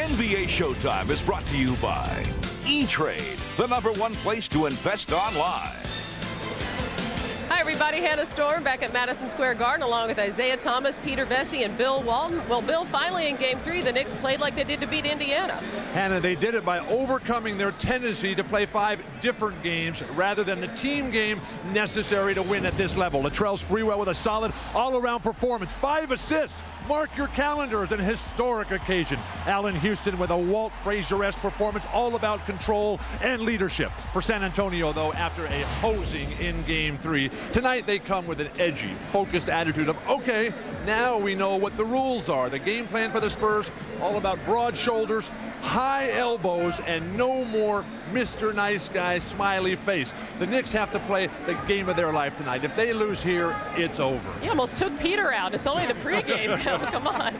NBA Showtime is brought to you by E-Trade, the #1 place to invest online. Hi, everybody. Hannah Storm back at Madison Square Garden along with Isaiah Thomas, Peter Bessie, and Bill Walton. Well, Bill, finally in Game 3, the Knicks played like they did to beat Indiana. Hannah, they did it by overcoming their tendency to play 5 different games rather than the team game necessary to win at this level. Latrell Sprewell with a solid all-around performance. 5 assists. Mark your calendars, an historic occasion. Allen Houston with a Walt Frazier-esque performance, all about control and leadership. For San Antonio, though, after a hosing in Game 3, tonight they come with an edgy, focused attitude of, okay, now we know what the rules are. The game plan for the Spurs, all about broad shoulders, high elbows, and no more Mr. Nice Guy smiley face. The Knicks have to play the game of their life tonight. If they lose here, it's over. You almost took Peter out. It's only the pregame. Come on.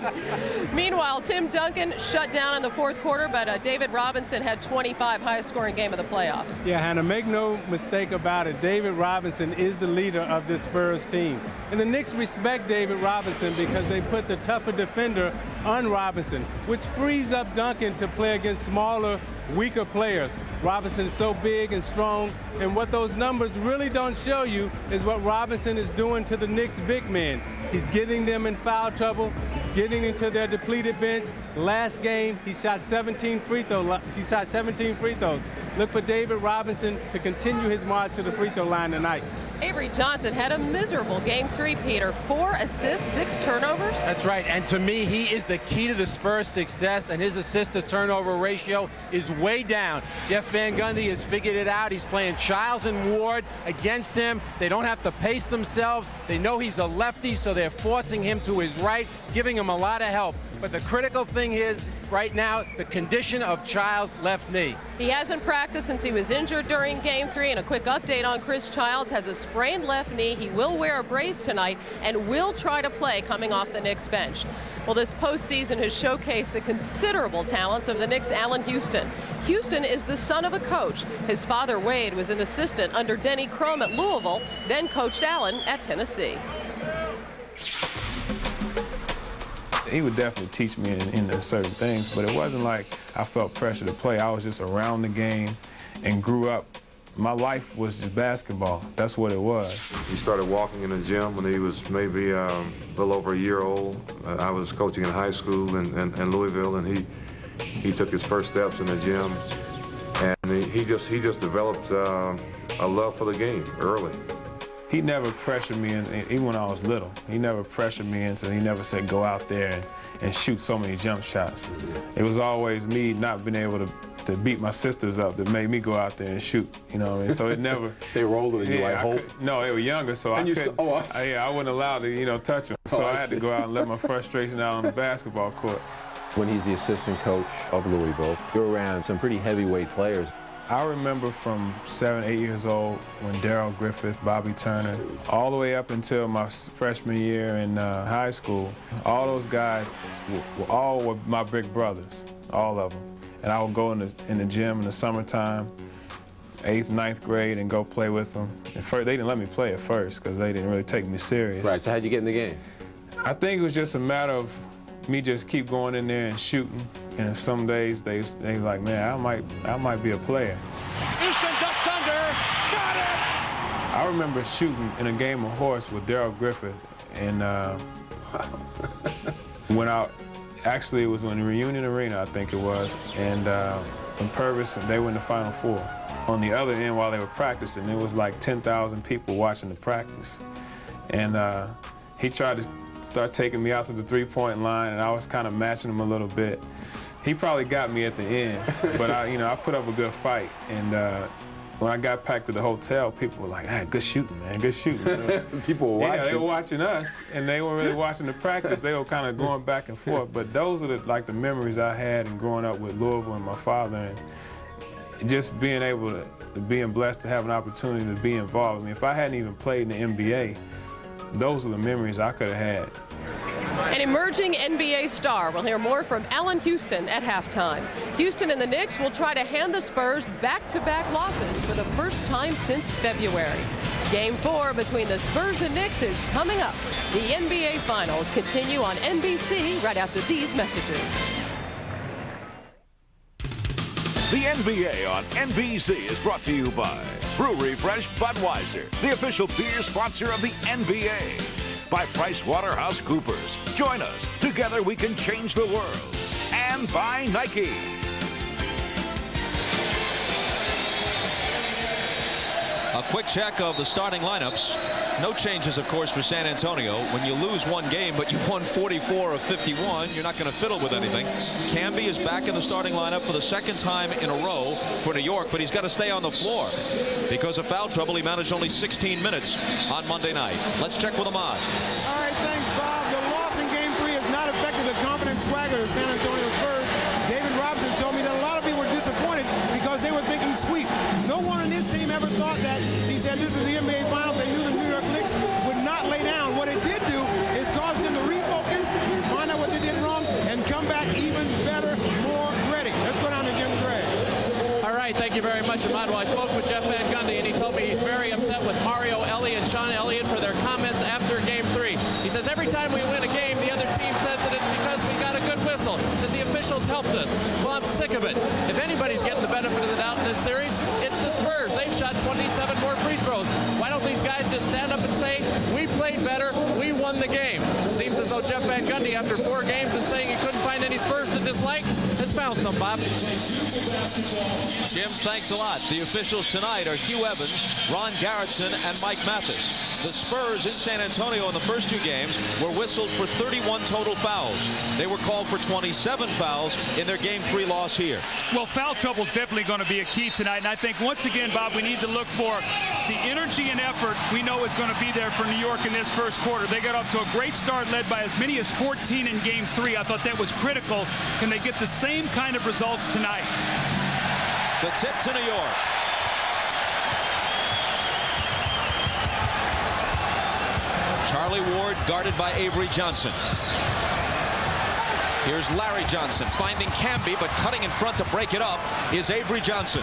Meanwhile, Tim Duncan shut down in the 4th quarter, but David Robinson had 25, highest scoring game of the playoffs. Yeah, Hannah, make no mistake about it. David Robinson is the leader of this Spurs team. And the Knicks respect David Robinson because they put the tougher defender on Robinson, which frees up Duncan to play against smaller, weaker players. Robinson is so big and strong, and what those numbers really don't show you is what Robinson is doing to the Knicks big men. He's getting them in foul trouble, he's getting into their depleted bench. Last game, he shot 17 free throws. Look for David Robinson to continue his march to the free throw line tonight. Avery Johnson had a miserable Game 3, Peter. 4 assists, 6 turnovers. That's right, and to me, he is the key to the Spurs' success, and his assist-to-turnover ratio is way down. Jeff Van Gundy has figured it out. He's playing Childs and Ward against him. They don't have to pace themselves. They know he's a lefty, so they're forcing him to his right, giving him a lot of help. But the critical thing is, right now, the condition of Childs' left knee. He hasn't practiced since he was injured during Game 3, and a quick update on Chris Childs has a sprained left knee. He will wear a brace tonight and will try to play coming off the Knicks bench. Well, this postseason has showcased the considerable talents of the Knicks' Allen Houston. Houston is the son of a coach. His father, Wade, was an assistant under Denny Crum at Louisville, then coached Allen at Tennessee. He would definitely teach me in certain things, but it wasn't like I felt pressure to play. I was just around the game and grew up. My life was just basketball. That's what it was. He started walking in the gym when he was maybe a little over a year old. I was coaching in high school in Louisville, and he took his first steps in the gym, and he just developed a love for the game early. He never pressured me, even when I was little. He never pressured me, and so he never said, go out there and shoot so many jump shots. It was always me not being able to beat my sisters up that made me go out there and shoot, you know what I mean? So it never... They were older than you, I hope? No, they were younger, so I couldn't... I wasn't allowed to, touch them. So I had to go out and let my frustration out on the basketball court. When he's the assistant coach of Louisville, you're around some pretty heavyweight players. I remember from 7, 8 years old when Darryl Griffith, Bobby Turner, all the way up until my freshman year in high school, all those guys were my big brothers, all of them. And I would go in the gym in the summertime, 8th, 9th grade, and go play with them. At first, they didn't let me play at first because they didn't really take me serious. Right, so how'd you get in the game? I think it was just a matter of me just keep going in there and shooting. And if some days they like, man, I might be a player. Houston ducks under, got it! I remember shooting in a game of horse with Darryl Griffith, and went out. Actually, it was in the Reunion Arena, I think it was, and in Purvis, they were in the Final Four. On the other end, while they were practicing, it was like 10,000 people watching the practice, and he tried to start taking me out to the three-point line, and I was kind of matching him a little bit. He probably got me at the end, but I put up a good fight. And when I got back to the hotel, people were like, "Hey, good shooting, man, good shooting." People were watching. Yeah, they were watching us, and they weren't really watching the practice. They were kind of going back and forth. But those are the memories I had in growing up with Louisville and my father, and just being able to being blessed to have an opportunity to be involved. I mean, if I hadn't even played in the NBA, those are the memories I could have had. An emerging NBA star. We'll hear more from Allen Houston at halftime. Houston and the Knicks will try to hand the Spurs back-to-back losses for the first time since February. Game 4 between the Spurs and Knicks is coming up. The NBA Finals continue on NBC right after these messages. The NBA on NBC is brought to you by Brewery Fresh Budweiser, the official beer sponsor of the NBA. By PricewaterhouseCoopers. Join us. Together we can change the world. And by Nike. A quick check of the starting lineups. No changes, of course, for San Antonio. When you lose one game, but you've won 44 of 51, you're not going to fiddle with anything. Camby is back in the starting lineup for the second time in a row for New York, but he's got to stay on the floor. Because of foul trouble, he managed only 16 minutes on Monday night. Let's check with Ahmad. All right, thanks, Bob. The loss in Game 3 has not affected the confident swagger of San Antonio Spurs. David Robinson told me that a lot of people were disappointed because they were thinking sweep. No one on this team ever thought that. He said this is the NBA Finals. They knew the New York Knicks would not lay down. What it did do is cause them to refocus, find out what they did wrong, and come back even better, more ready. Let's go down to Jim Gray. All right, thank you very much, Ahmad. Well, I spoke with Jeff Van Gundy, and he told me he's very upset with Mario Elie and Sean Elliott for their comments after Game 3. He says every time we win a game, the other team says that it's because we got a good whistle, that the officials helped us. Well, I'm sick of it. If anybody's getting the benefit of the doubt in this series, it's the Spurs. They've shot 27 more free throws. Why don't these guys just stand up and say, we played better, we won the game? Seems as though Jeff Van Gundy, after 4 games and saying he couldn't find any Spurs to dislike, has found some, Bob. Jim, thanks a lot. The officials tonight are Hugh Evans, Ron Garrettson, and Mike Mathis. The Spurs in San Antonio in the first 2 games were whistled for 31 total fouls. They were called for 27 fouls in their Game 3 loss here. Well, foul trouble is definitely going to be a key tonight. And I think, once again, Bob, we need to look for the energy and effort we know is going to be there for New York in this first quarter. They got off to a great start, led by as many as 14 in Game 3. I thought that was critical. Can they get the same kind of results tonight? The tip to New York. Charlie Ward guarded by Avery Johnson. Here's Larry Johnson finding Camby, but cutting in front to break it up is Avery Johnson.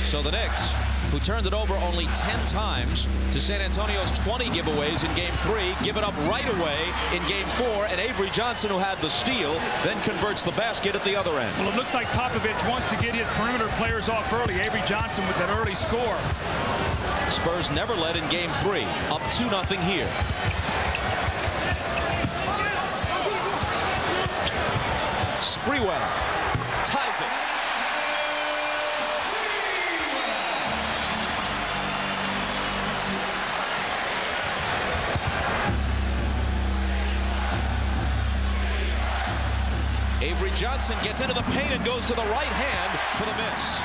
So the Knicks, who turned it over only 10 times to San Antonio's 20 giveaways in Game 3, give it up right away in Game 4, and Avery Johnson, who had the steal, then converts the basket at the other end. Well, it looks like Popovich wants to get his perimeter players off early. Avery Johnson with that early score. Spurs never led in Game 3, up 2-0 here. Sprewell ties it. Avery Johnson gets into the paint and goes to the right hand for the miss.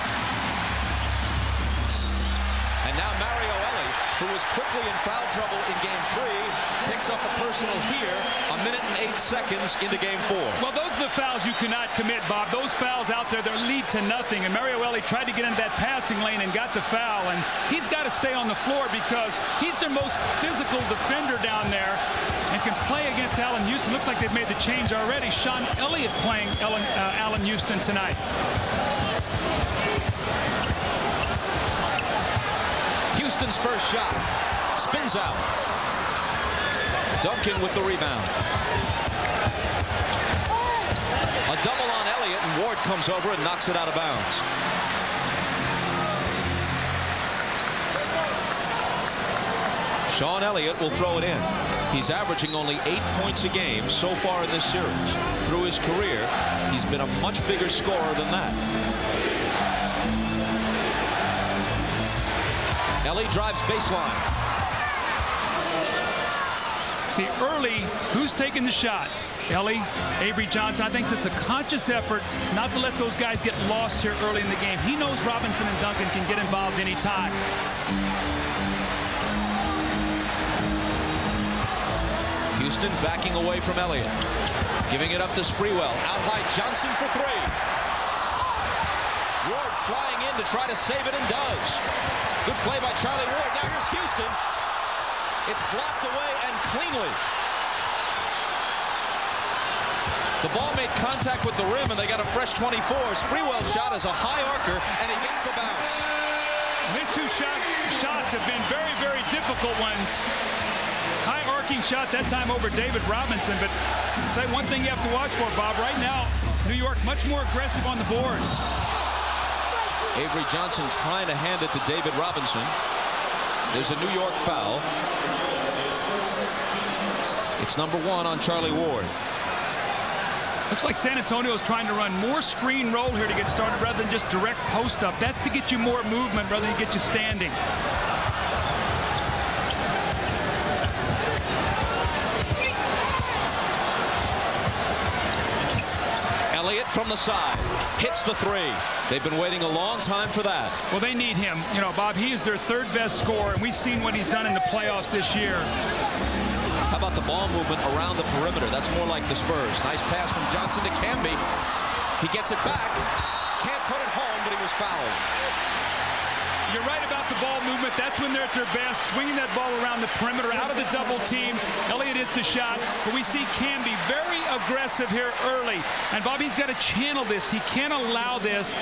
And now Mario Elie, who was quickly in foul trouble in Game 3, picks up a personal here, 1 minute and 8 seconds into Game 4. Well, those are the fouls you cannot commit, Bob. Those fouls out there that lead to nothing. And Mario Elie tried to get into that passing lane and got the foul. And he's got to stay on the floor because he's their most physical defender down there and can play against Allen Houston. Looks like they've made the change already. Sean Elliott playing Allen Houston tonight. Houston's first shot spins out. Duncan with the rebound. A double on Elliott, and Ward comes over and knocks it out of bounds. Sean Elliott will throw it in. He's averaging only 8 points a game so far in this series. Through his career, he's been a much bigger scorer than that. Ellie drives baseline. See, early, who's taking the shots? Ellie, Avery Johnson. I think this is a conscious effort not to let those guys get lost here early in the game. He knows Robinson and Duncan can get involved anytime. Houston backing away from Elliott. Giving it up to Sprewell. Out high, Johnson for 3. Ward flying in to try to save it, and does. Good play by Charlie Ward. Now here's Houston. It's blocked away and cleanly. The ball made contact with the rim, and they got a fresh 24. Sprewell's shot is a high arcer, and he gets the bounce. His 2 shots have been very, very difficult ones. High arcing shot that time over David Robinson. But I'll tell you one thing you have to watch for, Bob. Right now, New York much more aggressive on the boards. Avery Johnson trying to hand it to David Robinson. There's a New York foul. It's number 1 on Charlie Ward. Looks like San Antonio is trying to run more screen roll here to get started rather than just direct post up. That's to get you more movement rather than get you standing. Elliott from the side hits the 3. They've been waiting a long time for that. Well, they need him. You know, Bob, he is their 3rd best scorer, and we've seen what he's done in the playoffs this year. How about the ball movement around the perimeter? That's more like the Spurs. Nice pass from Johnson to Camby. He gets it back. Can't put it home, but he was fouled. You're right about the ball movement. That's when they're at their best, swinging that ball around the perimeter, out of the double teams. Elliott hits the shot, but we see Camby very aggressive here early. And Bobby's got to channel this. He can't allow this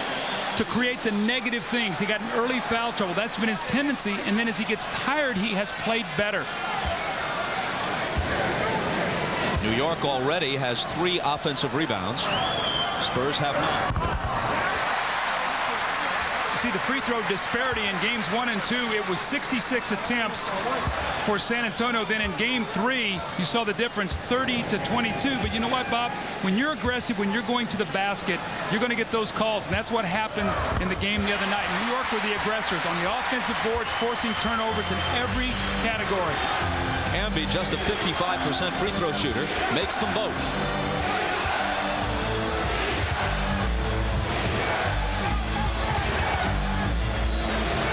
to create the negative things. He got an early foul trouble. That's been his tendency. And then as he gets tired, he has played better. New York already has 3 offensive rebounds. Spurs have none. See the free throw disparity in games 1 and 2. It was 66 attempts for San Antonio. Then in game 3, you saw the difference, 30-22. But you know what, Bob? When you're aggressive, when you're going to the basket, you're going to get those calls. And that's what happened in the game the other night. New York were the aggressors on the offensive boards, forcing turnovers in every category. Camby, just a 55% free throw shooter, makes them both.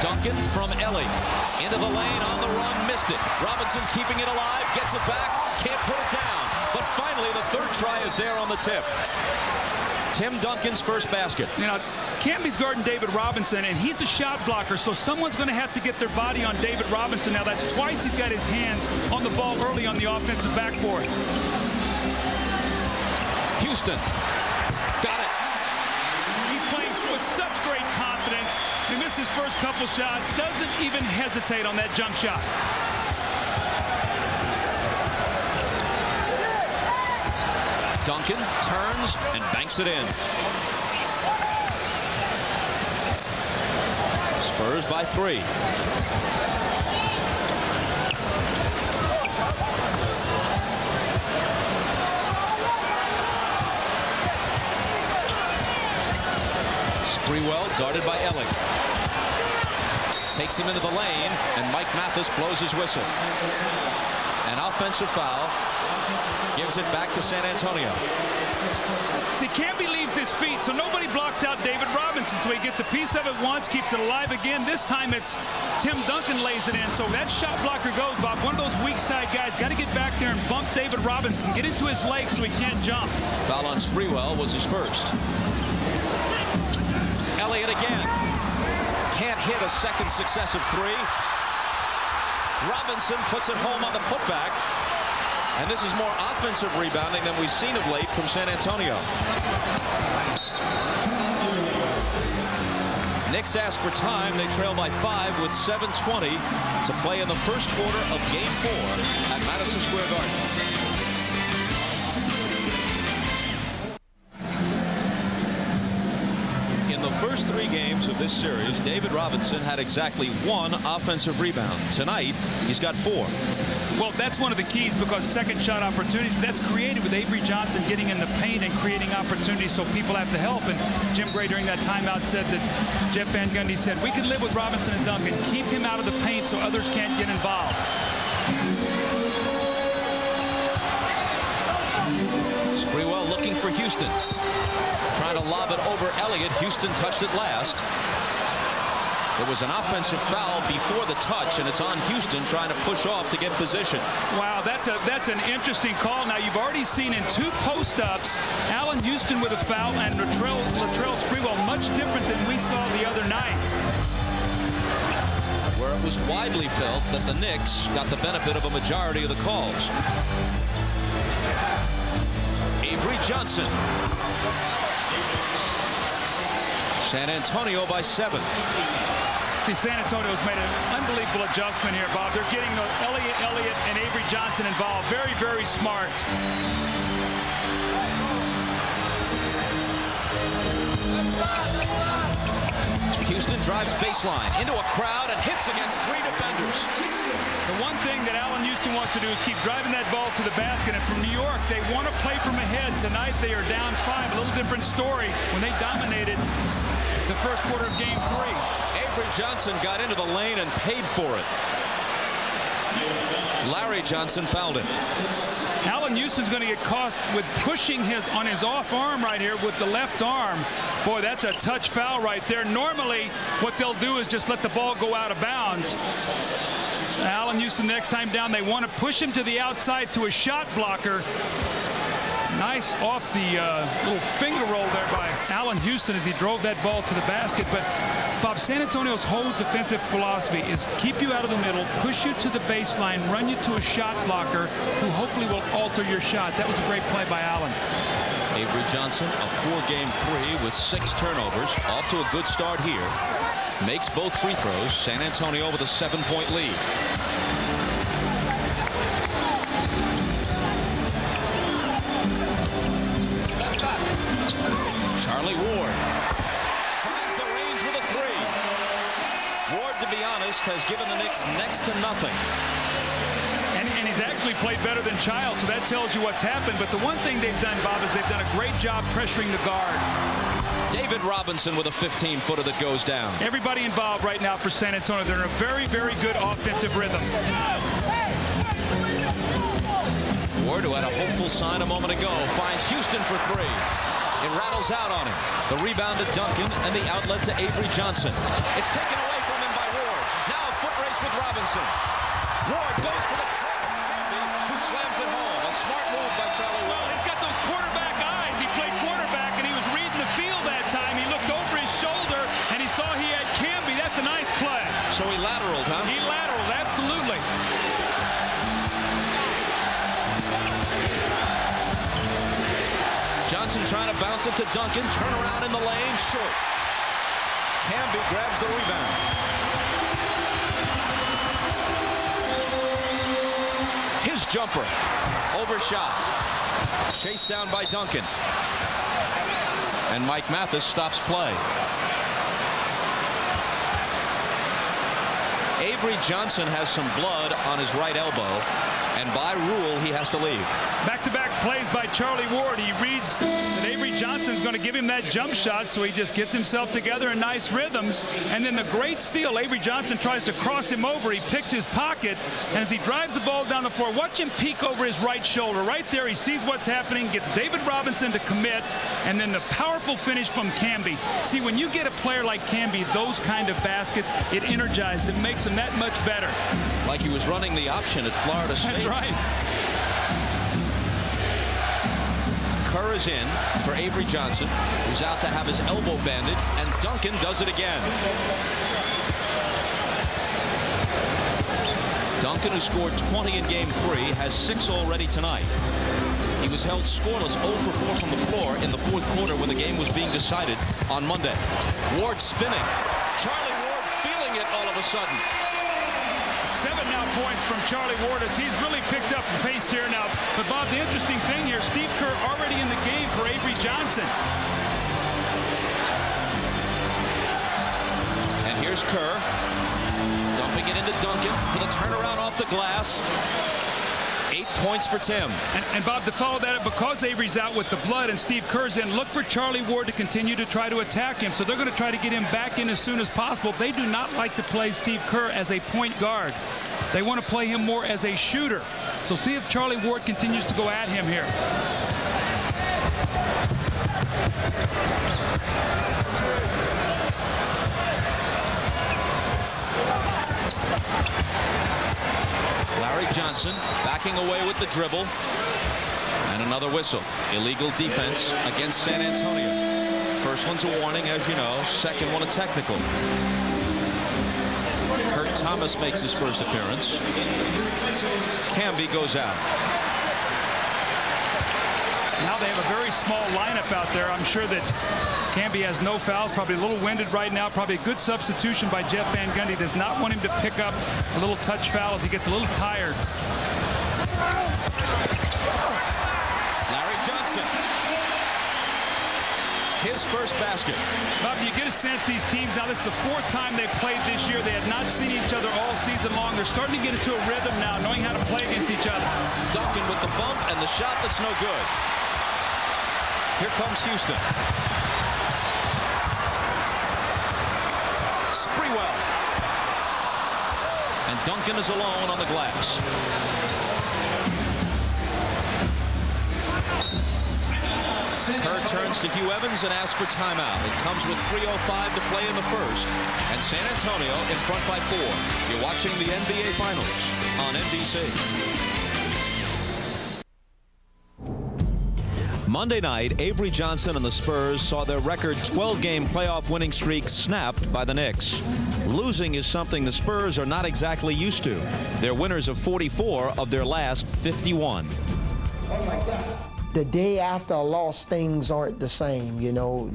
Duncan from Ellie. Into the lane, on the run, missed it. Robinson keeping it alive, gets it back, can't put it down. But finally, the 3rd try is there on the tip. Tim Duncan's first basket. You know, Camby's guarding David Robinson, and he's a shot blocker, so someone's going to have to get their body on David Robinson. Now, that's twice he's got his hands on the ball early on the offensive backboard. Houston. Got it. He's playing with such great confidence. He missed his first couple shots. Doesn't even hesitate on that jump shot. Duncan turns and banks it in. Spurs by 3. Sprewell guarded by Ellie. Takes him into the lane, and Mike Mathis blows his whistle. An offensive foul gives it back to San Antonio. See, Camby leaves his feet, so nobody blocks out David Robinson. So he gets a piece of it once, keeps it alive again. This time it's Tim Duncan lays it in. So that shot blocker goes, Bob. One of those weak side guys got to get back there and bump David Robinson, get into his legs so he can't jump. Foul on Sprewell was his first. Elliott again. Can't hit a second successive 3. Robinson puts it home on the putback. And this is more offensive rebounding than we've seen of late from San Antonio. Knicks ask for time. They trail by 5 with 7:20 to play in the first quarter of Game 4 at Madison Square Garden. In the first 3 games of this series, David Robinson had exactly 1 offensive rebound. Tonight, he's got 4. Well, that's one of the keys because second shot opportunities, that's created with Avery Johnson getting in the paint and creating opportunities so people have to help. And Jim Gray during that timeout said that Jeff Van Gundy said, we can live with Robinson and Duncan. Keep him out of the paint so others can't get involved. Sprewell looking for Houston. Trying to lob it over Elliott. Houston touched it last. There was an offensive foul before the touch, and it's on Houston trying to push off to get position. Wow, that's an interesting call. Now, you've already seen in 2 post-ups, Allen Houston with a foul and Latrell Sprewell, much different than we saw the other night. Where it was widely felt that the Knicks got the benefit of a majority of the calls. Avery Johnson. San Antonio by 7. See, San Antonio's made an unbelievable adjustment here, Bob. They're getting Elliott and Avery Johnson involved. Very, very smart. Houston drives baseline into a crowd and hits against 3 defenders. The one thing that Allen Houston wants to do is keep driving that ball to the basket. And from New York, they want to play from ahead. Tonight, they are down 5. A little different story when they dominated the first quarter of Game 3. Avery Johnson got into the lane and paid for it. Larry Johnson fouled him. Allen Houston's going to get caught with pushing on his off arm right here with the left arm. Boy, that's a touch foul right there. Normally, what they'll do is just let the ball go out of bounds. Allen Houston, next time down, they want to push him to the outside to a shot blocker. Nice off the little finger roll there by Allen Houston as he drove that ball to the basket. But, Bob, San Antonio's whole defensive philosophy is keep you out of the middle, push you to the baseline, run you to a shot blocker who hopefully will alter your shot. That was a great play by Allen. Avery Johnson, a poor Game 3 with 6 turnovers. Off to a good start here. Makes both free throws. San Antonio with a 7-point lead. Charlie Ward finds the range with a 3. Ward, to be honest, has given the Knicks next to nothing. And he's actually played better than Childs, so that tells you what's happened. But the one thing they've done, Bob, is they've done a great job pressuring the guard. David Robinson with a 15-footer that goes down. Everybody involved right now for San Antonio. They're in a very, very good offensive rhythm. Ward, who had a hopeful sign a moment ago, finds Houston for 3. It rattles out on him. The rebound to Duncan and the outlet to Avery Johnson. It's taken away from him by Ward. Now a foot race with Robinson. Ward goes for the trap. Who slams it home. A smart move by Charlie Ward. Well, he's got those quarterback eyes. He played quarterback and he was reading the field that time. He looked over his shoulder and he saw he had Camby. That's a nice play. So he lateraled, huh? He lateraled, absolutely. Johnson trying to bounce it to Duncan. Turn around in the lane. Short. Camby grabs the rebound. His jumper. Overshot. Chased down by Duncan. And Mike Mathis stops play. Avery Johnson has some blood on his right elbow. And by rule, he has to leave. Back-to-back plays by Charlie Ward. He reads that Avery Johnson's going to give him that jump shot, so he just gets himself together in nice rhythm. And then the great steal, Avery Johnson tries to cross him over. He picks his pocket, and as he drives the ball down the floor, watch him peek over his right shoulder. Right there, he sees what's happening, gets David Robinson to commit, and then the powerful finish from Camby. See, when you get a player like Camby, those kind of baskets, it energizes, it makes him that much better. Like he was running the option at Florida State. That's right. Kerr is in for Avery Johnson, who's out to have his elbow bandaged, and Duncan does it again. Duncan, who scored 20 in Game 3, has 6 already tonight. He was held scoreless 0 for 4 from the floor in the fourth quarter when the game was being decided on Monday. Ward spinning. Charlie Ward feeling it all of a sudden. 7 now points from Charlie Ward as he's really picked up pace here now. But, Bob, the interesting thing here, Steve Kerr already in the game for Avery Johnson. And here's Kerr dumping it into Duncan for the turnaround off the glass. 8 points for Tim. And Bob, to follow that up, because Avery's out with the blood and Steve Kerr's in, look for Charlie Ward to continue to try to attack him. So they're going to try to get him back in as soon as possible. They do not like to play Steve Kerr as a point guard. They want to play him more as a shooter. So see if Charlie Ward continues to go at him here. Larry Johnson backing away with the dribble. And another whistle. Illegal defense against San Antonio. First one's a warning, as you know. Second one a technical. Kurt Thomas makes his first appearance. Camby goes out. Now they have a very small lineup out there. I'm sure that Camby has no fouls, probably a little winded right now. Probably a good substitution by Jeff Van Gundy. Does not want him to pick up a little touch foul as he gets a little tired. Larry Johnson. His first basket. Bob, you get a sense these teams, now this is the 4th time they've played this year. They have not seen each other all season long. They're starting to get into a rhythm now, knowing how to play against each other. Duncan with the bump and the shot that's no good. Here comes Houston. Sprewell. And Duncan is alone on the glass. Kerr turns to Hugh Evans and asks for timeout. It comes with 3:05 to play in the first. And San Antonio in front by 4. You're watching the NBA Finals on NBC. Monday night, Avery Johnson and the Spurs saw their record 12-game playoff winning streak snapped by the Knicks. Losing is something the Spurs are not exactly used to. They're winners of 44 of their last 51. Oh my God. The day after a loss, things aren't the same, you know.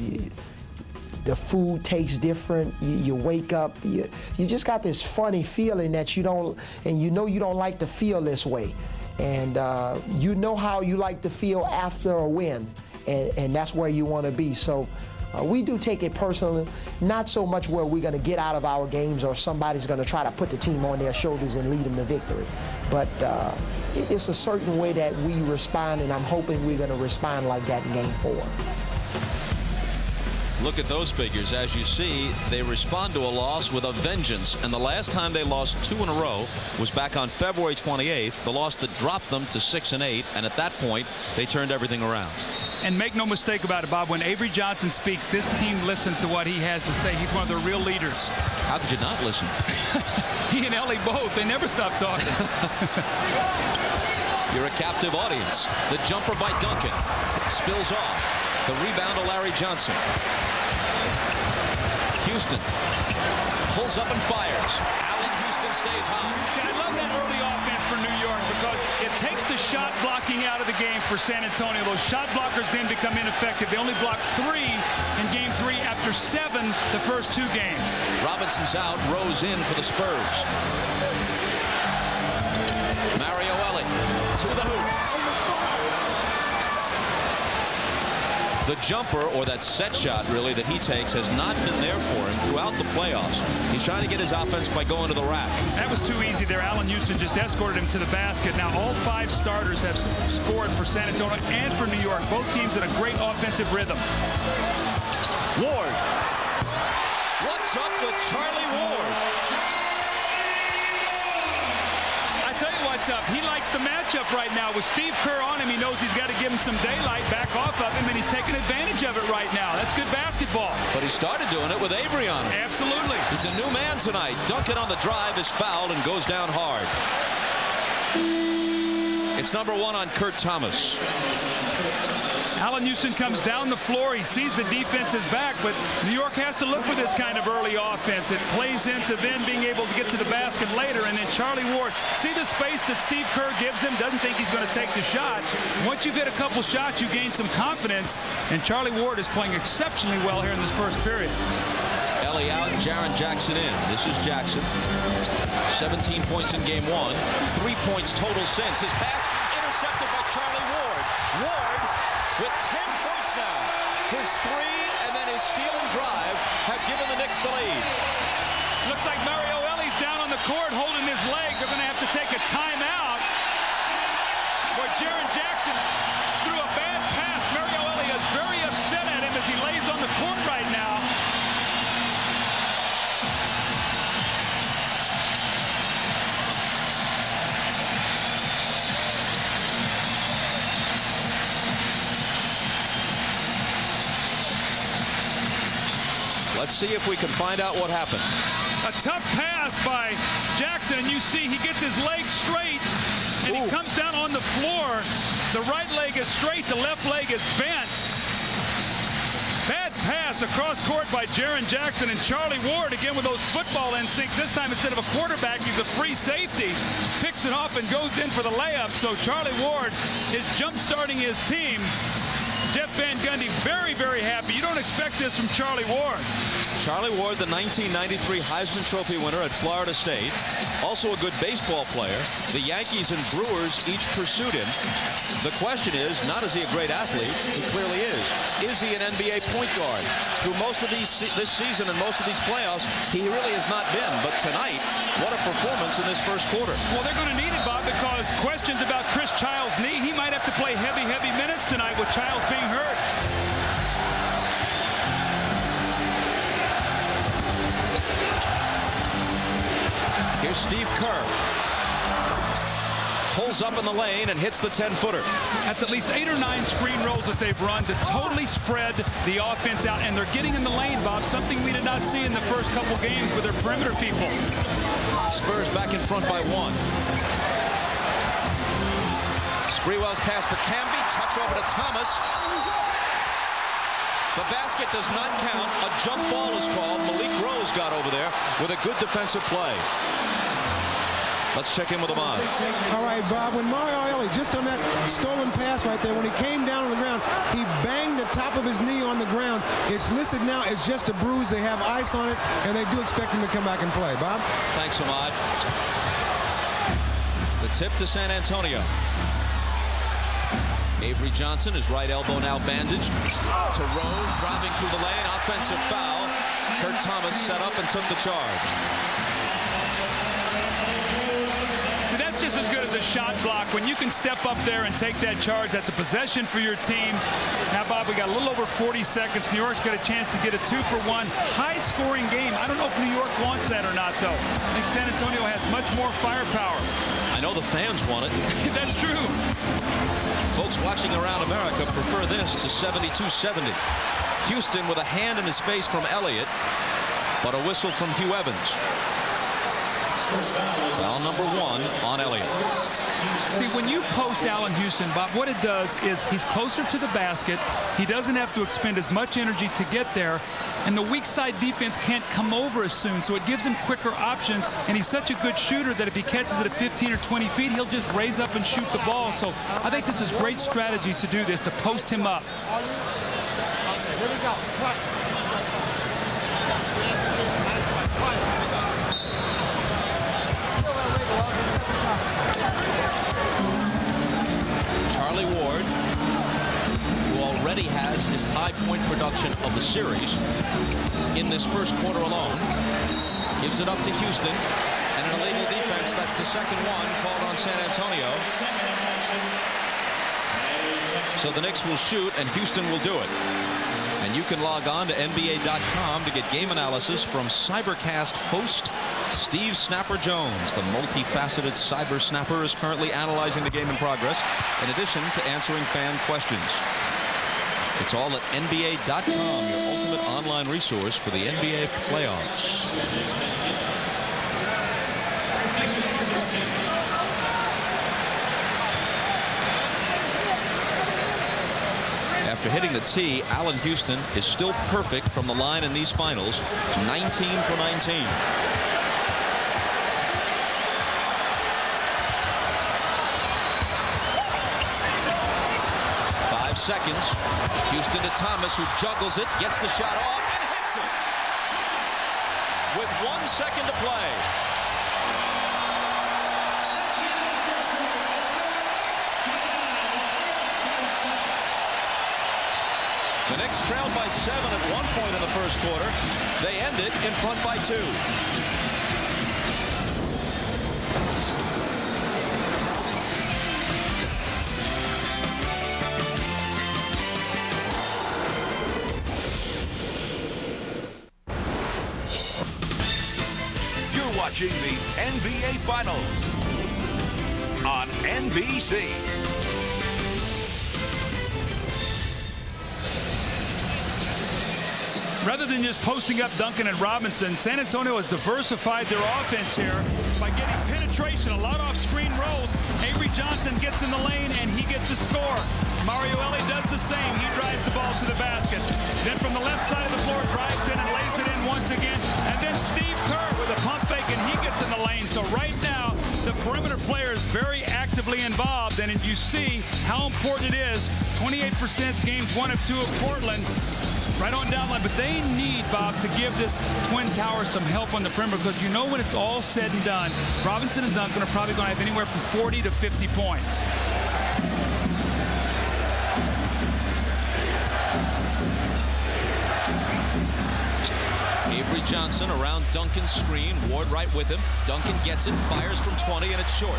The food tastes different. You wake up, you just got this funny feeling that you don't, and you know you don't like to feel this way. And you know how you like to feel after a win, and that's where you want to be. So we do take it personally, not so much where we're going to get out of our games or somebody's going to try to put the team on their shoulders and lead them to victory. But it's a certain way that we respond, and I'm hoping we're going to respond like that in Game 4. Look at those figures. As you see, they respond to a loss with a vengeance. And the last time they lost 2 in a row was back on February 28th, the loss that dropped them to 6-8. And at that point, they turned everything around. And make no mistake about it, Bob, when Avery Johnson speaks, this team listens to what he has to say. He's one of the real leaders. How could you not listen? He and Ellie both. They never stop talking. You're a captive audience. The jumper by Duncan spills off. The rebound to Larry Johnson. Houston pulls up and fires. Allen Houston stays high. I love that early offense for New York because it takes the shot blocking out of the game for San Antonio. Those shot blockers then become ineffective. They only blocked 3 in Game 3 after 7 the first 2 games. Robinson's out. Rose in for the Spurs. Mario Ellie to the hoop. The jumper, or that set shot, really, that he takes has not been there for him throughout the playoffs. He's trying to get his offense by going to the rack. That was too easy there. Allen Houston just escorted him to the basket. Now all 5 starters have scored for San Antonio and for New York. Both teams in a great offensive rhythm. Ward. What's up with Charlie Ward? Tell you what's up. He likes the matchup right now. With Steve Kerr on him, he knows he's got to give him some daylight, back off of him, and he's taking advantage of it right now. That's good basketball. But he started doing it with Avery on him. Absolutely. He's a new man tonight. Duncan on the drive is fouled and goes down hard. It's number 1 on Kurt Thomas. Allen Houston comes down the floor. He sees the defense is back, but New York has to look for this kind of early offense. It plays into then being able to get to the basket later, and then Charlie Ward, see the space that Steve Kerr gives him, doesn't think he's going to take the shot. Once you get a couple shots, you gain some confidence, and Charlie Ward is playing exceptionally well here in this first period. Ellie out, Jaren Jackson in. This is Jackson. 17 points in Game 1, 3 points total since. His pass intercepted by Charlie Ward. Ward with 10 points now. His 3 and then his steal and drive have given the Knicks the lead. Looks like Mario Ellie's down on the court holding his leg. They're going to have to take a timeout. Where Jaren Jackson threw a bad pass. Mario Ellie is very upset at him as he lays on the court right now. Let's see if we can find out what happened. A tough pass by Jackson, and you see he gets his leg straight, and he comes down on the floor. The right leg is straight, the left leg is bent. Bad pass across court by Jaren Jackson, and Charlie Ward again with those football instincts. This time instead of a quarterback, he's a free safety. Picks it off and goes in for the layup. So Charlie Ward is jump-starting his team. Jeff Van Gundy very, very happy. You don't expect this from Charlie Ward. Charlie Ward, the 1993 Heisman Trophy winner at Florida State. Also a good baseball player. The Yankees and Brewers each pursued him. The question is, not is he a great athlete? He clearly is. Is he an NBA point guard? Through most of this season and most of these playoffs, he really has not been. But tonight, what a performance in this first quarter. Well, they're going to need it, Bob, because questions about Chris Childs' knee. He might have to play heavy minutes tonight with Childs being hurt. Here's Steve Kerr. Pulls up in the lane and hits the 10-footer. That's at least 8 or 9 screen rolls that they've run to totally spread the offense out, and they're getting in the lane, Bob, something we did not see in the first couple games with their perimeter people. Spurs back in front by 1. Sprewell's pass for Camby, touch over to Thomas. The basket does not count. A jump ball is called. Malik Rose got over there with a good defensive play. Let's check in with Ahmad. All right, Bob, when Mario Ellie, just on that stolen pass right there, when he came down on the ground, he banged the top of his knee on the ground. It's listed now as just a bruise. They have ice on it, and they do expect him to come back and play. Bob? Thanks, Ahmad. The tip to San Antonio. Avery Johnson, his right elbow now bandaged. To Rose, driving through the lane, offensive foul. Kurt Thomas set up and took the charge. See, that's just as good as a shot block. When you can step up there and take that charge, that's a possession for your team. Now, Bob, we got a little over 40 seconds. New York's got a chance to get a 2-for-1 high-scoring game. I don't know if New York wants that or not, though. I think San Antonio has much more firepower. I know the fans want it. That's true. Folks watching around America prefer this to 72-70. Houston with a hand in his face from Elliott, but a whistle from Hugh Evans. Foul number 1 on Elliott. See, when you post Allen Houston, Bob, what it does is he's closer to the basket. He doesn't have to expend as much energy to get there, and the weak side defense can't come over as soon, so it gives him quicker options, and he's such a good shooter that if he catches it at 15 or 20 feet, he'll just raise up and shoot the ball. So I think this is great strategy to do this, to post him up. Here we go. Charlie Ward, who already has his high point production of the series in this first quarter alone, gives it up to Houston, and an illegal defense. That's the second one called on San Antonio. So the Knicks will shoot, and Houston will do it. And you can log on to NBA.com to get game analysis from Cybercast host Steve Snapper Jones. The multifaceted cyber snapper is currently analyzing the game in progress, in addition to answering fan questions. It's all at NBA.com, your ultimate online resource for the NBA playoffs. After hitting the tee, Allen Houston is still perfect from the line in these finals, 19 for 19. Seconds. Houston to Thomas, who juggles it, gets the shot off, and hits it. With 1 second to play. The Knicks trailed by 7 at one point in the first quarter. They ended in front by 2. Watching the NBA Finals on NBC. Rather than just posting up Duncan and Robinson, San Antonio has diversified their offense here by getting penetration, a lot off screen rolls. Avery Johnson gets in the lane and he gets a score. Mario Ellie does the same. He drives the ball to the basket. Then from the left side of the floor, drives in and lays it in once again. And then Steve Kerr with a pump fake, and he gets in the lane. So right now, the perimeter player is very actively involved, and you see how important it is. 28% games 1 of 2 of Portland. Right on down line, but they need, Bob, to give this Twin Towers some help on the perimeter, because you know when it's all said and done, Robinson and Duncan are probably going to have anywhere from 40 to 50 points. Avery Johnson around Duncan's screen. Ward right with him. Duncan gets it, fires from 20, and it's short.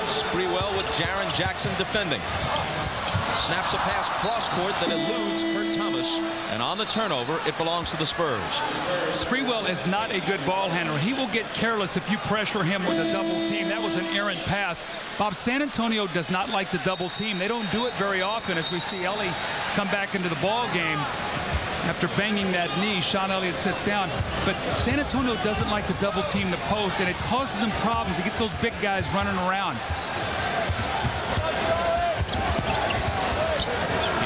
Sprewell with Jaren Jackson defending. Snaps a pass cross court that eludes Kurt Thomas, and on the turnover, it belongs to the Spurs. Sprewell is not a good ball handler. He will get careless if you pressure him with a double team. That was an errant pass. Bob, San Antonio does not like the double team. They don't do it very often, as we see Ellie come back into the ball game. After banging that knee, Sean Elliott sits down. But San Antonio doesn't like to double team the post, and it causes them problems. It gets those big guys running around.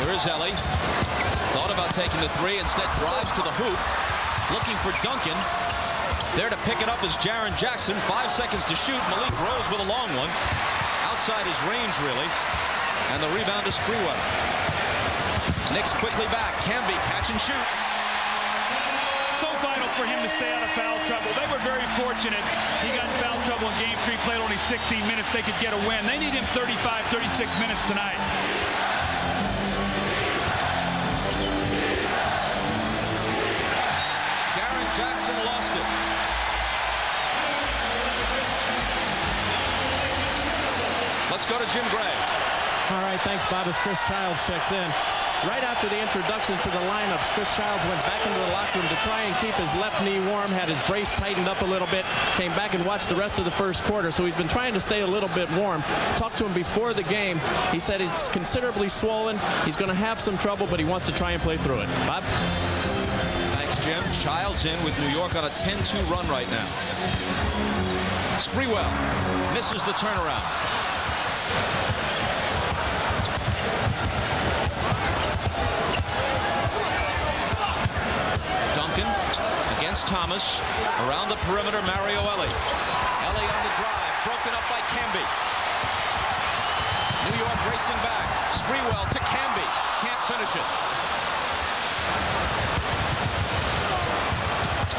Here is Ellie. Thought about taking the three, instead drives to the hoop. Looking for Duncan. There to pick it up is Jaren Jackson. 5 seconds to shoot. Malik Rose with a long one. Outside his range, really. And the rebound to Sprewell. Knicks quickly back. Camby catch and shoot. So vital for him to stay out of foul trouble. They were very fortunate. He got in foul trouble in game 3, played only 16 minutes. They could get a win. They need him 35, 36 minutes tonight. Jaren Jackson lost it. Let's go to Jim Gray. All right, thanks, Bob, as Chris Childs checks in. Right after the introduction to the lineups, Chris Childs went back into the locker room to try and keep his left knee warm, had his brace tightened up a little bit, came back and watched the rest of the first quarter. So he's been trying to stay a little bit warm. Talked to him before the game. He said it's considerably swollen. He's going to have some trouble, but he wants to try and play through it. Bob? Thanks, Jim. Childs in with New York on a 10-2 run right now. Sprewell misses the turnaround. Duncan against Thomas. Around the perimeter, Mario Ellie. Ellie on the drive, broken up by Camby. New York racing back. Sprewell to Camby. Can't finish it.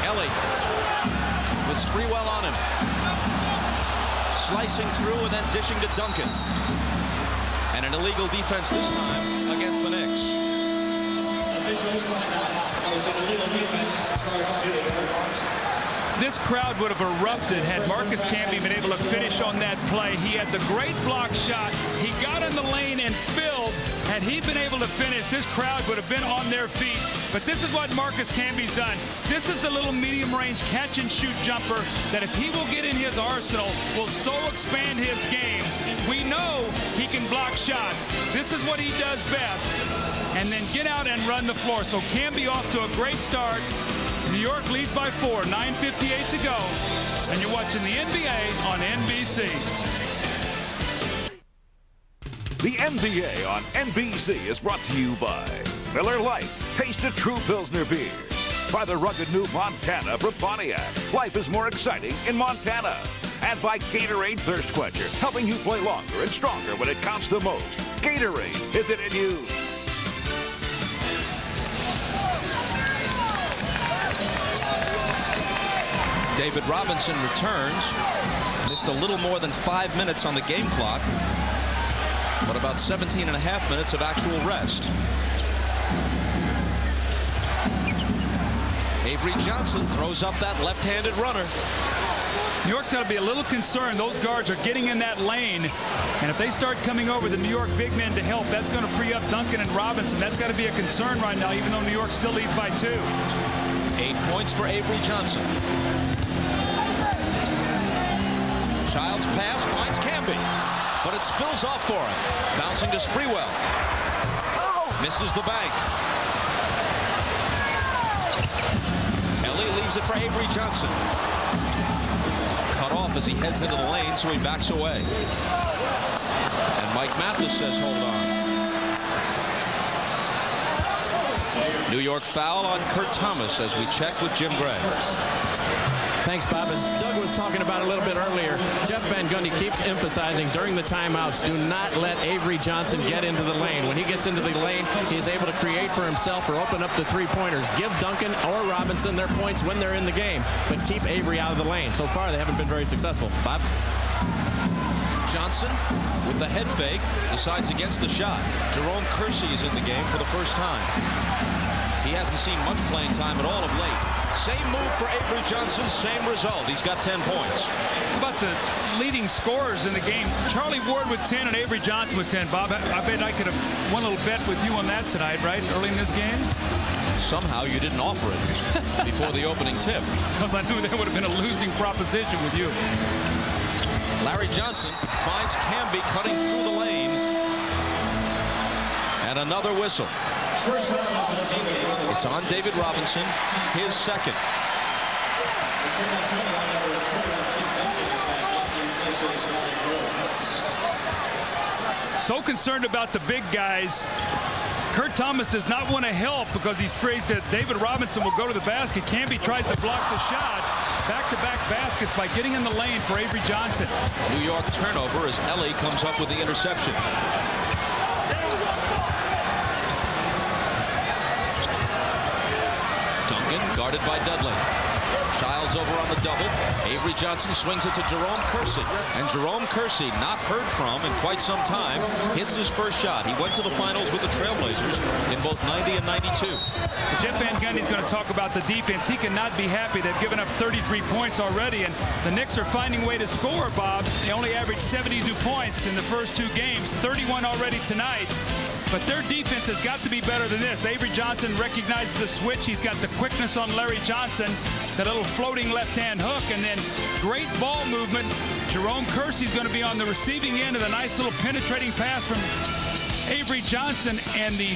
Ellie with Sprewell on him. Slicing through and then dishing to Duncan. And an illegal defense this time against the Knicks. This crowd would have erupted had Marcus Camby been able to finish on that play. He had the great block shot. He got in the lane and filled. Had he been able to finish, this crowd would have been on their feet. But this is what Marcus Camby's done. This is the little medium-range catch-and-shoot jumper that if he will get in his arsenal, will so expand his game. We know he can block shots. This is what he does best. And then get out and run the floor. So Camby off to a great start. New York leads by 4, 9:58 to go. And you're watching the NBA on NBC. The NBA on NBC is brought to you by Miller Lite. Taste a true Pilsner beer. By the rugged new Montana from Pontiac. Life is more exciting in Montana. And by Gatorade Thirst Quencher, helping you play longer and stronger when it counts the most. Gatorade, is it in you? David Robinson returns. Missed a little more than 5 minutes on the game clock, but about 17 and a half minutes of actual rest. Avery Johnson throws up that left-handed runner. New York's got to be a little concerned. Those guards are getting in that lane. And if they start coming over the New York big men to help, that's going to free up Duncan and Robinson. That's got to be a concern right now, even though New York still leads by 2. 8 points for Avery Johnson. Childs pass finds Camby, but it spills off for him. Bouncing to Sprewell. Misses the bank. Ellie leaves it for Avery Johnson. Cut off as he heads into the lane, so he backs away. And Mike Mathis says hold on. New York foul on Kurt Thomas as we check with Jim Gray. Thanks, Bob. As Doug was talking about a little bit earlier, Jeff Van Gundy keeps emphasizing during the timeouts, do not let Avery Johnson get into the lane. When he gets into the lane, he is able to create for himself or open up the three-pointers. Give Duncan or Robinson their points when they're in the game, but keep Avery out of the lane. So far, they haven't been very successful. Bob? Johnson with the head fake decides against the shot. Jerome Kersey is in the game for the first time. He hasn't seen much playing time at all of late. Same move for Avery Johnson, same result. He's got 10 points. How about the leading scorers in the game? Charlie Ward with 10 and Avery Johnson with 10. Bob, I bet I could have won a little bet with you on that tonight, right? Early in this game? Somehow you didn't offer it before the opening tip. Because I knew that would have been a losing proposition with you. Larry Johnson finds Camby cutting through the lane. And another whistle. It's on David Robinson, his second. So concerned about the big guys. Kurt Thomas does not want to help because he's afraid that David Robinson will go to the basket. Camby tries to block the shot. Back-to-back baskets by getting in the lane for Avery Johnson. New York turnover as Ellie comes up with the interception. Duncan guarded by Dudley. Childs over on the double. Avery Johnson swings it to Jerome Kersey. And Jerome Kersey, not heard from in quite some time, hits his first shot. He went to the finals with the Trailblazers in both 90 and 92. Jeff Van Gundy's going to talk about the defense. He cannot be happy. They've given up 33 points already, and the Knicks are finding a way to score, Bob. They only averaged 72 points in the first two games, 31 already tonight. But their defense has got to be better than this. Avery Johnson recognizes the switch. He's got the quickness on Larry Johnson, that little floating left-hand hook, and then great ball movement. Jerome Kersey's going to be on the receiving end of a nice little penetrating pass from Avery Johnson, and the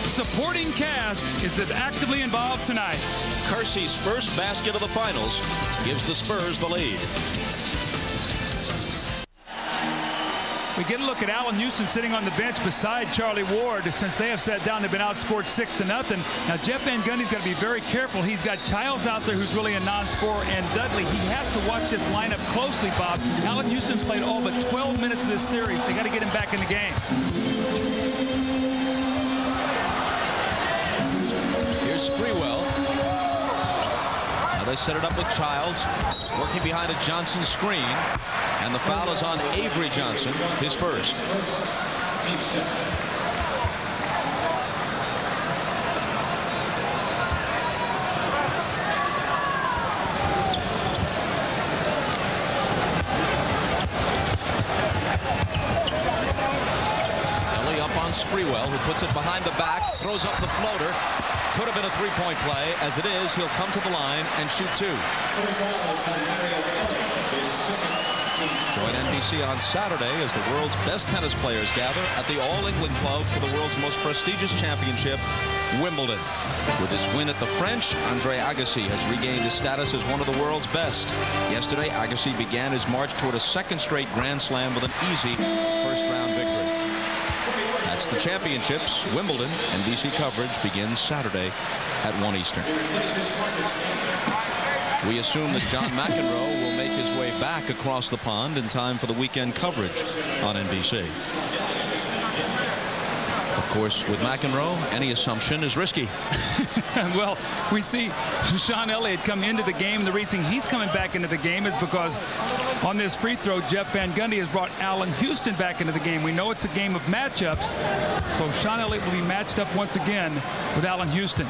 supporting cast is actively involved tonight. Kersey's first basket of the finals gives the Spurs the lead. We get a look at Allen Houston sitting on the bench beside Charlie Ward. Since they have sat down, they've been outscored 6-0. Now, Jeff Van Gundy's got to be very careful. He's got Childs out there who's really a non-scorer, and Dudley. He has to watch this lineup closely, Bob. Allen Houston's played all but 12 minutes of this series. They got to get him back in the game. Here's Sprewell. Now they set it up with Childs, working behind a Johnson screen. And the foul is on Avery Johnson, his first. Ellie up on Sprewell, who puts it behind the back, throws up the floater. Could have been a three-point play. As it is, he'll come to the line and shoot two. Join NBC on Saturday as the world's best tennis players gather at the All England Club for the world's most prestigious championship, Wimbledon. With his win at the French, Andre Agassi has regained his status as one of the world's best. Yesterday, Agassi began his march toward a second straight Grand Slam with an easy first-round victory. That's the championships. Wimbledon. NBC coverage begins Saturday at 1 Eastern. We assume that John McEnroe will make his way back across the pond in time for the weekend coverage on NBC. Of course, with McEnroe, any assumption is risky. Well, we see Sean Elliott come into the game. The reason he's coming back into the game is because on this free throw, Jeff Van Gundy has brought Allen Houston back into the game. We know it's a game of matchups, so Sean Elliott will be matched up once again with Allen Houston.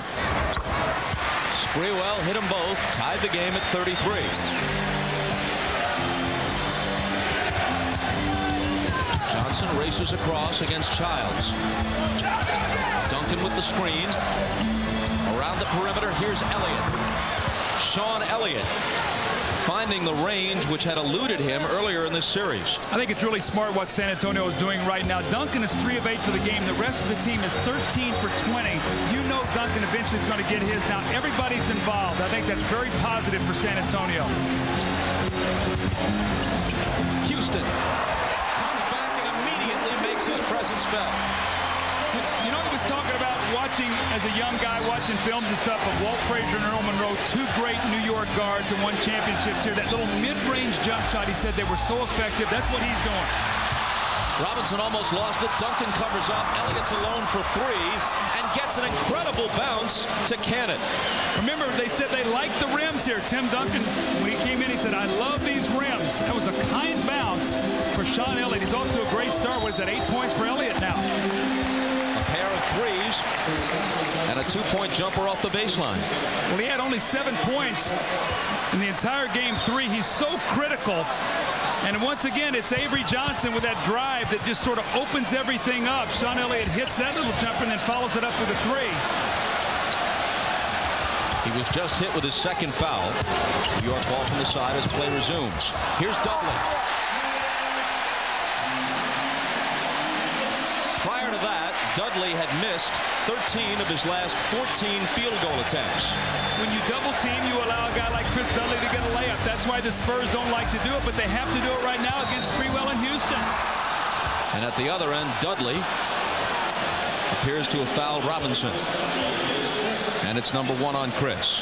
Sprewell hit them both, tied the game at 33. Johnson races across against Childs. Duncan with the screen. Around the perimeter, here's Elliott. Sean Elliott finding the range which had eluded him earlier in this series. I think it's really smart what San Antonio is doing right now. Duncan is 3 of 8 for the game. The rest of the team is 13 for 20. You know Duncan eventually is going to get his. Now everybody's involved. I think that's very positive for San Antonio. Houston comes back and immediately makes his presence felt. You know, he was talking about watching, as a young guy, watching films and stuff of Walt Frazier and Earl Monroe, 2 great New York guards and won championships here. That little mid-range jump shot, he said they were so effective. That's what he's doing. Robinson almost lost it. Duncan covers up. Elliott's alone for 3 and gets an incredible bounce to Cannon. Remember, they said they liked the rims here. Tim Duncan, when he came in, he said, I love these rims. That was a kind bounce for Sean Elliott. He's off to a great start. What is that, 8 points for Elliott now? Pair of threes and a 2-point jumper off the baseline. Well, he had only 7 points in the entire game 3. He's so critical. And once again, it's Avery Johnson with that drive that just sort of opens everything up. Sean Elliott hits that little jumper and then follows it up with a 3. He was just hit with his 2nd foul. New York ball from the side as play resumes. Here's Dudley. Prior to that, Dudley had missed 13 of his last 14 field goal attempts. When you double team, you allow a guy like Chris Dudley to get a layup. That's why the Spurs don't like to do it, but they have to do it right now against Sprewell in Houston. And at the other end, Dudley appears to have fouled Robinson. And it's number 1 on Chris.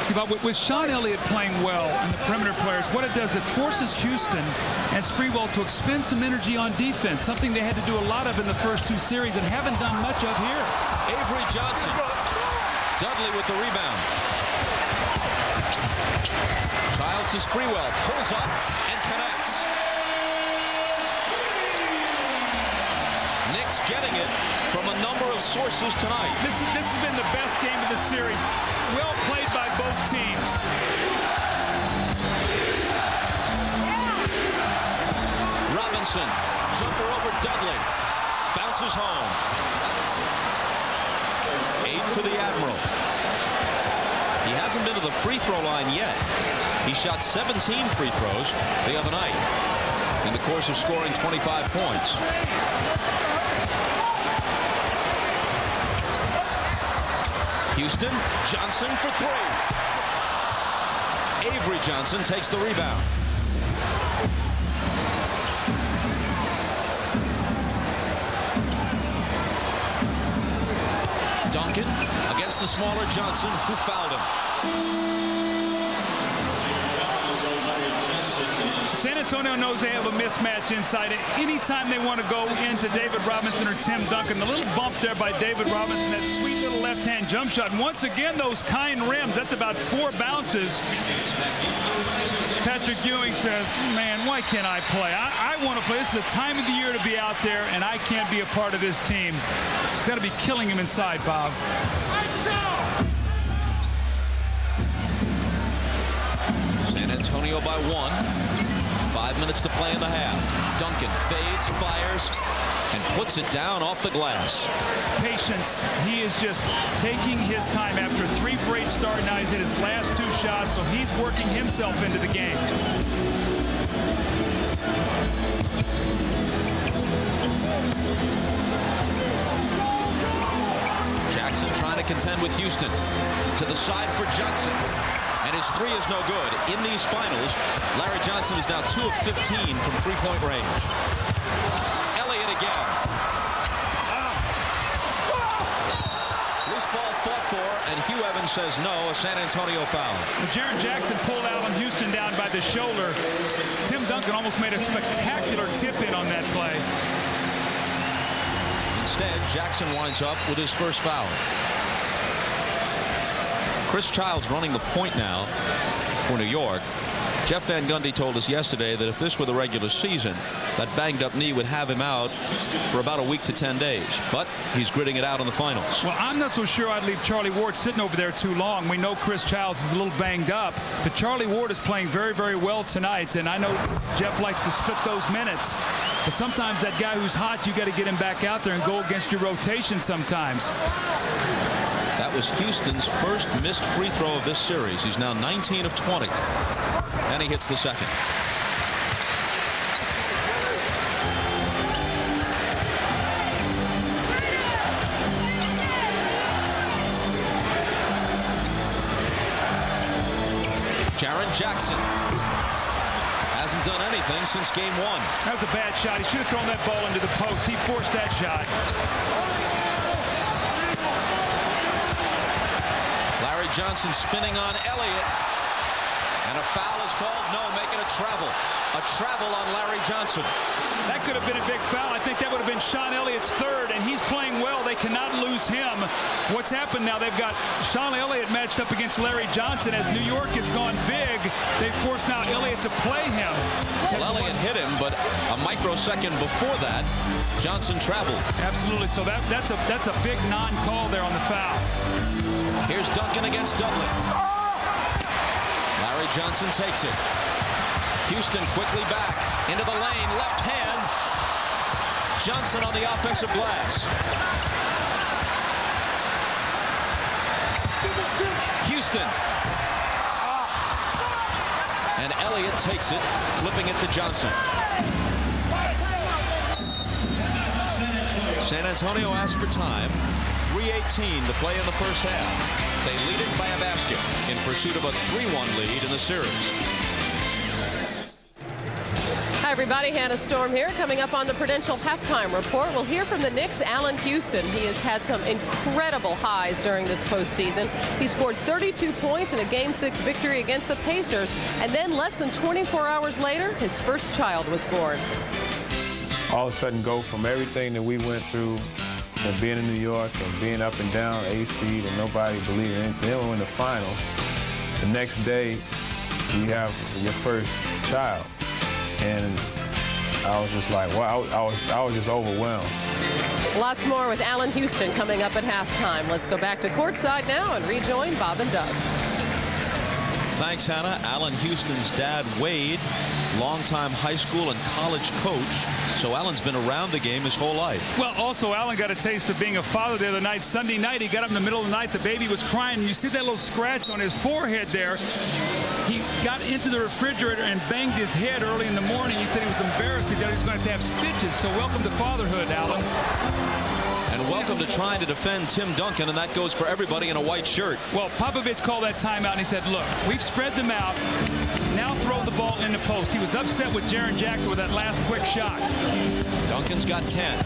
See, but with Sean Elliott playing well and the perimeter players, what it does, it forces Houston and Sprewell to expend some energy on defense, something they had to do a lot of in the first 2 series and haven't done much of here. Avery Johnson. Dudley with the rebound. Childs to Sprewell. Pulls up and connects. Knicks getting it from a number of sources tonight. This has been the best game of the series. Well played by both teams. Robinson, jumper over Dudley. Bounces home. 8 for the Admiral. He hasn't been to the free throw line yet. He shot 17 free throws the other night in the course of scoring 25 points. Houston, Johnson for 3. Avery Johnson takes the rebound. Duncan against the smaller Johnson, who fouled him. San Antonio knows they have a mismatch inside it. Anytime they want to go into David Robinson or Tim Duncan, the little bump there by David Robinson, that sweet little left-hand jump shot. And once again, those kind rims, that's about 4 bounces. Patrick Ewing says, man, why can't I play? I want to play. This is the time of the year to be out there, and I can't be a part of this team. It's got to be killing him inside, Bob. San Antonio by 1. 5 minutes to play in the half. Duncan fades, fires, and puts it down off the glass. Patience. He is just taking his time after a 3 for 8 start. Now he's in his last 2 shots, so he's working himself into the game. Jackson trying to contend with Houston. To the side for Johnson. And his 3 is no good. In these finals, Larry Johnson is now 2 of 15 from 3-point range. Elliott again. Loose ball fought for, and Hugh Evans says no, a San Antonio foul. Jaren Jackson pulled Allen Houston down by the shoulder. Tim Duncan almost made a spectacular tip-in on that play. Instead, Jackson winds up with his first foul. Chris Childs running the point now for New York. Jeff Van Gundy told us yesterday that if this were the regular season, that banged up knee would have him out for about a week to 10 days. But he's gritting it out in the finals. Well, I'm not so sure I'd leave Charlie Ward sitting over there too long. We know Chris Childs is a little banged up, but Charlie Ward is playing very, very well tonight. And I know Jeff likes to split those minutes. But sometimes that guy who's hot, you got to get him back out there and go against your rotation sometimes. That was Houston's first missed free throw of this series. He's now 19 of 20. And he hits the second. Jaren Jackson hasn't done anything since game 1. That was a bad shot. He should have thrown that ball into the post. He forced that shot. Larry Johnson spinning on Elliott. And a foul is called. No, making a travel. A travel on Larry Johnson. That could have been a big foul. I think that would have been Sean Elliott's third, and he's playing well. They cannot lose him. What's happened now, they've got Sean Elliott matched up against Larry Johnson. As New York has gone big, they forced now Elliott to play him. Well, Elliott hit him, but a microsecond before that, Johnson traveled. Absolutely. So that's a big non-call there on the foul. Here's Duncan against Dudley. Larry Johnson takes it. Houston quickly back into the lane, left hand. Johnson on the offensive glass. Houston. And Elliott takes it, flipping it to Johnson. San Antonio asked for time. 3:18 to play in the first half. They lead it by a basket in pursuit of a 3-1 lead in the series. Hi, everybody. Hannah Storm here. Coming up on the Prudential Halftime Report, we'll hear from the Knicks' Allen Houston. He has had some incredible highs during this postseason. He scored 32 points in a Game 6 victory against the Pacers. And then less than 24 hours later, his first child was born. All of a sudden go from everything that we went through, and being in New York and being up and down AC and nobody believed in anything. Then we were in the finals. The next day, you have your first child. And I was just like, wow, I was just overwhelmed. Lots more with Allen Houston coming up at halftime. Let's go back to courtside now and rejoin Bob and Doug. Thanks, Hannah. Allen Houston's dad, Wade, longtime high school and college coach. So Allen's been around the game his whole life. Well, also, Allen got a taste of being a father the other night. Sunday night, he got up in the middle of the night. The baby was crying. You see that little scratch on his forehead there. He got into the refrigerator and banged his head early in the morning. He said he was embarrassed. He thought he was going to have stitches. So welcome to fatherhood, Allen. And welcome to trying to defend Tim Duncan, and that goes for everybody in a white shirt. Well, Popovich called that timeout, and he said, look, we've spread them out. Now throw the ball in the post. He was upset with Jaren Jackson with that last quick shot. Duncan's got 10.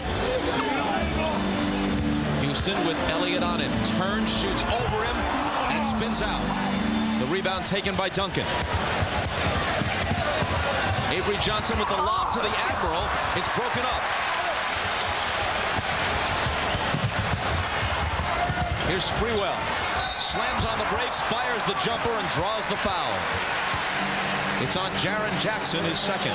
Houston with Elliott on him. Turns, shoots over him, and spins out. The rebound taken by Duncan. Avery Johnson with the lob to the Admiral. It's broken up. Here's Sprewell. Slams on the brakes, fires the jumper, and draws the foul. It's on Jaren Jackson, his second.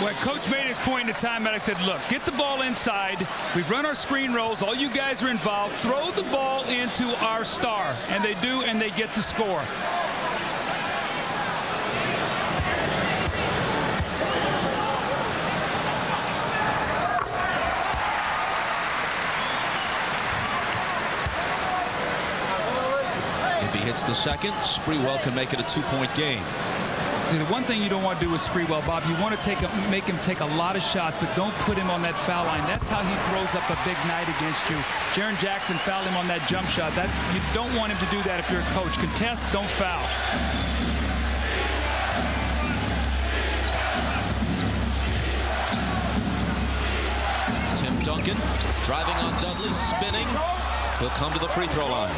When Coach made his point in the timeout, I said, look, get the ball inside. We run our screen rolls. All you guys are involved. Throw the ball into our star. And they do, and they get the score. If he hits the second, Sprewell can make it a 2-point game. See, the one thing you don't want to do with Sprewell, Bob, you want to make him take a lot of shots, but don't put him on that foul line. That's how he throws up a big night against you. Jaren Jackson fouled him on that jump shot. You don't want him to do that if you're a coach. Contest, don't foul. Tim Duncan driving on Dudley, spinning. He'll come to the free throw line.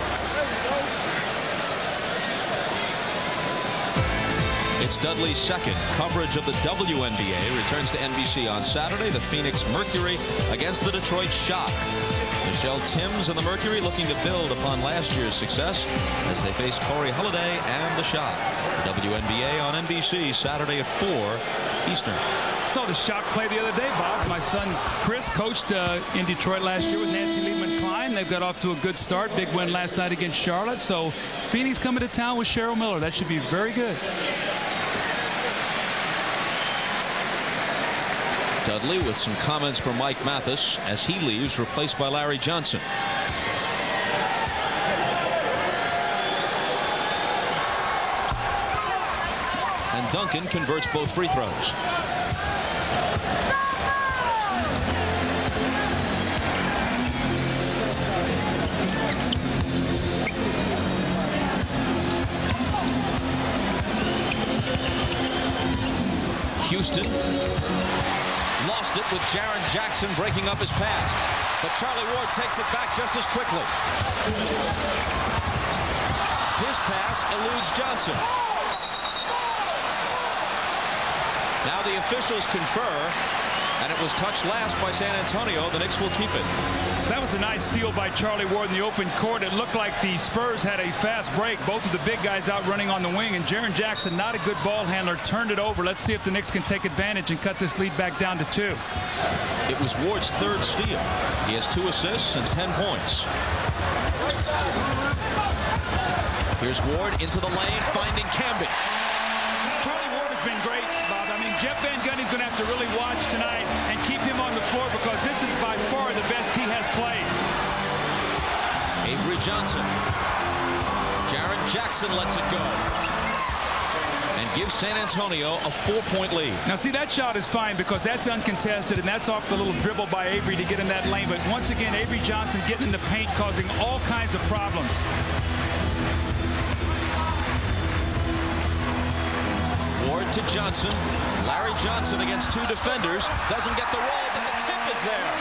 It's Dudley's second. Coverage of the WNBA returns to NBC on Saturday. The Phoenix Mercury against the Detroit Shock. Michelle Timms and the Mercury looking to build upon last year's success as they face Corey Holiday and the Shock. WNBA on NBC Saturday at 4 Eastern. Saw the Shock play the other day, Bob. My son Chris coached in Detroit last year with Nancy Liebman-Klein. They've got off to a good start. Big win last night against Charlotte. So Phoenix coming to town with Cheryl Miller. That should be very good. Dudley with some comments from Mike Mathis as he leaves, replaced by Larry Johnson. Duncan converts both free throws. Houston lost it with Jaren Jackson breaking up his pass, but Charlie Ward takes it back just as quickly. His pass eludes Johnson. Now the officials confer, and it was touched last by San Antonio. The Knicks will keep it. That was a nice steal by Charlie Ward in the open court. It looked like the Spurs had a fast break. Both of the big guys out running on the wing, and Jaren Jackson, not a good ball handler, turned it over. Let's see if the Knicks can take advantage and cut this lead back down to 2. It was Ward's 3rd steal. He has 2 assists and 10 points. Here's Ward into the lane, finding Camby. Charlie Ward has been great, Bob. I mean, Jeff Van Gundy's going to have to really watch tonight and keep him on the floor, because this is by far the best he has played. Avery Johnson. Jaren Jackson lets it go and gives San Antonio a 4-point lead. Now, see, that shot is fine because that's uncontested, and that's off the little dribble by Avery to get in that lane. But once again, Avery Johnson getting in the paint, causing all kinds of problems. Ward to Johnson. Larry Johnson against 2 defenders. Doesn't get the roll, but the tip is there.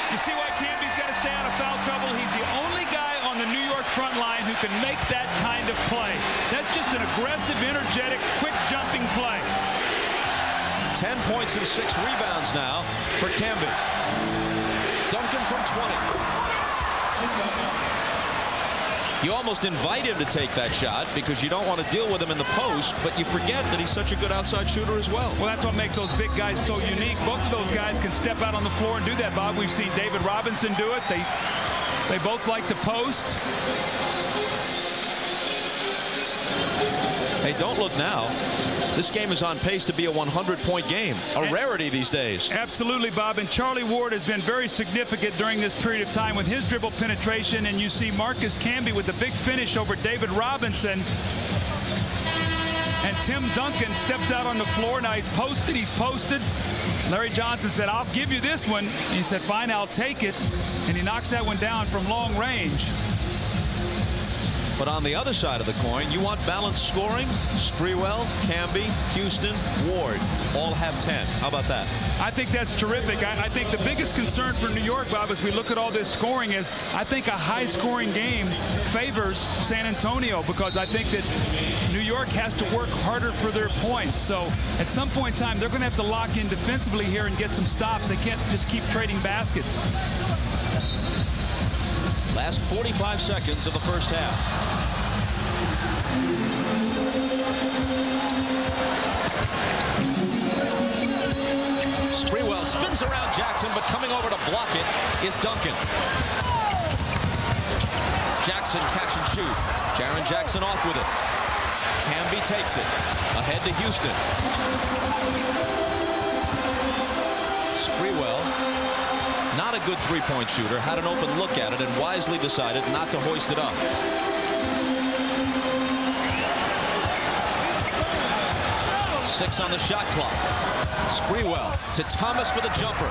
You see why Camby's got to stay out of foul trouble? He's the only guy on the New York front line who can make that kind of play. That's just an aggressive, energetic, quick jumping play. 10 points and 6 rebounds now for Camby. Duncan from 20. You almost invite him to take that shot because you don't want to deal with him in the post, but you forget that he's such a good outside shooter as well. Well, that's what makes those big guys so unique. Both of those guys can step out on the floor and do that, Bob. We've seen David Robinson do it. They both like to post. Hey, don't look now. This game is on pace to be a 100-point game, a rarity these days. Absolutely, Bob. And Charlie Ward has been very significant during this period of time with his dribble penetration. And you see Marcus Camby with the big finish over David Robinson. And Tim Duncan steps out on the floor. Now he's posted. He's posted. Larry Johnson said, "I'll give you this one." And he said, "Fine, I'll take it." And he knocks that one down from long range. But on the other side of the coin, you want balanced scoring. Sprewell, Camby, Houston, Ward all have 10. How about that? I think that's terrific. I think the biggest concern for New York, Bob, as we look at all this scoring is I think a high-scoring game favors San Antonio, because I think that New York has to work harder for their points. So at some point in time, they're going to have to lock in defensively here and get some stops. They can't just keep trading baskets. Last 45 seconds of the first half. Sprewell spins around Jackson, but coming over to block it is Duncan. Jackson catch and shoot. Jaren Jackson off with it. Camby takes it. Ahead to Houston. Sprewell, not a good three-point shooter, had an open look at it and wisely decided not to hoist it up. Six on the shot clock. Sprewell to Thomas for the jumper.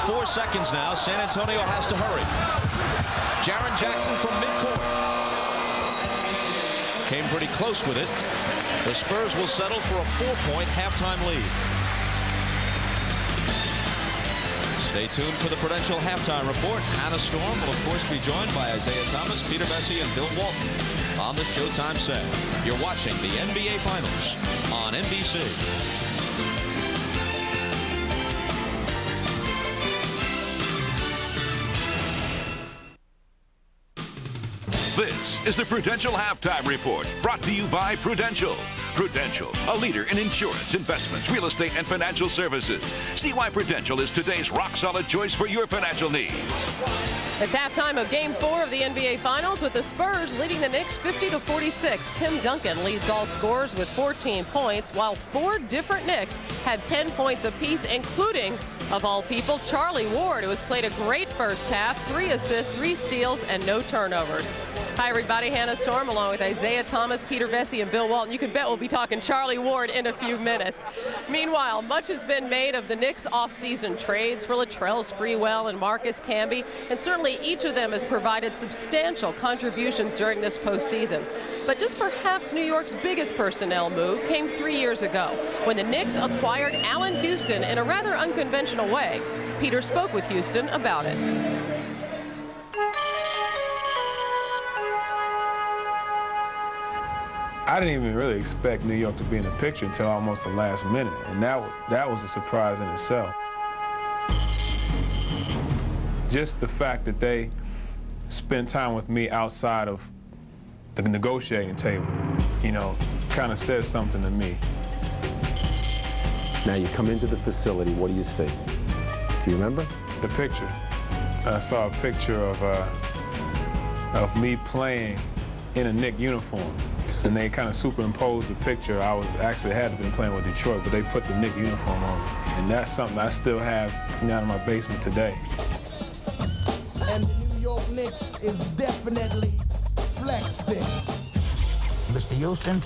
4 seconds now. San Antonio has to hurry. Jaren Jackson from midcourt. Came pretty close with it. The Spurs will settle for a 4-point halftime lead. Stay tuned for the Prudential halftime report. Hannah Storm will, of course, be joined by Isaiah Thomas, Peter Bessie, and Bill Walton on the Showtime set. You're watching the NBA Finals on NBC. This is the Prudential Halftime Report, brought to you by Prudential. Prudential, a leader in insurance, investments, real estate, and financial services. See why Prudential is today's rock-solid choice for your financial needs. It's halftime of Game 4 of the NBA Finals, with the Spurs leading the Knicks 50-46. Tim Duncan leads all scorers with 14 points, while 4 different Knicks had 10 points apiece, including, of all people, Charlie Ward, who has played a great first half, 3 assists, 3 steals, and no turnovers. Hi, everybody. Hannah Storm along with Isaiah Thomas, Peter Vesey, and Bill Walton. You can bet we'll be talking Charlie Ward in a few minutes. Meanwhile, much has been made of the Knicks' offseason trades for Latrell, Sprewell, and Marcus Camby, and certainly each of them has provided substantial contributions during this postseason. But just perhaps New York's biggest personnel move came 3 years ago when the Knicks acquired Allen Houston in a rather unconventional way. Peter spoke with Houston about it. I didn't even really expect New York to be in the picture until almost the last minute, and that was a surprise in itself. Just the fact that they spent time with me outside of the negotiating table, kind of says something to me. Now you come into the facility, what do you see? Do you remember? The picture. I saw a picture of me playing in a Knicks uniform. And they kind of superimposed the picture. I had been playing with Detroit, but they put the Knicks uniform on me. And that's something I still have out in my basement today. And the New York Knicks is definitely flexing. Mr. Houston,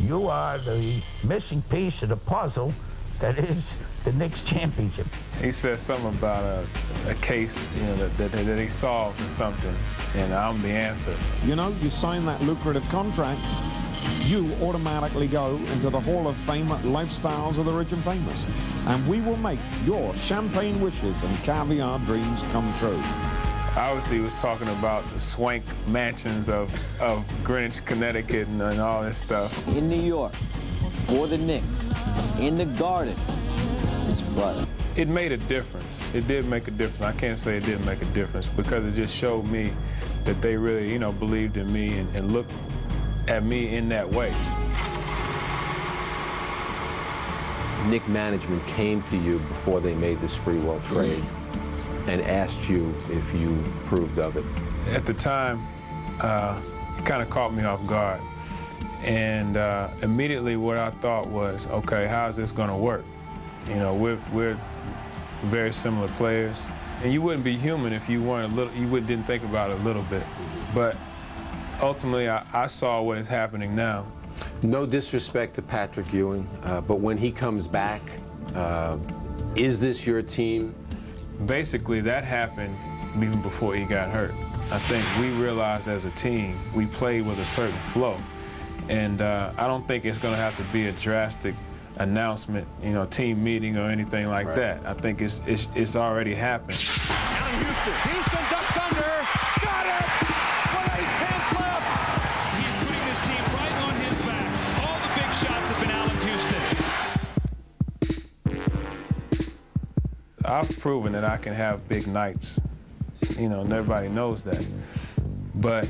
you are the missing piece of the puzzle that is the Knicks championship. He said something about a case, that he solved or something, and I'm the answer. You sign that lucrative contract, you automatically go into the Hall of Fame Lifestyles of the Rich and Famous. And we will make your champagne wishes and caviar dreams come true. Obviously, he was talking about the swank mansions of Greenwich, Connecticut, and all this stuff. In New York, for the Knicks, in the Garden, his brother. It made a difference. It did make a difference. I can't say it didn't make a difference because it just showed me that they really, believed in me and looked at me in that way. Knicks management came to you before they made the Sprewell trade and asked you if you approved of it. At the time, it kind of caught me off guard. And immediately what I thought was, okay, how is this going to work? We're very similar players. And you wouldn't be human if you weren't didn't think about it a little bit. But ultimately, I saw what is happening now. No disrespect to Patrick Ewing, but when he comes back, is this your team? Basically, that happened even before he got hurt. I think we realized as a team, we played with a certain flow. And I don't think it's going to have to be a drastic announcement, team meeting or anything like that. I think it's already happened. Now Houston ducks under. Got it! With 8/10 left. He's putting this team right on his back. All the big shots have been Allen Houston. I've proven that I can have big nights. And everybody knows that. But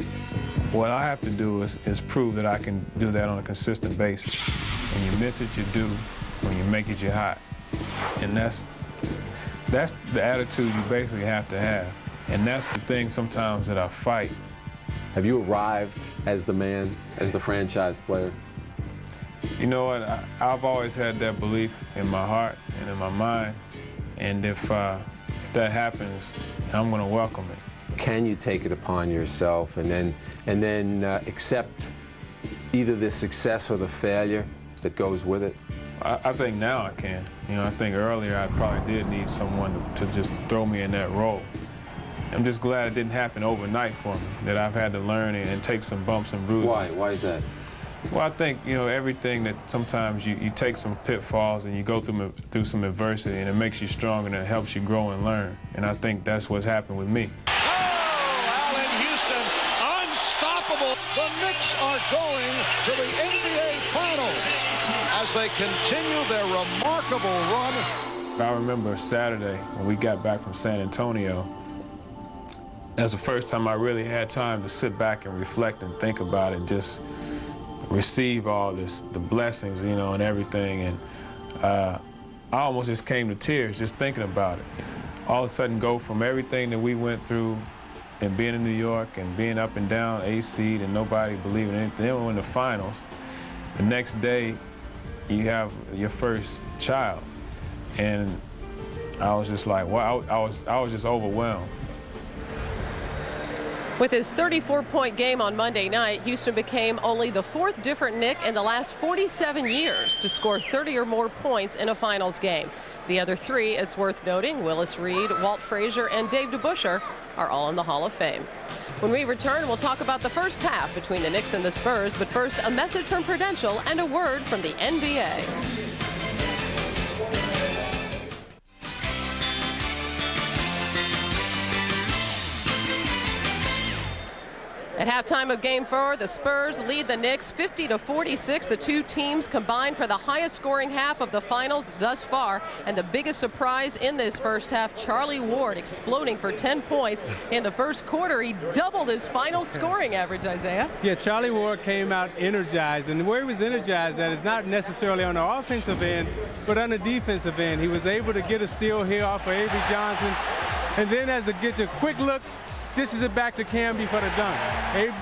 what I have to do is prove that I can do that on a consistent basis. When you miss it, you do. When you make it, you're hot. And that's the attitude you basically have to have. And that's the thing sometimes that I fight. Have you arrived as the man, as the franchise player? You know what? I've always had that belief in my heart and in my mind. And if that happens, I'm going to welcome it. Can you take it upon yourself and then accept either the success or the failure that goes with it? I think now I can. I think earlier I probably did need someone to just throw me in that role. I'm just glad it didn't happen overnight for me, that I've had to learn and take some bumps and bruises. Why? Why is that? Well, I think, everything that sometimes you take some pitfalls and you go through some adversity and it makes you stronger and it helps you grow and learn. And I think that's what's happened with me. The Knicks are going to the NBA Finals as they continue their remarkable run. I remember Saturday when we got back from San Antonio. That's the first time I really had time to sit back and reflect and think about it and just receive all this, the blessings, and everything. And I almost just came to tears just thinking about it. All of a sudden go from everything that we went through and being in New York and being up and down, A-seed, and nobody believing anything. Then we went to the finals. The next day, you have your first child. And I was just like, wow, I was just overwhelmed. With his 34-point game on Monday night, Houston became only the 4th different Knick in the last 47 years to score 30 or more points in a finals game. The other 3, it's worth noting, Willis Reed, Walt Frazier, and Dave DeBusschere, are all in the Hall of Fame. When we return, we'll talk about the first half between the Knicks and the Spurs, but first, a message from Prudential and a word from the NBA. At halftime of Game 4, the Spurs lead the Knicks 50-46. The two teams combined for the highest scoring half of the finals thus far. And the biggest surprise in this first half, Charlie Ward exploding for 10 points in the first quarter. He doubled his final scoring average, Isaiah. Yeah, Charlie Ward came out energized. And where he was energized at is not necessarily on the offensive end, but on the defensive end. He was able to get a steal here off of Avery Johnson. And then as it gets a quick look, dishes it back to Camby for the dunk.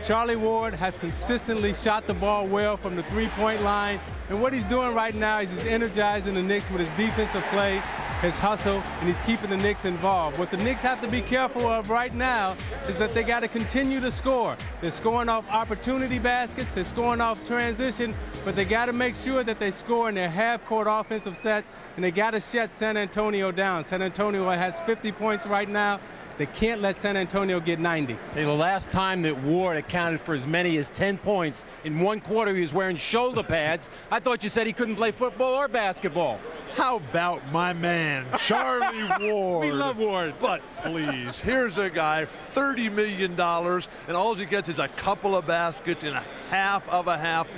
Charlie Ward has consistently shot the ball well from the three-point line. And what he's doing right now is he's energizing the Knicks with his defensive play, his hustle, and he's keeping the Knicks involved. What the Knicks have to be careful of right now is that they got to continue to score. They're scoring off opportunity baskets, they're scoring off transition, but they got to make sure that they score in their half-court offensive sets, and they got to shut San Antonio down. San Antonio has 50 points right now. They can't let San Antonio get 90. Hey, the last time that Ward accounted for as many as 10 points in one quarter, he was wearing shoulder pads. I thought you said he couldn't play football or basketball. How about my man, Charlie Ward? We love Ward. But please, here's a guy, $30 million, and all he gets is a couple of baskets in a half of a half.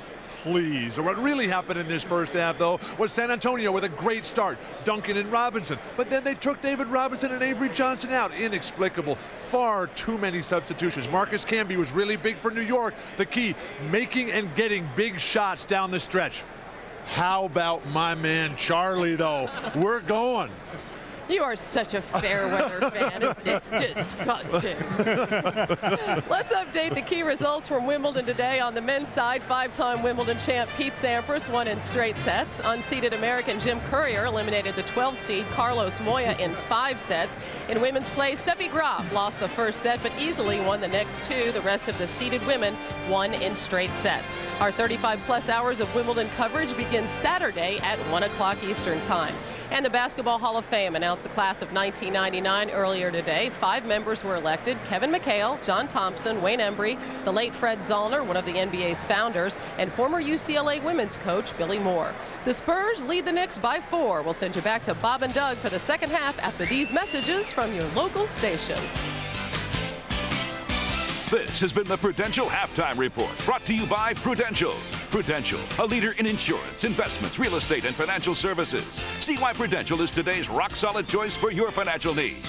Please. What really happened in this first half, though, was San Antonio with a great start, Duncan and Robinson. But then they took David Robinson and Avery Johnson out. Inexplicable. Far too many substitutions. Marcus Camby was really big for New York. The key, making and getting big shots down the stretch. How about my man Charlie, though? We're going. You are such a fair weather fan. It's disgusting. Let's update the key results from Wimbledon today. On the men's side, 5-time Wimbledon champ Pete Sampras won in straight sets. Unseeded American Jim Courier eliminated the 12th seed Carlos Moya in 5 sets. In women's play, Steffi Graf lost the first set but easily won the next 2. The rest of the seeded women won in straight sets. Our 35-plus hours of Wimbledon coverage begins Saturday at 1 o'clock Eastern Time. And the Basketball Hall of Fame announced the class of 1999 earlier today. 5 members were elected: Kevin McHale, John Thompson, Wayne Embry, the late Fred Zollner, one of the NBA's founders, and former UCLA women's coach Billy Moore. The Spurs lead the Knicks by 4. We'll send you back to Bob and Doug for the second half after these messages from your local station. This has been the Prudential Halftime Report, brought to you by Prudential. Prudential, a leader in insurance, investments, real estate, and financial services. See why Prudential is today's rock-solid choice for your financial needs.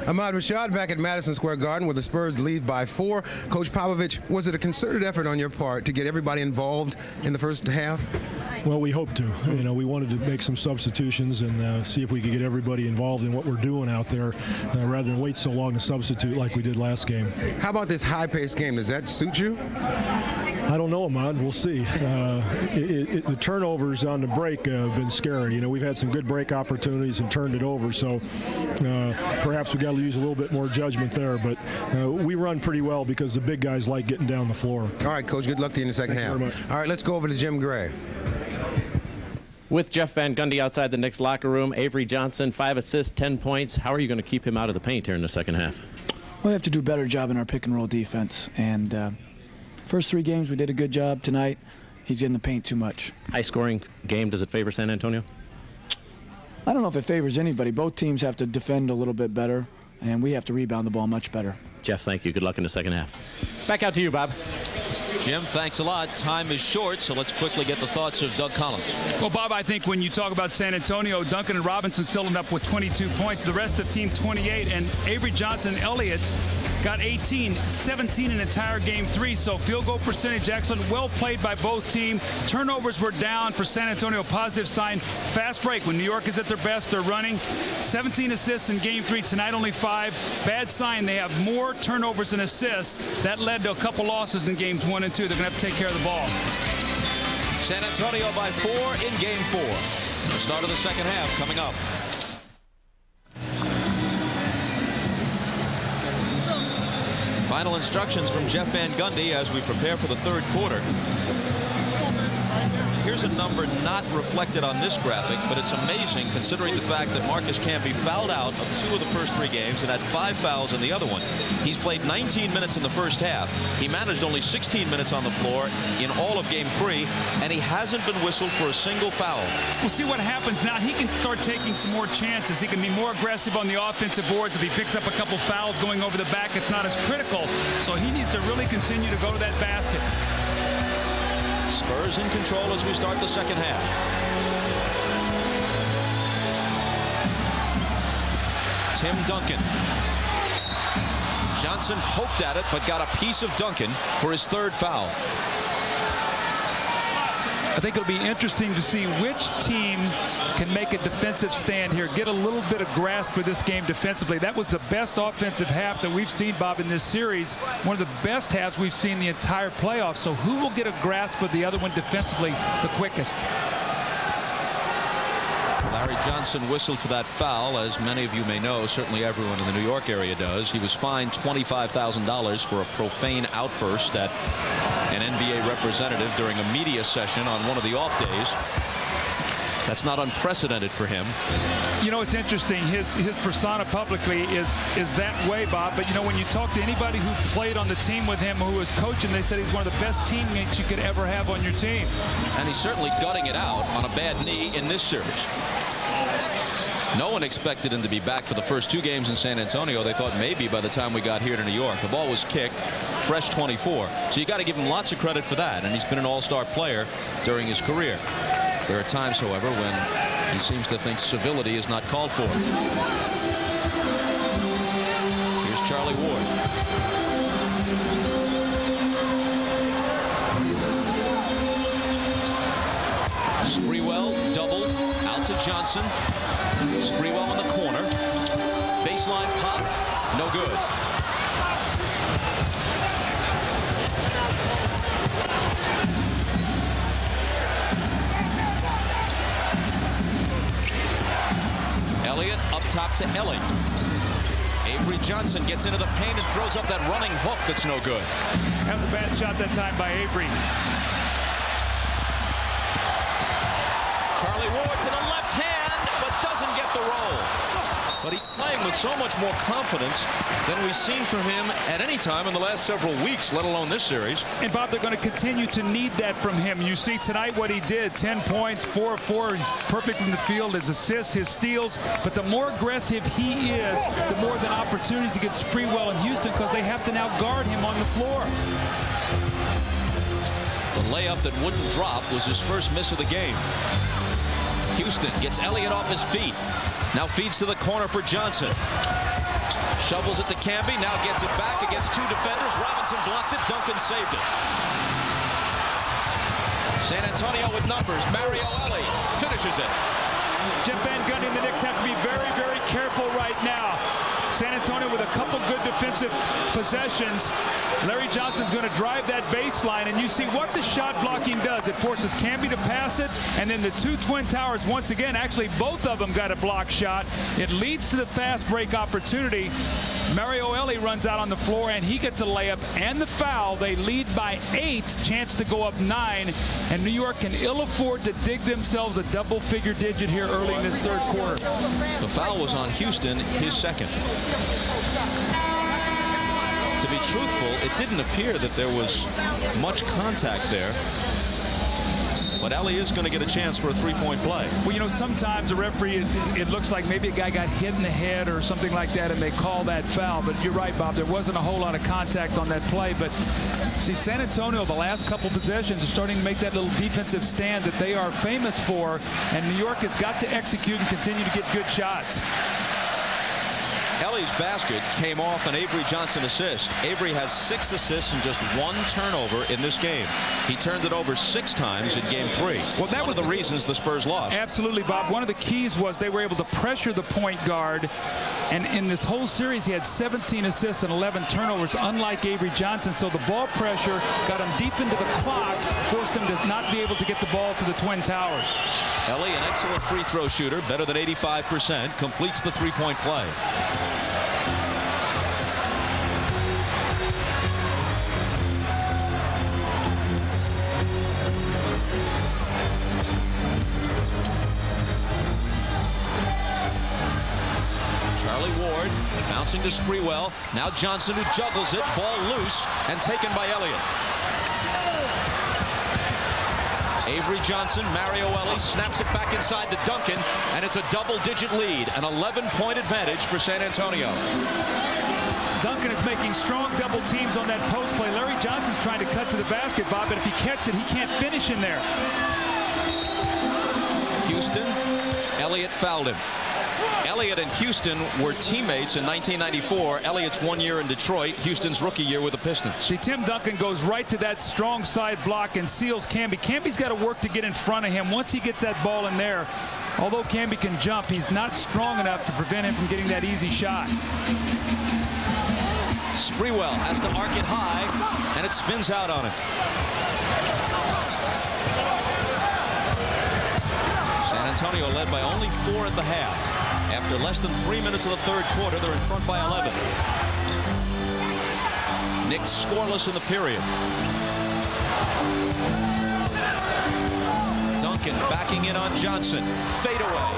Ahmad Rashad back at Madison Square Garden where the Spurs lead by 4. Coach Popovich, was it a concerted effort on your part to get everybody involved in the first half? Well, we hope to. You know, we wanted to make some substitutions and see if we could get everybody involved in what we're doing out there rather than wait so long to substitute like we did last game. How about this high-paced game? Does that suit you? I don't know, Ahmad. We'll see. The turnovers on the break have been scary. You know, we've had some good break opportunities and turned it over, so perhaps we got to use a little bit more judgment there. But we run pretty well because the big guys like getting down the floor. All right, Coach. Good luck to you in the second half. Very much. All right, let's go over to Jim Gray. With Jeff Van Gundy outside the Knicks locker room, Avery Johnson, 5 assists, 10 points. How are you going to keep him out of the paint here in the second half? We have to do a better job in our pick-and-roll defense. And first 3 games, we did a good job. Tonight, he's in the paint too much. High-scoring game. Does it favor San Antonio? I don't know if it favors anybody. Both teams have to defend a little bit better, and we have to rebound the ball much better. Jeff, thank you. Good luck in the second half. Back out to you, Bob. Jim, thanks a lot. Time is short, so let's quickly get the thoughts of Doug Collins. Well, Bob, I think when you talk about San Antonio, Duncan and Robinson still end up with 22 points. The rest of the team 28, and Avery Johnson and Elliott got 18, 17 in entire game 3. So field goal percentage excellent. Well played by both teams. Turnovers were down for San Antonio. Positive sign. Fast break. When New York is at their best, they're running. 17 assists in game 3. Tonight only 5. Bad sign. They have more turnovers than assists. That led to a couple losses in games 1 and 2. They're going to have to take care of the ball. San Antonio by 4 in game 4. The start of the second half coming up. Final instructions from Jeff Van Gundy as we prepare for the third quarter. Here's a number not reflected on this graphic, but it's amazing considering the fact that Marcus Camby fouled out of 2 of the first 3 games and had 5 fouls in the other one. He's played 19 minutes in the first half. He managed only 16 minutes on the floor in all of game 3, and he hasn't been whistled for a single foul. We'll see what happens now. He can start taking some more chances. He can be more aggressive on the offensive boards. If he picks up a couple fouls going over the back, it's not as critical. So he needs to really continue to go to that basket. Spurs in control as we start the second half. Tim Duncan. Johnson poked at it, but got a piece of Duncan for his 3rd foul. I think it'll be interesting to see which team can make a defensive stand here, get a little bit of grasp of this game defensively. That was the best offensive half that we've seen, Bob, in this series. One of the best halves we've seen the entire playoffs. So who will get a grasp of the other one defensively the quickest? Larry Johnson whistled for that foul, as many of you may know, certainly everyone in the New York area does. He was fined $25,000 for a profane outburst at an NBA representative during a media session on one of the off days. That's not unprecedented for him. You know, it's interesting. His persona publicly is that way, Bob. But, you know, when you talk to anybody who played on the team with him, who was coaching, they said he's one of the best teammates you could ever have on your team. And he's certainly gutting it out on a bad knee in this series. No one expected him to be back for the first 2 games in San Antonio. They thought maybe by the time we got here to New York. The ball was kicked, fresh 24. So you got to give him lots of credit for that. And he's been an all-star player during his career. There are times, however, when he seems to think civility is not called for. Here's Charlie Ward. Sprewell doubled out to Johnson. Sprewell in the corner. Baseline pop. No good. Elliott up top to Ellie. Avery Johnson gets into the paint and throws up that running hook that's no good. That was a bad shot that time by Avery. Charlie Ward to the left hand, but doesn't get the roll. But he's playing with so much more confidence than we've seen from him at any time in the last several weeks, let alone this series. And, Bob, they're going to continue to need that from him. You see tonight what he did, 10 points, 4 of 4. He's perfect in the field, his assists, his steals. But the more aggressive he is, the more than opportunities to get Sprewell in Houston, because they have to now guard him on the floor. The layup that wouldn't drop was his first miss of the game. Houston gets Elliott off his feet. Now feeds to the corner for Johnson. Shovels it to Camby. Now gets it back against 2 defenders. Robinson blocked it. Duncan saved it. San Antonio with numbers. Mario Ellie finishes it. Jeff Van Gundy and the Knicks have to be very, very careful right now. San Antonio with a couple good defensive possessions. Larry Johnson's going to drive that baseline, and you see what the shot blocking does. It forces Camby to pass it, and then the 2 Twin Towers, once again, actually both of them got a block shot. It leads to the fast break opportunity. Mario Ellie runs out on the floor, and he gets a layup and the foul. They lead by 8, chance to go up 9, and New York can ill afford to dig themselves a double-figure digit here early in this third quarter. The foul was on Houston, his second. To be truthful, it didn't appear that there was much contact there. But Ellie is going to get a chance for a 3-point play. Well, you know, sometimes a referee, it looks like maybe a guy got hit in the head or something like that, and they call that foul. But you're right, Bob. There wasn't a whole lot of contact on that play. But see, San Antonio, the last couple possessions, are starting to make that little defensive stand that they are famous for. And New York has got to execute and continue to get good shots. Ellie's basket came off an Avery Johnson assist. Avery has 6 assists and just 1 turnover in this game. He turned it over 6 times in game 3. Well, that was one of the reasons the Spurs lost. Absolutely, Bob. One of the keys was they were able to pressure the point guard. And in this whole series, he had 17 assists and 11 turnovers, unlike Avery Johnson. So the ball pressure got him deep into the clock, forced him to not be able to get the ball to the Twin Towers. Ellie, an excellent free throw shooter, better than 85%, completes the 3-point play. Passing to Sprewell. Now Johnson, who juggles it. Ball loose and taken by Elliott. Avery Johnson, Mario Ellie snaps it back inside to Duncan, and it's a double-digit lead, an 11-point advantage for San Antonio. Duncan is making strong double teams on that post play. Larry Johnson's trying to cut to the basket, Bob, but if he catches it, he can't finish in there. Houston, Elliott fouled him. Elliott and Houston were teammates in 1994. Elliott's 1 year in Detroit, Houston's rookie year with the Pistons. See, Tim Duncan goes right to that strong side block and seals Camby. Camby's got to work to get in front of him. Once he gets that ball in there, although Camby can jump, he's not strong enough to prevent him from getting that easy shot. Sprewell has to arc it high, and it spins out on him. San Antonio led by only 4 at the half. After less than 3 minutes of the third quarter, they're in front by 11. Knicks scoreless in the period. Duncan backing in on Johnson. Fade away.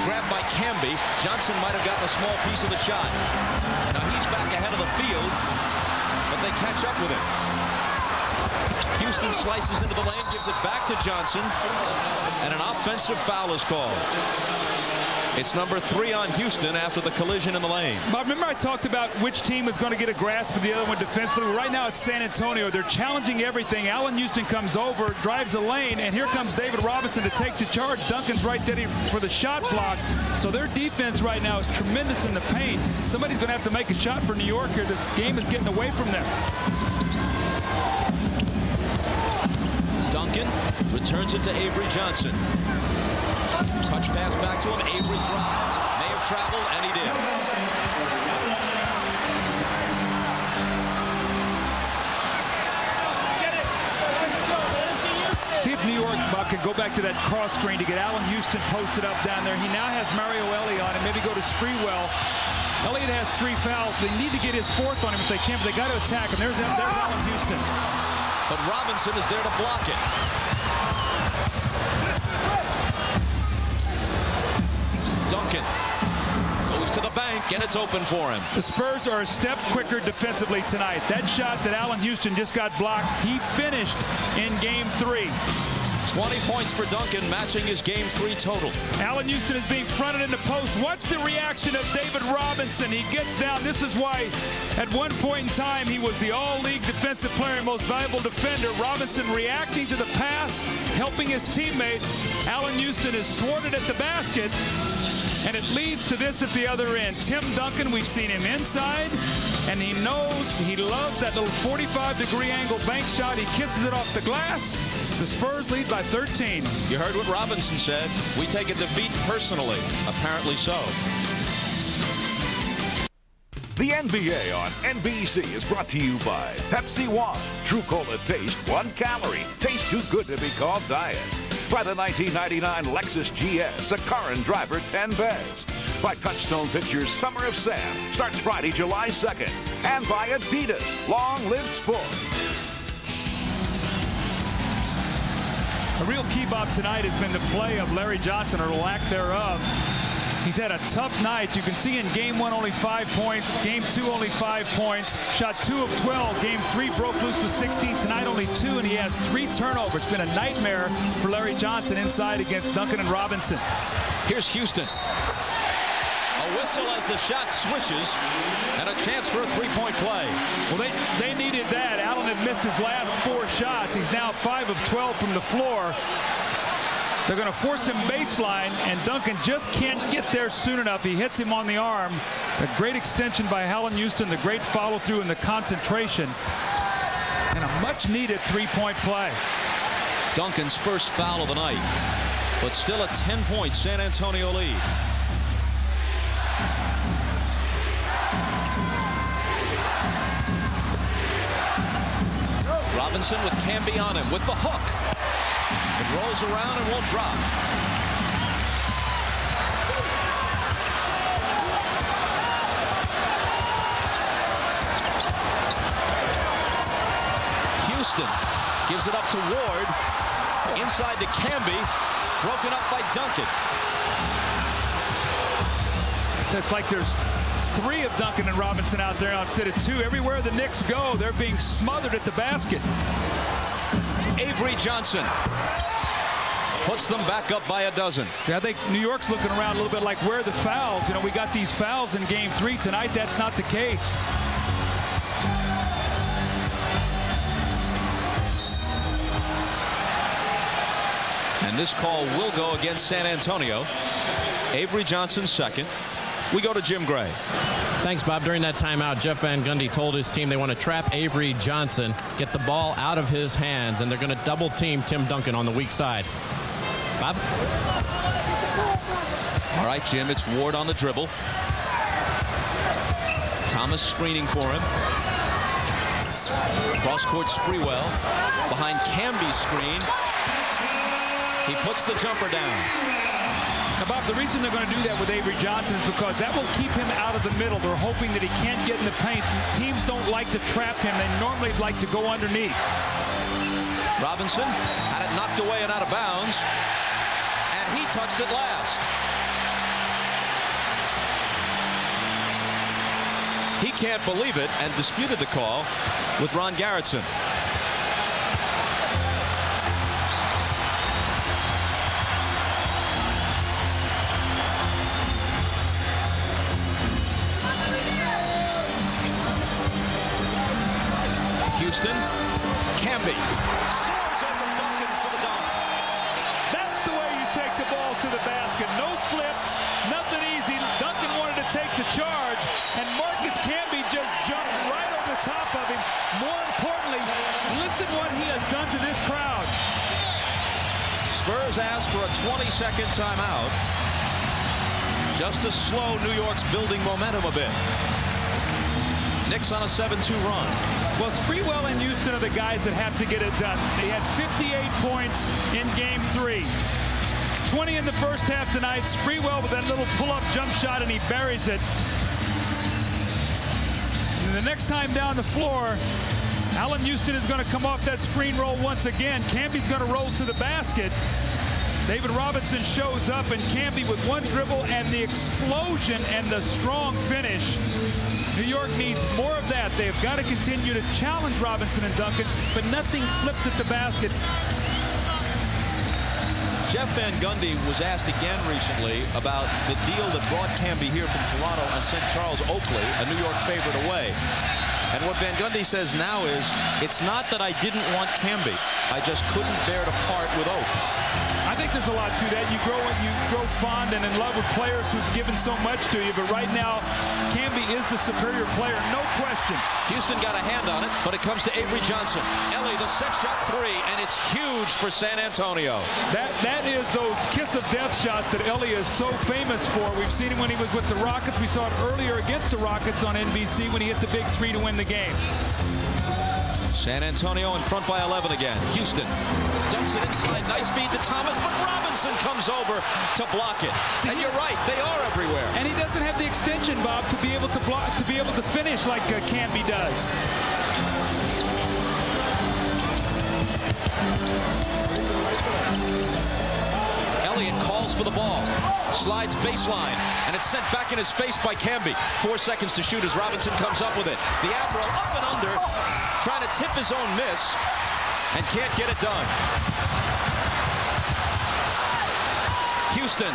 Grabbed by Camby. Johnson might have gotten a small piece of the shot. Now he's back ahead of the field, but they catch up with him. Houston slices into the lane, gives it back to Johnson, and an offensive foul is called. It's number 3 on Houston after the collision in the lane. Bob, remember I talked about which team is going to get a grasp of the other one defensively? Well, right now it's San Antonio. They're challenging everything. Allen Houston comes over, drives the lane, and here comes David Robinson to take the charge. Duncan's right there for the shot block. So their defense right now is tremendous in the paint. Somebody's going to have to make a shot for New York here. This game is getting away from them. Duncan returns it to Avery Johnson. Touch pass back to him. Avery drives. May have traveled, and he did. See if New York, Bob, can go back to that cross screen to get Allen Houston posted up down there. He now has Mario Ellie on him. Maybe go to Sprewell. Elliott has 3 fouls. They need to get his 4th on him if they can, but they got to attack him. There's Allen Houston. But Robinson is there to block it. Duncan goes to the bank, and it's open for him. The Spurs are a step quicker defensively tonight. That shot that Allen Houston just got blocked, he finished in Game 3. 20 points for Duncan, matching his Game 3 total. Allen Houston is being fronted in the post. Watch the reaction of David Robinson. He gets down. This is why at one point in time he was the all-league defensive player and most valuable defender. Robinson reacting to the pass, helping his teammate. Allen Houston is thwarted at the basket, and it leads to this at the other end. Tim Duncan, we've seen him inside, and he knows, he loves that little 45-degree angle bank shot. He kisses it off the glass. The Spurs lead by 13. You heard what Robinson said. We take a defeat personally. Apparently so. The NBA on NBC is brought to you by Pepsi One. True Cola taste 1 calorie. Tastes too good to be called diet. By the 1999 Lexus GS, a car and driver 10 best. By Touchstone Pictures Summer of Sam, starts Friday, July 2nd. And by Adidas, Long Live Sport. A real key, Bob, tonight has been the play of Larry Johnson, or lack thereof. He's had a tough night. You can see in Game 1 only 5 points. Game 2 only 5 points. Shot 2 of 12. Game 3 broke loose with 16. Tonight only 2, and he has 3 turnovers. It's been a nightmare for Larry Johnson inside against Duncan and Robinson. Here's Houston. A whistle as the shot swishes, and a chance for a 3-point play. Well, they needed that. Allen had missed his last 4 shots. He's now 5 of 12 from the floor. They're going to force him baseline, and Duncan just can't get there soon enough. He hits him on the arm. A great extension by Allen Houston, the great follow-through and the concentration, and a much-needed 3-point play. Duncan's first foul of the night, but still a 10-point San Antonio lead. Robinson with Camby on him with the hook. It rolls around and won't drop. Houston gives it up to Ward. Inside to Camby. Broken up by Duncan. It's like there's 3 of Duncan and Robinson out there instead of 2. Everywhere the Knicks go, they're being smothered at the basket. Avery Johnson puts them back up by a dozen. See, I think New York's looking around a little bit like, where are the fouls? You know, we got these fouls in game 3 tonight. That's not the case. And this call will go against San Antonio. Avery Johnson second. We go to Jim Gray. Thanks, Bob. During that timeout, Jeff Van Gundy told his team they want to trap Avery Johnson, get the ball out of his hands, and they're going to double team Tim Duncan on the weak side. Bob? All right, Jim, it's Ward on the dribble. Thomas screening for him. Cross-court Sprewell behind Camby's screen. He puts the jumper down. Now, Bob, the reason they're going to do that with Avery Johnson is because that will keep him out of the middle. They're hoping that he can't get in the paint. Teams don't like to trap him. They normally like to go underneath. Robinson had it knocked away and out of bounds. And he touched it last. He can't believe it and disputed the call with Ron Garrettson. Houston, Camby soars over Duncan for the dunk. That's the way you take the ball to the basket. No flips, nothing easy. Duncan wanted to take the charge, and Marcus Camby just jumped right over the top of him. More importantly, listen what he has done to this crowd. Spurs asked for a 20-second timeout, just to slow New York's building momentum a bit. Knicks on a 7-2 run. Well, Sprewell and Houston are the guys that have to get it done. They had 58 points in game 3. 20 in the first half tonight. Sprewell with that little pull-up jump shot, and he buries it. And the next time down the floor, Allen Houston is going to come off that screen roll once again. Camby's going to roll to the basket. David Robinson shows up, and Camby with one dribble and the explosion and the strong finish. New York needs more of that. They've got to continue to challenge Robinson and Duncan, but nothing flipped at the basket. Jeff Van Gundy was asked again recently about the deal that brought Camby here from Toronto and sent Charles Oakley, a New York favorite, away. And what Van Gundy says now is, it's not that I didn't want Camby. I just couldn't bear to part with Oak. I think there's a lot to that. You grow fond and in love with players who've given so much to you, but right now, Camby is the superior player, no question. Houston got a hand on it, but it comes to Avery Johnson. Ellie, the set shot 3, and it's huge for San Antonio. That is those kiss of death shots that Ellie is so famous for. We've seen him when he was with the Rockets. We saw it earlier against the Rockets on NBC when he hit the big 3 to win the game. San Antonio in front by 11 again. Houston dumps it inside. Nice feed to Thomas, but Robinson comes over to block it. And you're right, they are everywhere. And he doesn't have the extension, Bob, to be able to block, to be able to finish like Camby does. Elliott calls for the ball, slides baseline, and it's sent back in his face by Camby. 4 seconds to shoot as Robinson comes up with it. The Admiral up and under, trying to tip his own miss, and can't get it done. Houston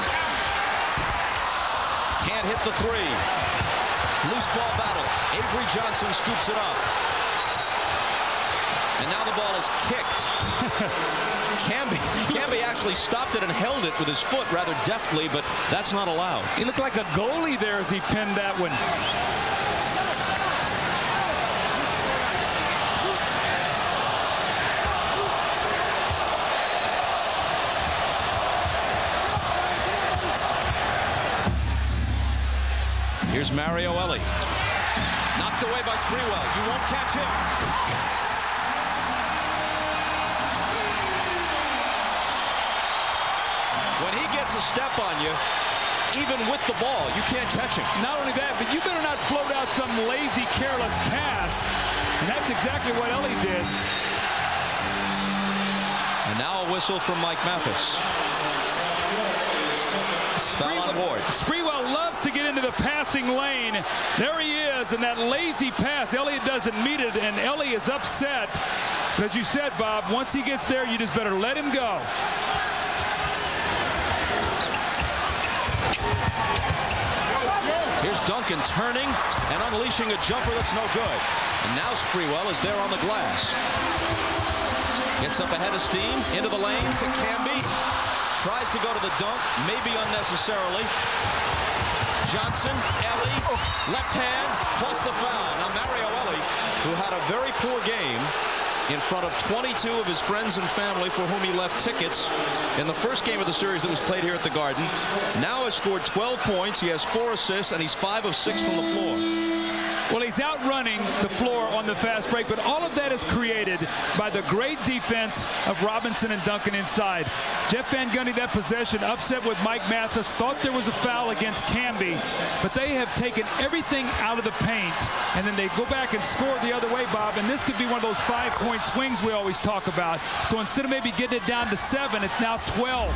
can't hit the 3. Loose ball battle. Avery Johnson scoops it up. And now the ball is kicked. Camby actually stopped it and held it with his foot rather deftly, but that's not allowed. He looked like a goalie there as he pinned that one. Here's Mario Ellie. Knocked away by Sprewell. You won't catch him. When he gets a step on you, even with the ball, you can't catch him. Not only that, but you better not float out some lazy, careless pass. And that's exactly what Ellie did. And now a whistle from Mike Mathis. Sprewell loves to get into the passing lane. There he is, and that lazy pass. Elliott doesn't meet it, and Ellie is upset. But as you said, Bob, once he gets there, you just better let him go. Here's Duncan turning and unleashing a jumper that's no good. And now Sprewell is there on the glass. Gets up ahead of steam, into the lane to Camby. Tries to go to the dunk, maybe unnecessarily. Johnson, Ellie, left hand, plus the foul. Now Mario Ellie, who had a very poor game in front of 22 of his friends and family for whom he left tickets in the first game of the series that was played here at the Garden, now has scored 12 points. He has 4 assists, and he's 5 of 6 from the floor. Well, he's outrunning the floor on the fast break, but all of that is created by the great defense of Robinson and Duncan inside. Jeff Van Gundy, that possession, upset with Mike Mathis, thought there was a foul against Camby, but they have taken everything out of the paint, and then they go back and score the other way, Bob, and this could be one of those 5-point swings we always talk about. So instead of maybe getting it down to 7, it's now 12.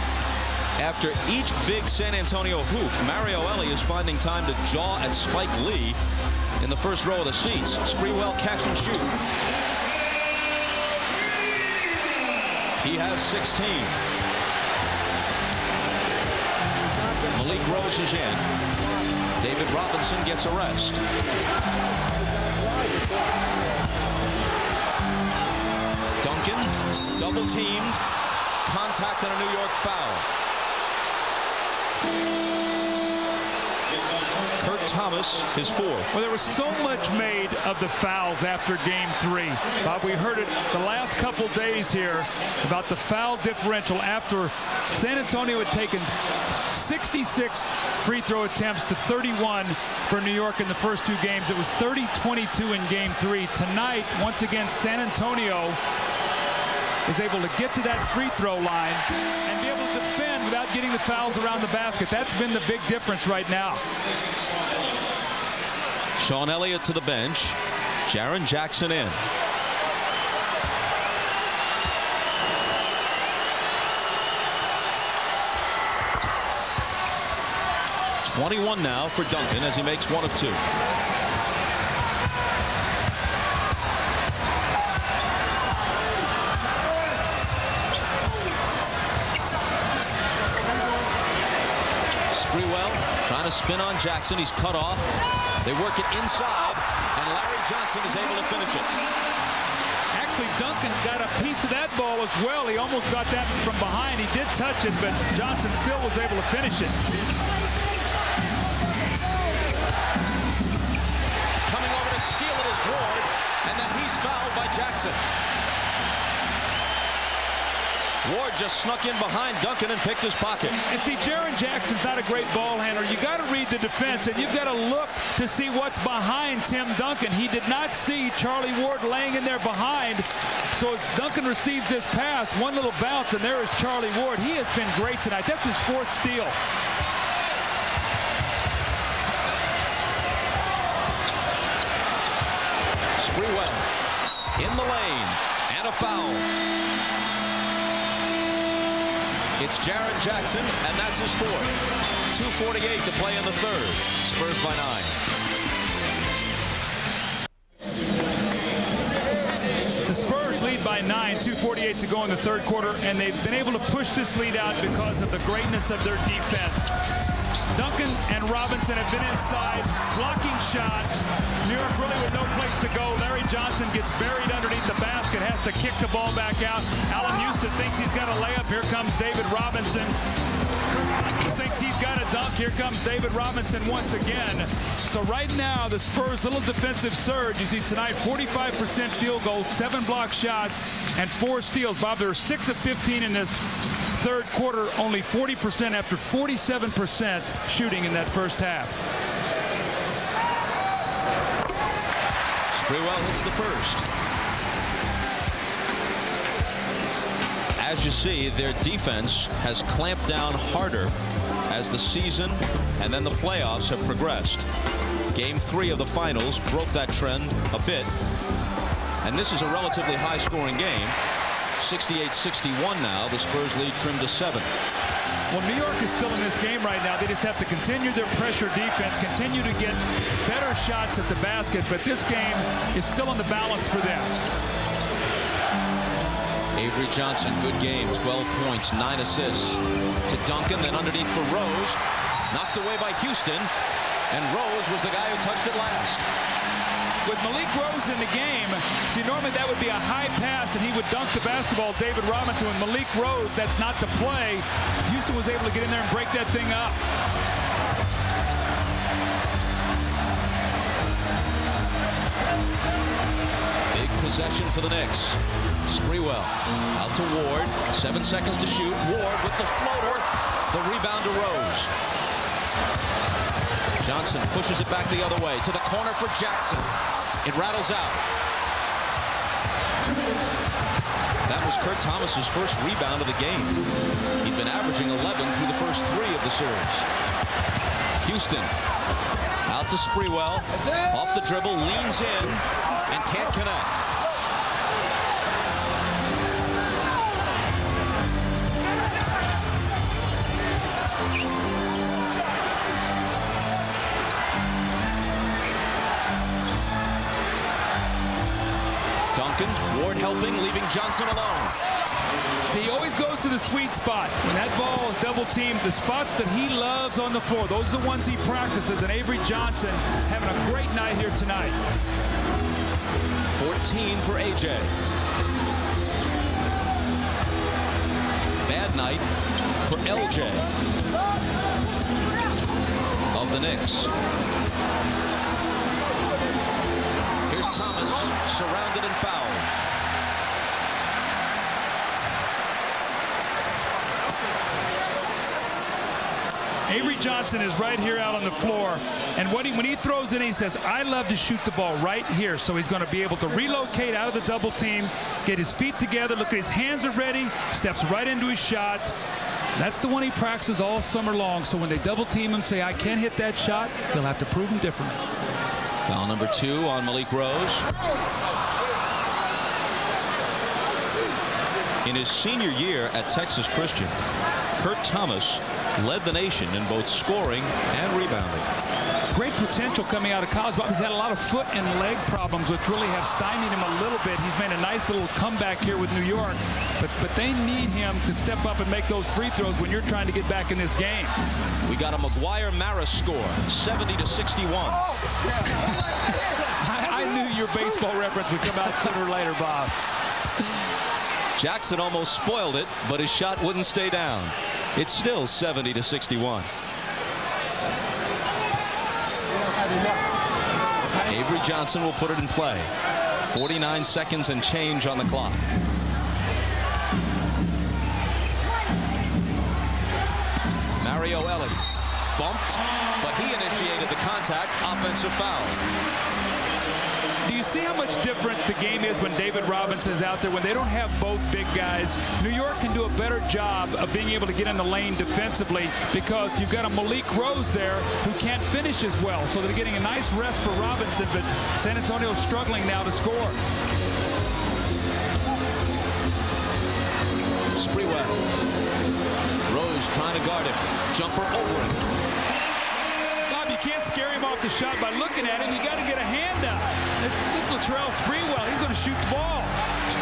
After each big San Antonio hoop, Mario Ellie is finding time to jaw at Spike Lee in the first row of the seats. Sprewell catch and shoot. He has 16. Malik Rose is in. David Robinson gets a rest. Duncan, double teamed, contact and a New York foul. Kurt Thomas, his 4th. Well, there was so much made of the fouls after game 3. Bob, we heard it the last couple days here about the foul differential after San Antonio had taken 66 free throw attempts to 31 for New York in the first 2 games. It was 30-22 in game 3. Tonight, once again, San Antonio is able to get to that free throw line and be able to defend without getting the fouls around the basket. That's been the big difference right now. Sean Elliott to the bench. Jaren Jackson in. .21 now for Duncan as he makes 1 of 2. Sprewell trying to spin on Jackson. He's cut off. They work it inside, and Larry Johnson is able to finish it. Actually, Duncan got a piece of that ball as well. He almost got that from behind. He did touch it, but Johnson still was able to finish it. Coming over to steal it is Ward, and then he's fouled by Jackson. Ward just snuck in behind Duncan and picked his pocket. And see, Jaren Jackson's not a great ball handler. You got to read the defense, and you've got to look to see what's behind Tim Duncan. He did not see Charlie Ward laying in there behind. So as Duncan receives this pass, one little bounce, and there is Charlie Ward. He has been great tonight. That's his 4th steal. Sprewell in the lane, and a foul. It's Jaren Jackson, and that's his 4th. 2:48 to play in the 3rd. Spurs by 9. The Spurs lead by 9, 2:48 to go in the 3rd quarter, and they've been able to push this lead out because of the greatness of their defense. Duncan and Robinson have been inside, blocking shots. New York really with no place to go. Larry Johnson gets buried underneath the basket, has to kick the ball back out. Allen Houston thinks he's got a layup. Here comes David Robinson. Kurt Thomas thinks he's got a dunk. Here comes David Robinson once again. So right now, the Spurs' little defensive surge. You see tonight, 45% field goals, 7 block shots, and 4 steals. Bob, they're 6 of 15 in this 3rd quarter, only 40% after 47% shooting in that first half. Sprewell hits the first. As you see, their defense has clamped down harder as the season and then the playoffs have progressed. Game 3 of the finals broke that trend a bit. And this is a relatively high-scoring game. 68-61 now. The Spurs lead trimmed to 7. Well, New York is still in this game right now. They just have to continue their pressure defense, continue to get better shots at the basket, but this game is still on the balance for them. Avery Johnson, good game, 12 points, 9 assists to Duncan, then underneath for Rose, knocked away by Houston, and Rose was the guy who touched it last. With Malik Rose in the game, see, normally that would be a high pass and he would dunk the basketball, David Robinson. With Malik Rose, that's not the play. Houston was able to get in there and break that thing up. Big possession for the Knicks. Sprewell out to Ward, 7 seconds to shoot. Ward with the floater, the rebound to Rose. Johnson pushes it back the other way to the corner for Jackson. It rattles out. That was Kurt Thomas's first rebound of the game. He'd been averaging 11 through the first 3 of the series. Houston out to Sprewell, off the dribble, leans in and can't connect. Duncan, Ward helping, leaving Johnson alone. See, he always goes to the sweet spot. When that ball is double teamed, the spots that he loves on the floor, those are the ones he practices, and Avery Johnson having a great night here tonight. 14 for AJ. Bad night for LJ of the Knicks. Here's Thomas, surrounded and fouled. Avery Johnson is right here out on the floor, and when he throws it, he says, I love to shoot the ball right here. So he's going to be able to relocate out of the double team, get his feet together, look at his hands are ready, steps right into his shot. That's the one he practices all summer long. So when they double team him, say, I can't hit that shot, they'll have to prove him different. Foul number 2 on Malik Rose. In his senior year at Texas Christian, Kurt Thomas led the nation in both scoring and rebounding. Great potential coming out of college, but he's had a lot of foot and leg problems, which really have stymied him a little bit. He's made a nice little comeback here with New York, but they need him to step up and make those free throws when you're trying to get back in this game. We got a McGuire-Maris score, 70-61. I knew your baseball reference would come out sooner or later, Bob. Jackson almost spoiled it, but his shot wouldn't stay down. It's still 70-61. Avery Johnson will put it in play. 49 seconds and change on the clock. Mario Ellie bumped, but he initiated the contact. Offensive foul. Do you see how much different the game is when David Robinson's out there, when they don't have both big guys? New York can do a better job of being able to get in the lane defensively because you've got a Malik Rose there who can't finish as well. So they're getting a nice rest for Robinson, but San Antonio's struggling now to score. Sprewell. Rose trying to guard him. Jumper over him. Bob, you can't scare him off the shot by looking at him. You got to get a hand up. This Latrell Sprewell, he's going to shoot the ball.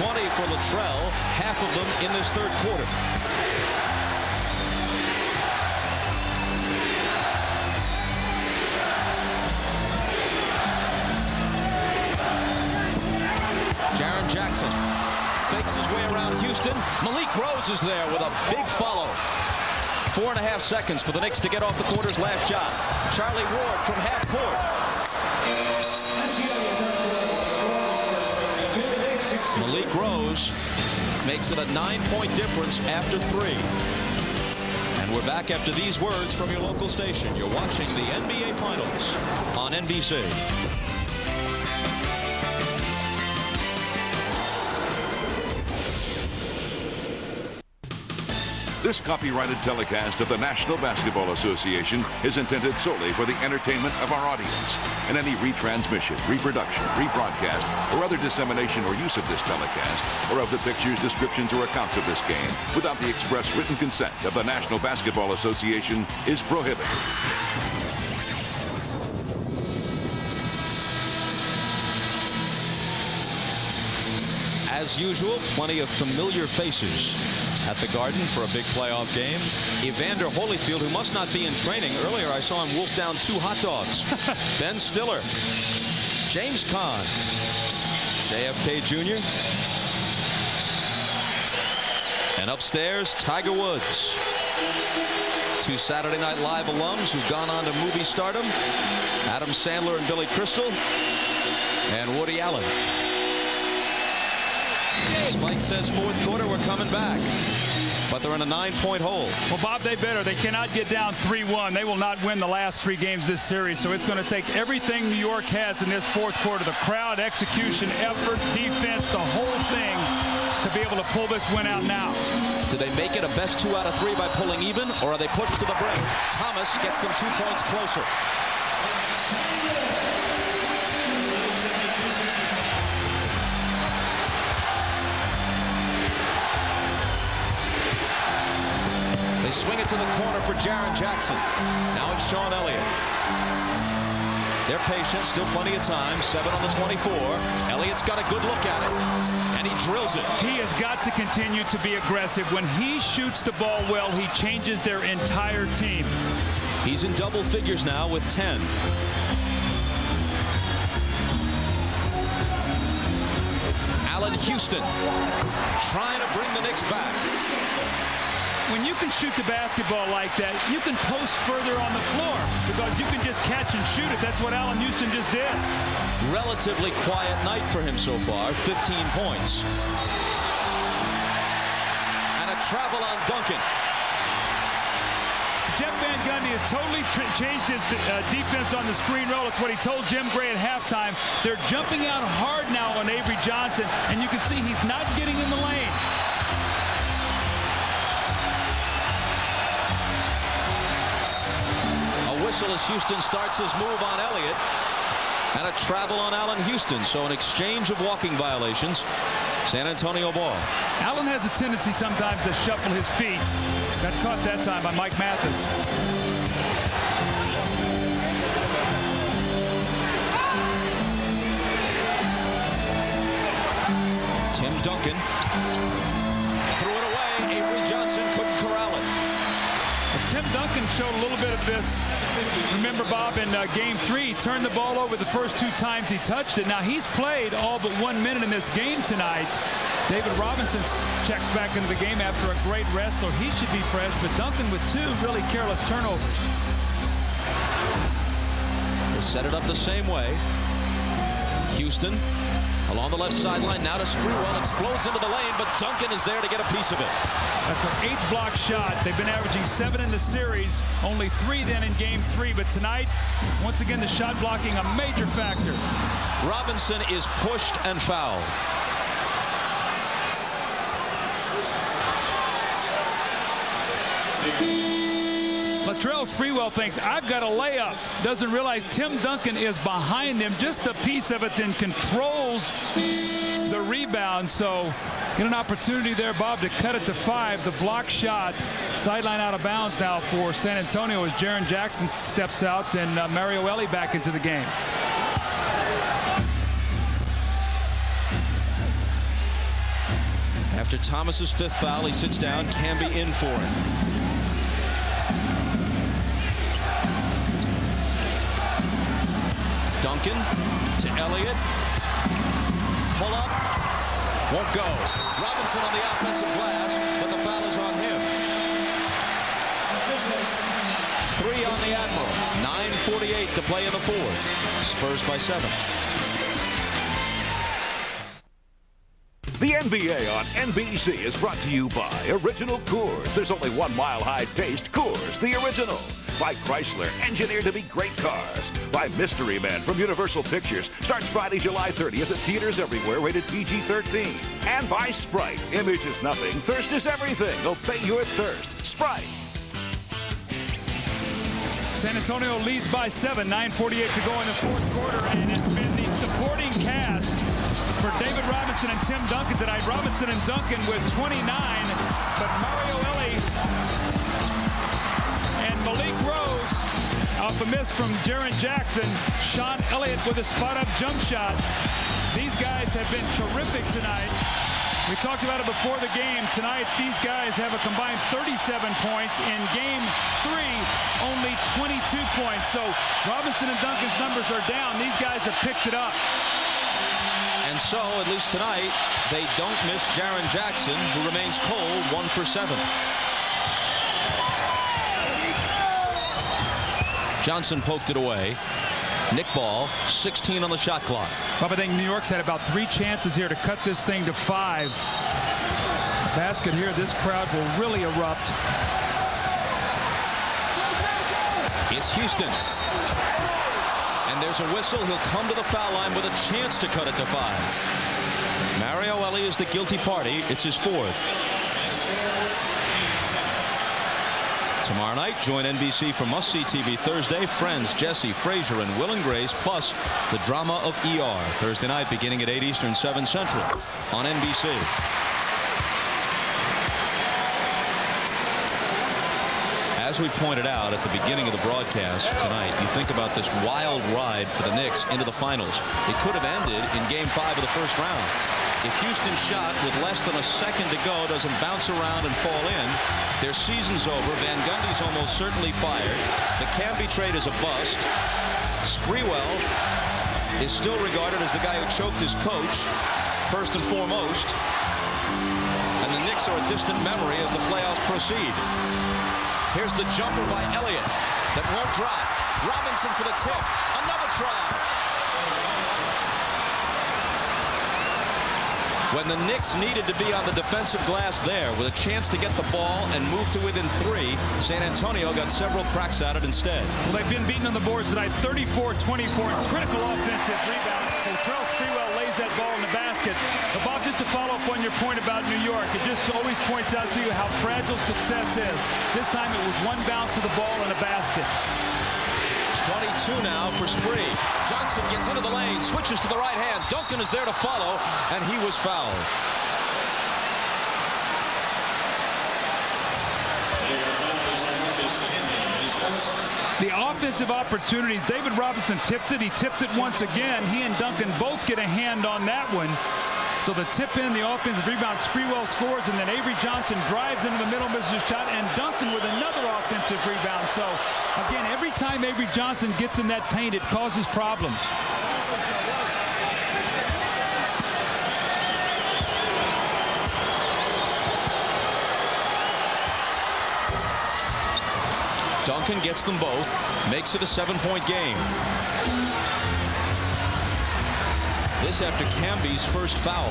20 for Latrell, half of them in this third quarter. Jaren Jackson fakes his way around Houston. Malik Rose is there with a big follow. 4.5 seconds for the Knicks to get off the quarter's last shot. Charlie Ward from half court. Malik Rose makes it a 9-point difference after 3. And we're back after these words from your local station. You're watching the NBA Finals on NBC. This copyrighted telecast of the National Basketball Association is intended solely for the entertainment of our audience, and any retransmission, reproduction, rebroadcast, or other dissemination or use of this telecast, or of the pictures, descriptions, or accounts of this game, without the express written consent of the National Basketball Association, is prohibited. As usual, plenty of familiar faces at the Garden for a big playoff game. Evander Holyfield, who must not be in training. Earlier, I saw him wolf down 2 hot dogs. Ben Stiller. James Caan. JFK Jr. And upstairs, Tiger Woods. 2 Saturday Night Live alums who've gone on to movie stardom. Adam Sandler and Billy Crystal. And Woody Allen. Spike says fourth quarter, we're coming back. But they're in a 9-point hole. Well, Bob, they better. They cannot get down 3-1. They will not win the last 3 games this series. So it's going to take everything New York has in this fourth quarter. The crowd, execution, effort, defense, the whole thing to be able to pull this win out now. Do they make it a best 2 out of 3 by pulling even, or are they pushed to the brink? Thomas gets them 2 points closer. They swing it to the corner for Jaren Jackson. Now it's Sean Elliott. They're patient, still plenty of time. 7 on the 24. Elliott's got a good look at it, and he drills it. He has got to continue to be aggressive. When he shoots the ball well, he changes their entire team. He's in double figures now with 10. Allen Houston trying to bring the Knicks back. When you can shoot the basketball like that, you can post further on the floor because you can just catch and shoot it. That's what Allen Houston just did. Relatively quiet night for him so far. 15 points. And a travel on Duncan. Jeff Van Gundy has totally changed his defense on the screen roll. It's what he told Jim Gray at halftime. They're jumping out hard now on Avery Johnson, and you can see he's not getting in the lane. Whistle as Houston starts his move on Elliott, and a travel on Allen Houston. So an exchange of walking violations. San Antonio ball. Allen has a tendency sometimes to shuffle his feet. Got caught that time by Mike Mathis. Tim Duncan threw it away. Avery Johnson couldn't corral it. Tim Duncan showed a little bit of this. Remember, Bob, in Game 3, he turned the ball over the first 2 times he touched it. Now, he's played all but 1 minute in this game tonight. David Robinson checks back into the game after a great rest, so he should be fresh. But Duncan with 2 really careless turnovers. They set it up the same way. Houston along the left sideline, now to Sprewell, explodes into the lane, but Duncan is there to get a piece of it. That's an 8th block shot. They've been averaging 7 in the series, only 3 then in Game 3, but tonight, once again, the shot blocking a major factor. Robinson is pushed and fouled. Latrell Sprewell thinks, I've got a layup. Doesn't realize Tim Duncan is behind him. Just a piece of it, then controls the rebound. So get an opportunity there, Bob, to cut it to 5. The block shot, sideline out of bounds now for San Antonio as Jaren Jackson steps out and Mario Ellie back into the game. After Thomas's 5th foul, he sits down. Camby in for it. Duncan to Elliott. Pull up. Won't go. Robinson on the offensive glass, but the foul is on him. 3 on the Admiral. 9:48 to play in the 4th. Spurs by 7. The NBA on NBC is brought to you by Original Coors. There's only 1 mile-high taste. Coors, the original. By Chrysler, engineered to be great cars. By Mystery Men from Universal Pictures. Starts Friday, July 30th at theaters everywhere, rated PG-13. And by Sprite. Image is nothing, thirst is everything. Obey your thirst. Sprite. San Antonio leads by 7, 9:48 to go in the fourth quarter, and it's been the supporting cast for David Robinson and Tim Duncan tonight. Robinson and Duncan with 29, but Mario Ellie and Malik Rose off a miss from Jaren Jackson. Sean Elliott with a spot-up jump shot. These guys have been terrific tonight. We talked about it before the game. Tonight, these guys have a combined 37 points. In Game 3, only 22 points. So Robinson and Duncan's numbers are down. These guys have picked it up. And so, at least tonight, they don't miss Jaren Jackson, who remains cold, 1 for 7. Johnson poked it away. Nick ball, 16 on the shot clock. Bob, I think New York's had about 3 chances here to cut this thing to 5. Basket here, this crowd will really erupt. It's Houston. And there's a whistle. He'll come to the foul line with a chance to cut it to 5. Mario Ellie is the guilty party. It's his 4th. Tomorrow night, join NBC for must-see TV Thursday. Friends, Jesse, Frazier, and Will and Grace, plus the drama of ER. Thursday night, beginning at 8 Eastern, 7 Central on NBC. As we pointed out at the beginning of the broadcast tonight, you think about this wild ride for the Knicks into the finals. It could have ended in Game 5 of the first round. If Houston's shot with less than a second to go doesn't bounce around and fall in, their season's over. Van Gundy's almost certainly fired. The Camby trade is a bust. Sprewell is still regarded as the guy who choked his coach, first and foremost. And the Knicks are a distant memory as the playoffs proceed. Here's the jumper by Elliott that won't drop. Robinson for the tip. Another try. When the Knicks needed to be on the defensive glass there with a chance to get the ball and move to within 3, San Antonio got several cracks at it instead. Well, they've been beaten on the boards tonight, 34-24, and critical offensive rebounds. Latrell Sprewell lays that ball in the basket. But Bob, just to follow up on your point about New York, it just always points out to you how fragile success is. This time it was one bounce of the ball in a basket. 22 now for Spree. Johnson gets into the lane, switches to the right hand. Duncan is there to follow, and he was fouled. The offensive opportunities, David Robinson tipped it. He tips it once again. He and Duncan both get a hand on that one. So the tip in, the offensive rebound, Sprewell scores, and then Avery Johnson drives into the middle, misses a shot, and Duncan with another offensive rebound. So, again, every time Avery Johnson gets in that paint, it causes problems. Duncan gets them both, makes it a 7-point game. This after Camby's first foul.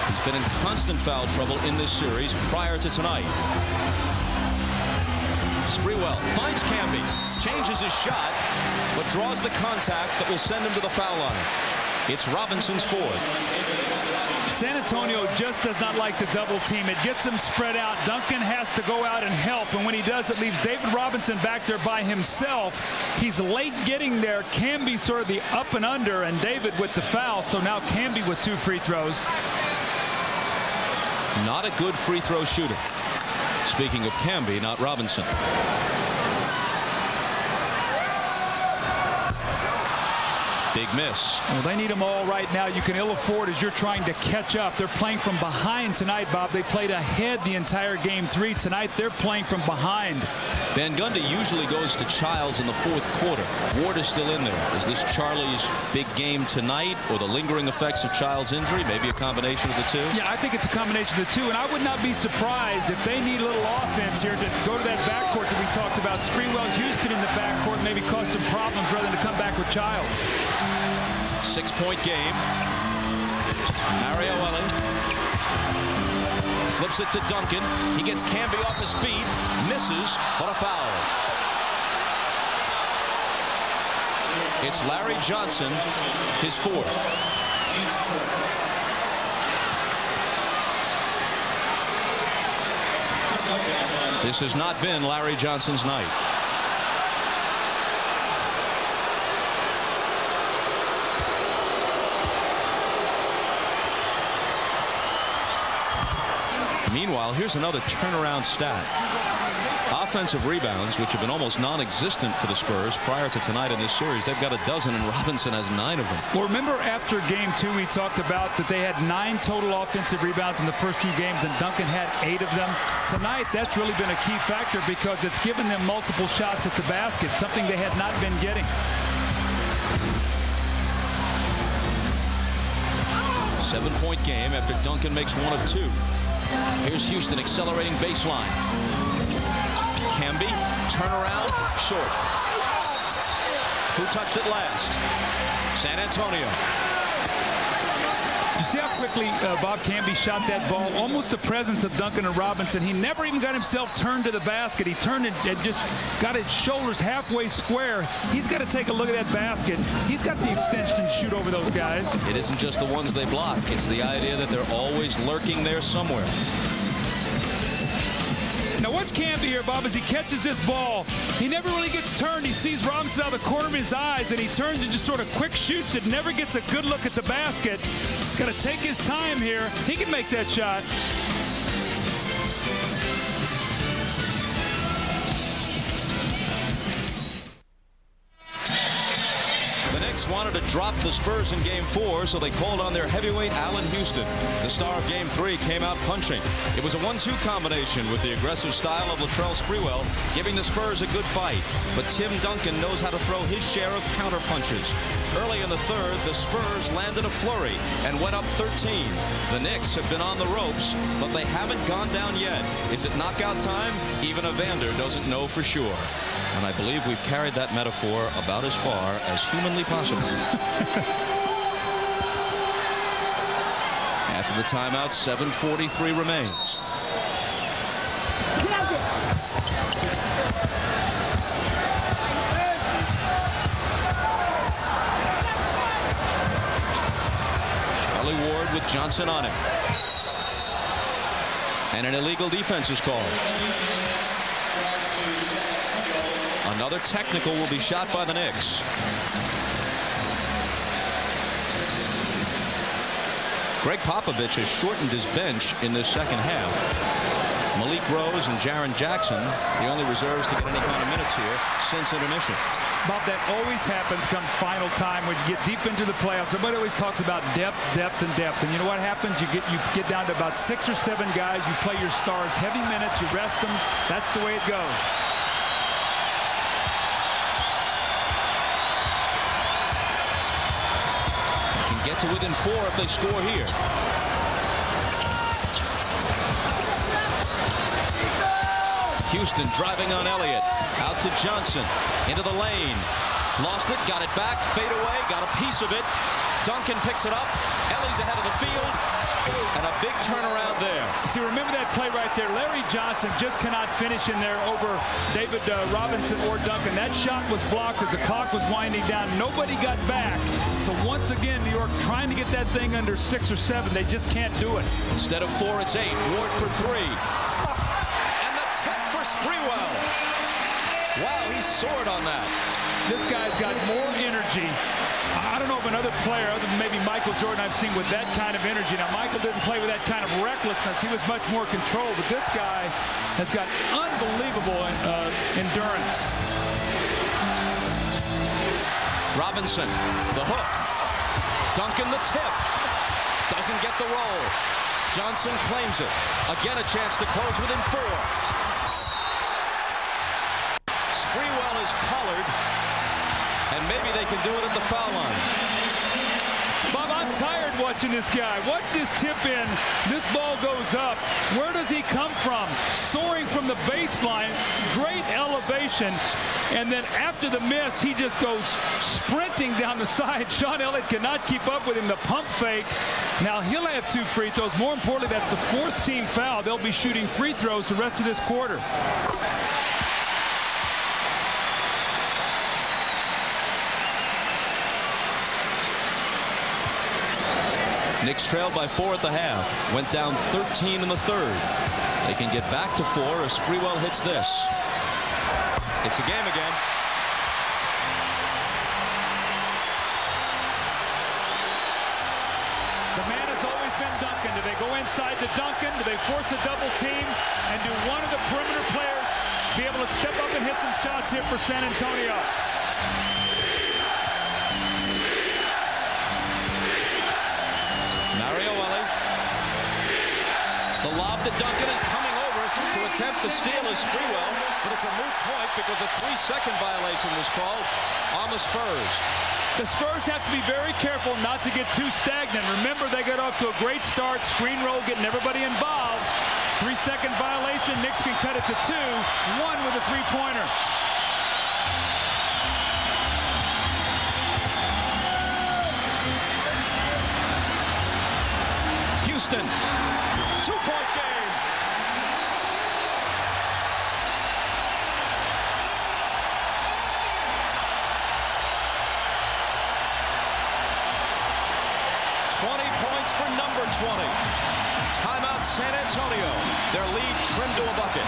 He's been in constant foul trouble in this series prior to tonight. Sprewell finds Camby, changes his shot, but draws the contact that will send him to the foul line. It's Robinson's 4th. San Antonio just does not like to double team. It gets him spread out. Duncan has to go out and help, and when he does, it leaves David Robinson back there by himself. He's late getting there. Camby sort of the up and under, and David with the foul. So now Camby with 2 free throws. Not a good free throw shooter. Speaking of Camby, not Robinson. Big miss. Well, they need them all right now. You can ill afford as you're trying to catch up. They're playing from behind tonight, Bob. They played ahead the entire Game 3. Tonight, they're playing from behind. Van Gundy usually goes to Childs in the 4th quarter. Ward is still in there. Is this Charlie's big game tonight, or the lingering effects of Childs' injury? Maybe a combination of the two? Yeah, I think it's a combination of the two, and I would not be surprised if they need a little offense here to go to that backcourt that we talked about. Sprewell, Houston in the backcourt maybe cause some problems rather than to come back with Childs. 6-point game. Mario Ellie flips it to Duncan. He gets Camby off his feet, misses, but a foul. It's Larry Johnson, his 4th. This has not been Larry Johnson's night. Meanwhile, here's another turnaround stat. Offensive rebounds, which have been almost non-existent for the Spurs prior to tonight in this series. They've got a dozen, and Robinson has 9 of them. Well, remember after game 2, we talked about that they had 9 total offensive rebounds in the first 2 games, and Duncan had 8 of them. Tonight, that's really been a key factor because it's given them multiple shots at the basket, something they had not been getting. Seven-point game after Duncan makes 1 of 2. Here's Houston accelerating baseline. Camby, turnaround, short. Who touched it last? San Antonio. You see how quickly Bob Camby shot that ball? Almost the presence of Duncan and Robinson. He never even got himself turned to the basket. He turned it and just got his shoulders halfway square. He's got to take a look at that basket. He's got the extension to shoot over those guys. It isn't just the ones they block. It's the idea that they're always lurking there somewhere. Now watch Camby here, Bob, as he catches this ball. He never really gets turned. He sees Robinson out of the corner of his eyes, and he turns and just sort of quick shoots it. Never gets a good look at the basket. Got to take his time here. He can make that shot. The Knicks wanted to drop the Spurs in Game 4, so they called on their heavyweight Allen Houston. The star of Game 3 came out punching. It was a 1-2 combination with the aggressive style of Latrell Sprewell, giving the Spurs a good fight. But Tim Duncan knows how to throw his share of counter punches. Early in the third, the Spurs landed a flurry and went up 13. The Knicks have been on the ropes, but they haven't gone down yet. Is it knockout time? Even Evander doesn't know for sure. And I believe we've carried that metaphor about as far as humanly possible. After the timeout, 7:43 remains. Charlie Ward with Johnson on him. And an illegal defense is called. Another technical will be shot by the Knicks. Greg Popovich has shortened his bench in this second half. Malik Rose and Jaren Jackson, the only reserves to get any kind of minutes here since intermission. Bob, that always happens come final time when you get deep into the playoffs. Everybody always talks about depth, depth, and depth. And you know what happens? You get down to about 6 or 7 guys. You play your stars heavy minutes. You rest them. That's the way it goes. Get to within 4 if they score here. Houston driving on Elliott. Out to Johnson. Into the lane. Lost it. Got it back. Fade away. Got a piece of it. Duncan picks it up. Ellie's ahead of the field. And a big turnaround there. See, remember that play right there. Larry Johnson just cannot finish in there over David Robinson or Duncan. That shot was blocked as the clock was winding down. Nobody got back. So once again, New York trying to get that thing under 6 or 7. They just can't do it. Instead of 4, it's 8. Ward for 3. And the tip for Sprewell. Wow, he soared on that. This guy's got more energy. I don't know of another player other than maybe Michael Jordan I've seen with that kind of energy. Now, Michael didn't play with that kind of recklessness. He was much more controlled, but this guy has got unbelievable endurance. Robinson, the hook. Duncan, the tip. Doesn't get the roll. Johnson claims it. Again, a chance to close within 4. Sprewell is collared. And maybe they can do it at the foul line. Bob, I'm tired watching this guy. Watch this tip in. This ball goes up. Where does he come from? Soaring from the baseline. Great elevation. And then after the miss, he just goes sprinting down the side. Sean Elliott cannot keep up with him. The pump fake. Now he'll have 2 free throws. More importantly, that's the 4th team foul. They'll be shooting free throws the rest of this quarter. Knicks trailed by 4 at the half. Went down 13 in the third. They can get back to 4 if Sprewell hits this. It's a game again. The man has always been Duncan. Do they go inside to Duncan? Do they force a double team? And do one of the perimeter players be able to step up and hit some shots here for San Antonio? The lob to Duncan, and coming over to attempt the steal is Sprewell, but it's a moot point because a 3-second violation was called on the Spurs. The Spurs have to be very careful not to get too stagnant. Remember, they got off to a great start, screen roll, getting everybody involved. 3-second violation, Knicks can cut it to 2, 1 with a three-pointer. Houston. 2-point game. Points for number 20. Timeout San Antonio. Their lead trimmed to a bucket.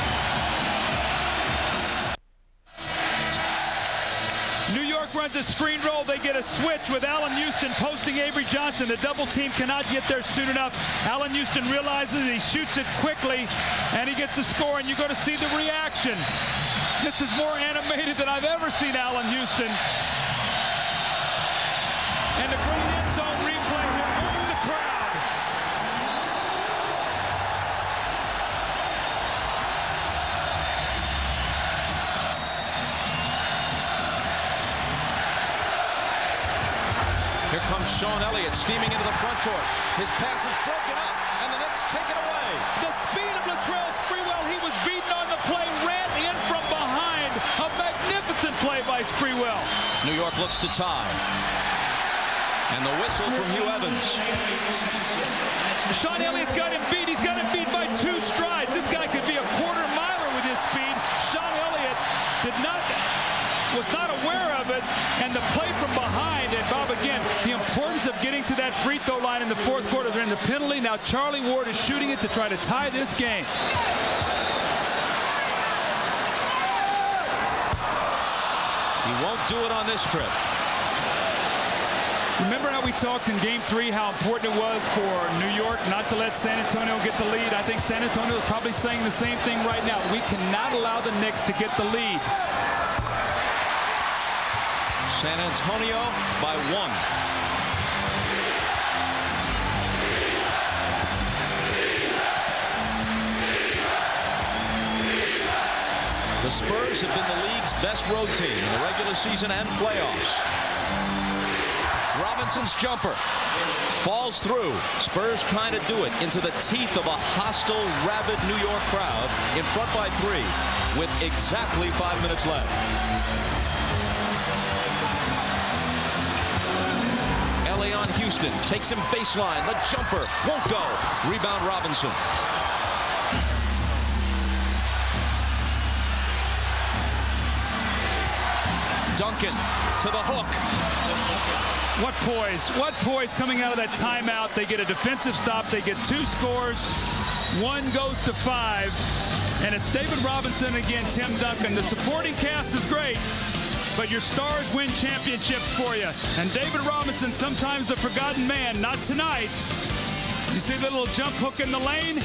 New York runs a screen roll. They get a switch with Allen Houston posting Avery Johnson. The double team cannot get there soon enough. Allen Houston realizes he shoots it quickly, and he gets a score, and you're going to see the reaction. This is more animated than I've ever seen Allen Houston. And the great end zone replay here moves the crowd. Here comes Sean Elliott steaming into the front court. His pass is broken up, and the Knicks take it away. The speed of Latrell Sprewell, he was beaten on the play, ran in from behind. A magnificent play by Sprewell. New York looks to tie. And the whistle from Hugh Evans. Sean Elliott's got him beat. He's got him beat by 2 strides. This guy could be a quarter miler with his speed. Sean Elliott was not aware of it, and the play from behind. And Bob, again, the importance of getting to that free throw line in the fourth quarter. They're in the penalty. Now Charlie Ward is shooting it to try to tie this game. He won't do it on this trip. Remember how we talked in Game 3 how important it was for New York not to let San Antonio get the lead? I think San Antonio is probably saying the same thing right now. We cannot allow the Knicks to get the lead. San Antonio by 1. The Spurs have been the league's best road team in the regular season and playoffs. Robinson's jumper falls through. Spurs trying to do it into the teeth of a hostile, rabid New York crowd in front by 3 with exactly 5 minutes left. LA on Houston, takes him baseline. The jumper won't go. Rebound Robinson. Duncan to the hook. What poise coming out of that timeout. They get a defensive stop. They get 2 scores. 1 goes to 5. And it's David Robinson again, Tim Duncan. The supporting cast is great, but your stars win championships for you. And David Robinson, sometimes the forgotten man, not tonight. You see the little jump hook in the lane?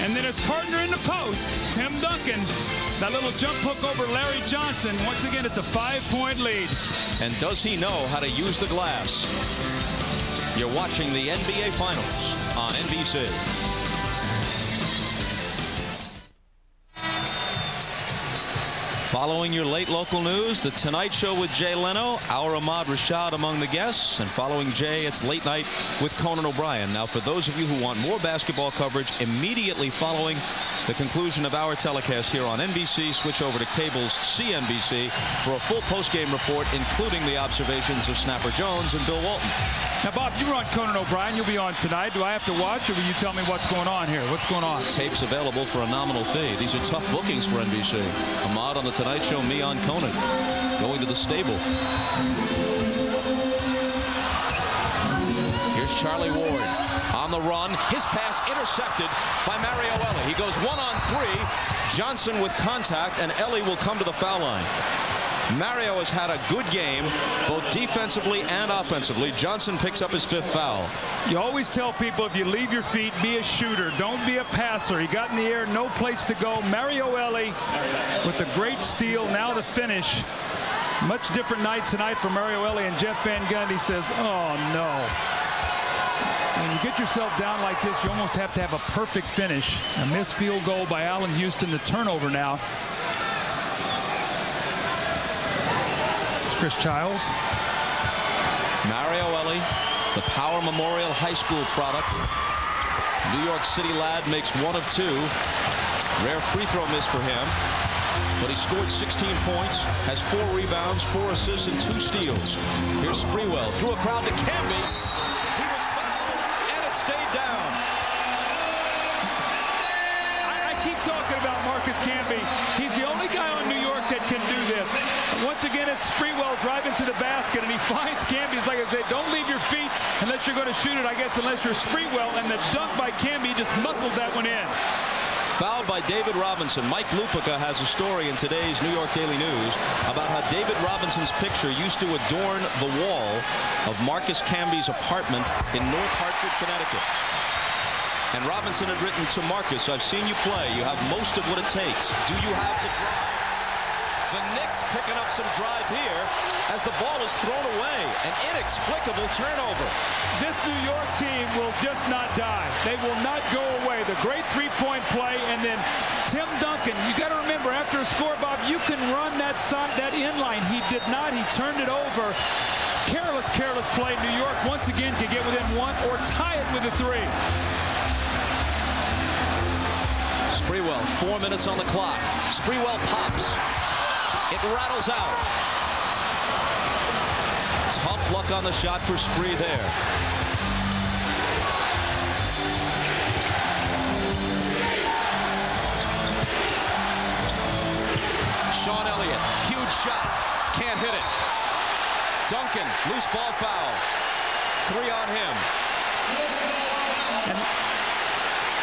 And then his partner in the post, Tim Duncan. That little jump hook over Larry Johnson. Once again, it's a 5-point lead. And does he know how to use the glass? You're watching the NBA Finals on NBC. Following your late local news, The Tonight Show with Jay Leno, our Ahmad Rashad among the guests, and following Jay, it's Late Night with Conan O'Brien. Now, for those of you who want more basketball coverage immediately following the conclusion of our telecast here on NBC, switch over to cable's CNBC for a full post-game report, including the observations of Snapper Jones and Bill Walton. Now, Bob, you were on Conan O'Brien. You'll be on tonight. Do I have to watch, or will you tell me what's going on here? What's going on? Tapes available for a nominal fee. These are tough bookings for NBC. Ahmad on The Tonight Show, me on Conan. Going to the stable. Here's Charlie Ward on the run. His pass intercepted by Mario Elie. He goes 1-on-3. Johnson with contact, and Elie will come to the foul line. Mario has had a good game, both defensively and offensively. Johnson picks up his 5th foul. You always tell people, if you leave your feet, be a shooter. Don't be a passer. He got in the air, no place to go. Mario Elie with the great steal, now the finish. Much different night tonight for Mario Elie, and Jeff Van Gundy says, oh, no. When you get yourself down like this, you almost have to have a perfect finish. A missed field goal by Allen Houston, the turnover now. Chris Childs. Mario Elie, the Power Memorial High School product. New York City lad makes 1 of 2. Rare free throw miss for him. But he scored 16 points, has 4 rebounds, 4 assists, and 2 steals. Here's Sprewell through a crowd to Camby. He was fouled, and it stayed down. I keep talking about Marcus Camby. He's the only guy on New York that can do this. Once again, it's Sprewell driving to the basket, and he finds Camby. Like I said, don't leave your feet unless you're going to shoot it, I guess, unless you're Sprewell. And the dunk by Camby just muscled that one in. Fouled by David Robinson. Mike Lupica has a story in today's New York Daily News about how David Robinson's picture used to adorn the wall of Marcus Camby's apartment in North Hartford, Connecticut. And Robinson had written to Marcus, I've seen you play. You have most of what it takes. Do you have the drive? The Knicks picking up some drive here as the ball is thrown away. An inexplicable turnover. This New York team will just not die. They will not go away. The great three-point play, and then Tim Duncan. You got to remember, after a score, Bob, you can run that side, that inline. He did not. He turned it over. Careless play. New York once again can get within 1 or tie it with a 3. Sprewell, 4 minutes on the clock. Sprewell pops. It rattles out. Tough luck on the shot for Spree there. Sean Elliott, huge shot. Can't hit it. Duncan, loose ball foul. 3 on him.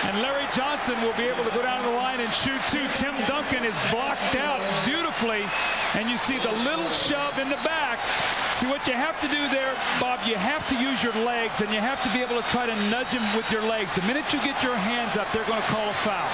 And Larry Johnson will be able to go down to the line and shoot 2. Tim Duncan is blocked out beautifully. And you see the little shove in the back. See, what you have to do there, Bob, you have to use your legs, and you have to be able to try to nudge him with your legs. The minute you get your hands up, they're going to call a foul.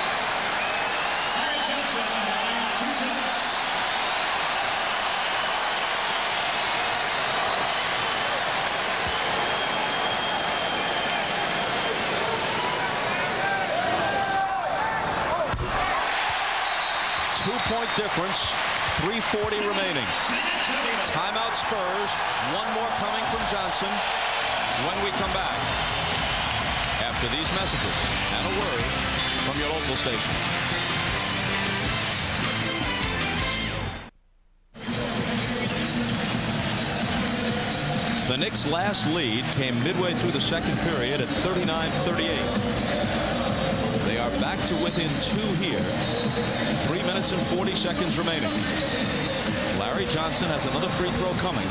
2-point difference, 3:40 remaining. Timeout Spurs, 1 more coming from Johnson when we come back. After these messages and a word from your local station. The Knicks' last lead came midway through the second period at 39-38. They are back to within 2 here. 3 minutes and 40 seconds remaining. Larry Johnson has another free throw coming.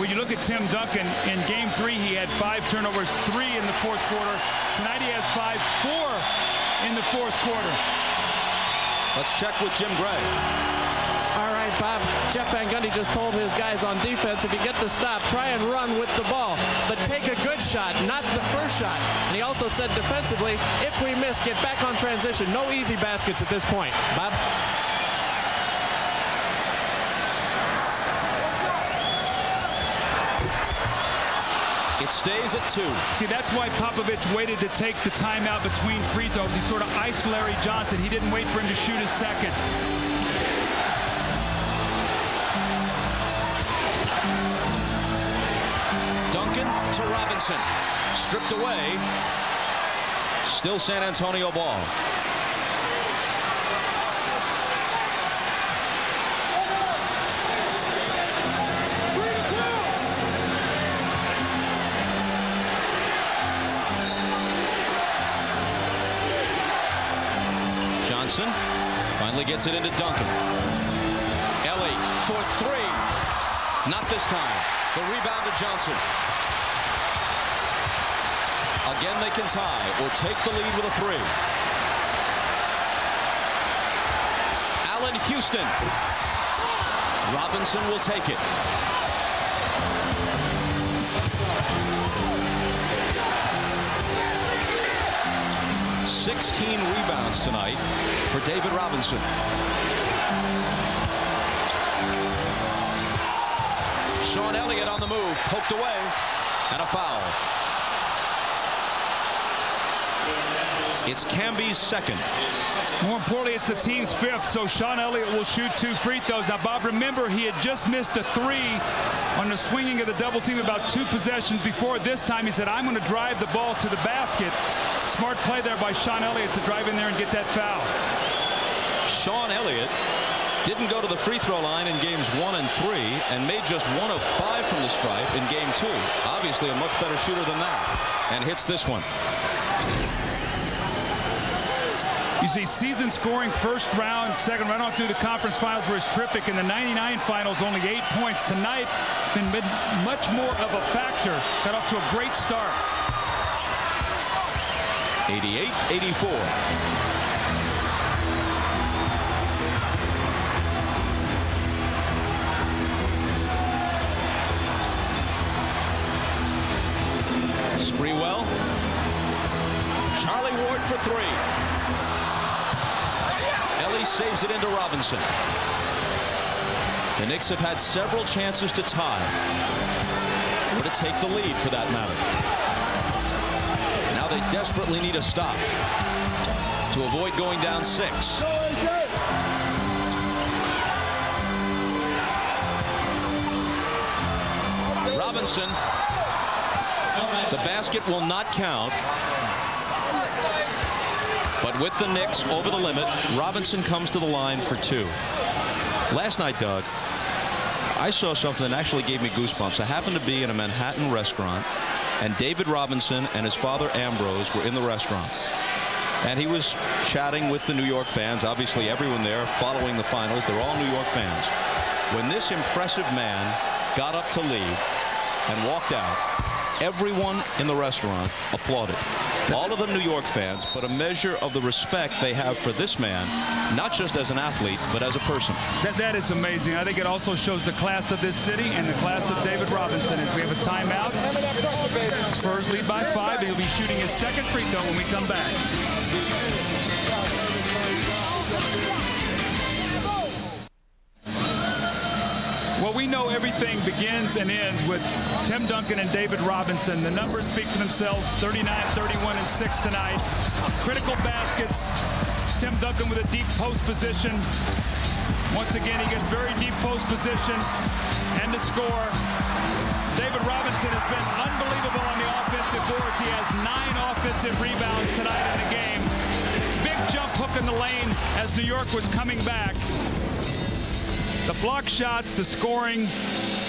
When you look at Tim Duncan, in Game 3, he had 5 turnovers, 3 in the fourth quarter. Tonight he has 4 in the fourth quarter. Let's check with Jim Gray. All right, Bob. Jeff Van Gundy just told his guys on defense, if you get to stop, try and run with the ball. But take a good shot, not the first shot. And he also said defensively, if we miss, get back on transition. No easy baskets at this point. Bob? It stays at 2. See, that's why Popovich waited to take the timeout between free throws. He sort of iced Larry Johnson. He didn't wait for him to shoot his second. Duncan to Robinson. Stripped away. Still San Antonio ball. Johnson finally gets it into Duncan. Elie for 3. Not this time. The rebound to Johnson. Again, they can tie or take the lead with a three. Allen Houston. Robinson will take it. "16 rebounds tonight for David Robinson. Sean Elliott on the move, poked away, and a foul. It's Camby's second. More importantly, it's the team's fifth, so Sean Elliott will shoot 2 free throws. Now, Bob, remember, he had just missed a 3 on the swinging of the double team about 2 possessions before. This time he said, I'm going to drive the ball to the basket. Smart play there by Sean Elliott to drive in there and get that foul. Sean Elliott didn't go to the free throw line in games 1 and 3 and made just 1 of 5 from the stripe in game 2. Obviously a much better shooter than that, and hits this one. You see, season scoring first round, second round on through the conference finals was terrific. In the 99 finals, only 8 points. Tonight, been much more of a factor. Got off to a great start. 88-84. Sprewell. Charlie Ward for 3. Ellie saves it into Robinson. The Knicks have had several chances to tie or to take the lead for that matter. Now they desperately need a stop to avoid going down 6. Robinson. The basket will not count. But with the Knicks over the limit, Robinson comes to the line for 2. Last night, Doug, I saw something that actually gave me goosebumps. I happened to be in a Manhattan restaurant, and David Robinson and his father Ambrose were in the restaurant. And he was chatting with the New York fans. Obviously, everyone there following the finals. They're all New York fans. When this impressive man got up to leave and walked out, everyone in the restaurant applauded. All of them New York fans, but a measure of the respect they have for this man, not just as an athlete, but as a person. That is amazing. I think it also shows the class of this city and the class of David Robinson. As we have a timeout, Spurs lead by 5. He'll be shooting his second free throw when we come back. Well, we know everything begins and ends with Tim Duncan and David Robinson. The numbers speak for themselves, 39, 31, and 6 tonight. Critical baskets. Tim Duncan with a deep post position. Once again, he gets very deep post position and to score. David Robinson has been unbelievable on the offensive boards. He has 9 offensive rebounds tonight in the game. Big jump hook in the lane as New York was coming back. The block shots, the scoring,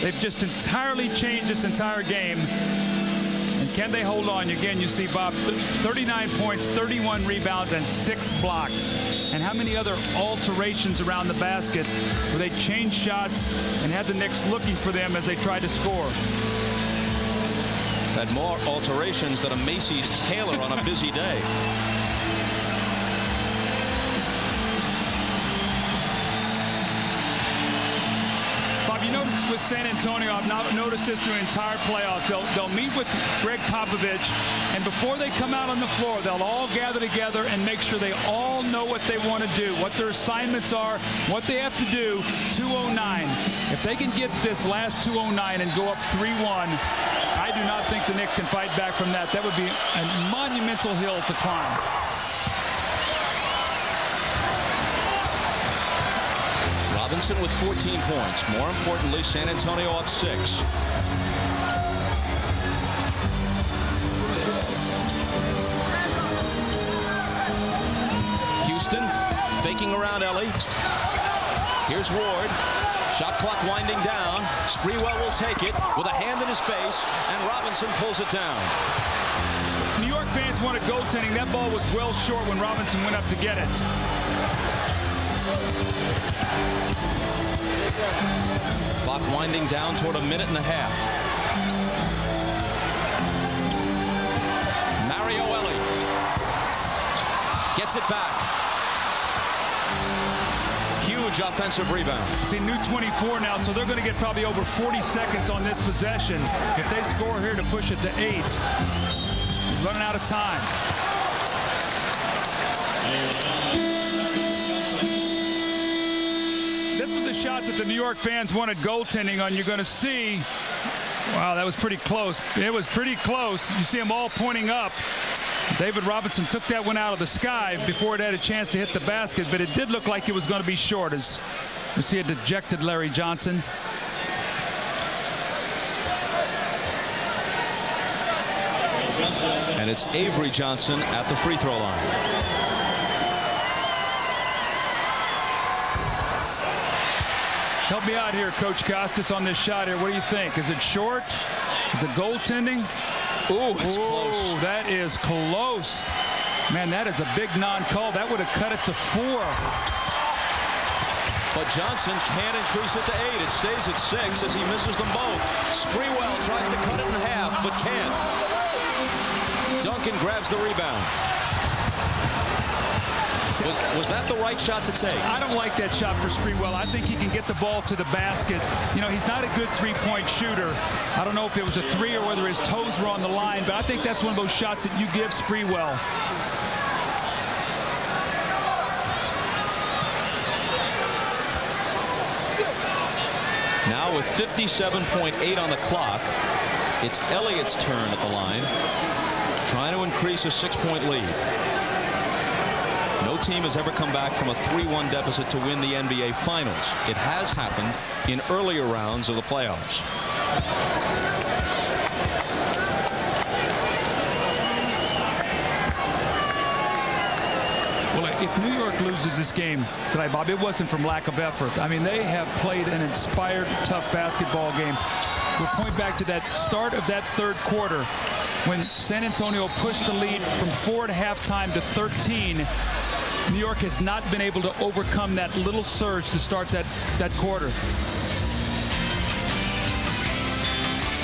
they've just entirely changed this entire game. And can they hold on? Again, you see, Bob, 39 points, 31 rebounds, and 6 blocks. And how many other alterations around the basket where they changed shots and had the Knicks looking for them as they tried to score. Had more alterations than a Macy's tailor on a busy day. You notice with San Antonio, I've not noticed this through entire playoffs. They'll meet with Greg Popovich, and before they come out on the floor, they'll all gather together and make sure they all know what they want to do, what their assignments are, what they have to do. 209. If they can get this last 209 and go up 3-1, I do not think the Knicks can fight back from that. That would be a monumental hill to climb. Robinson with 14 points. More importantly, San Antonio up 6. Houston faking around Ellie. Here's Ward. Shot clock winding down. Sprewell will take it with a hand in his face, and Robinson pulls it down. New York fans wanted goaltending. That ball was well short when Robinson went up to get it. Clock winding down toward a minute and a half. Gets it back. Huge offensive rebound. See, new 24 now, so they're going to get probably over 40 seconds on this possession. If they score here to push it to 8. Running out of time. This was the shot that the New York fans wanted goaltending on. You're going to see, wow, that was pretty close. It was pretty close. You see them all pointing up. David Robinson took that one out of the sky before it had a chance to hit the basket, but it did look like it was going to be short, as we see a dejected Larry Johnson. And it's Avery Johnson at the free throw line. Help me out here, Coach Costas, on this shot here. What do you think? Is it short? Is it goaltending? Ooh, it's close. That is close. Man, that is a big non-call. That would have cut it to 4. But Johnson can't increase it to 8. It stays at 6 as he misses them both. Sprewell tries to cut it in half, but can't. Duncan grabs the rebound. Was that the right shot to take? I don't like that shot for Sprewell. I think he can get the ball to the basket. You know, he's not a good three-point shooter. I don't know if it was a 3 or whether his toes were on the line, but I think that's one of those shots that you give Sprewell. Now with 57.8 on the clock, it's Elliott's turn at the line, trying to increase a 6-point lead. No team has ever come back from a 3-1 deficit to win the NBA Finals. It has happened in earlier rounds of the playoffs. Well, if New York loses this game tonight, Bob, it wasn't from lack of effort. I mean, they have played an inspired, tough basketball game. We'll point back to that start of that third quarter when San Antonio pushed the lead from 4 at halftime to 13. New York has not been able to overcome that little surge to start that quarter.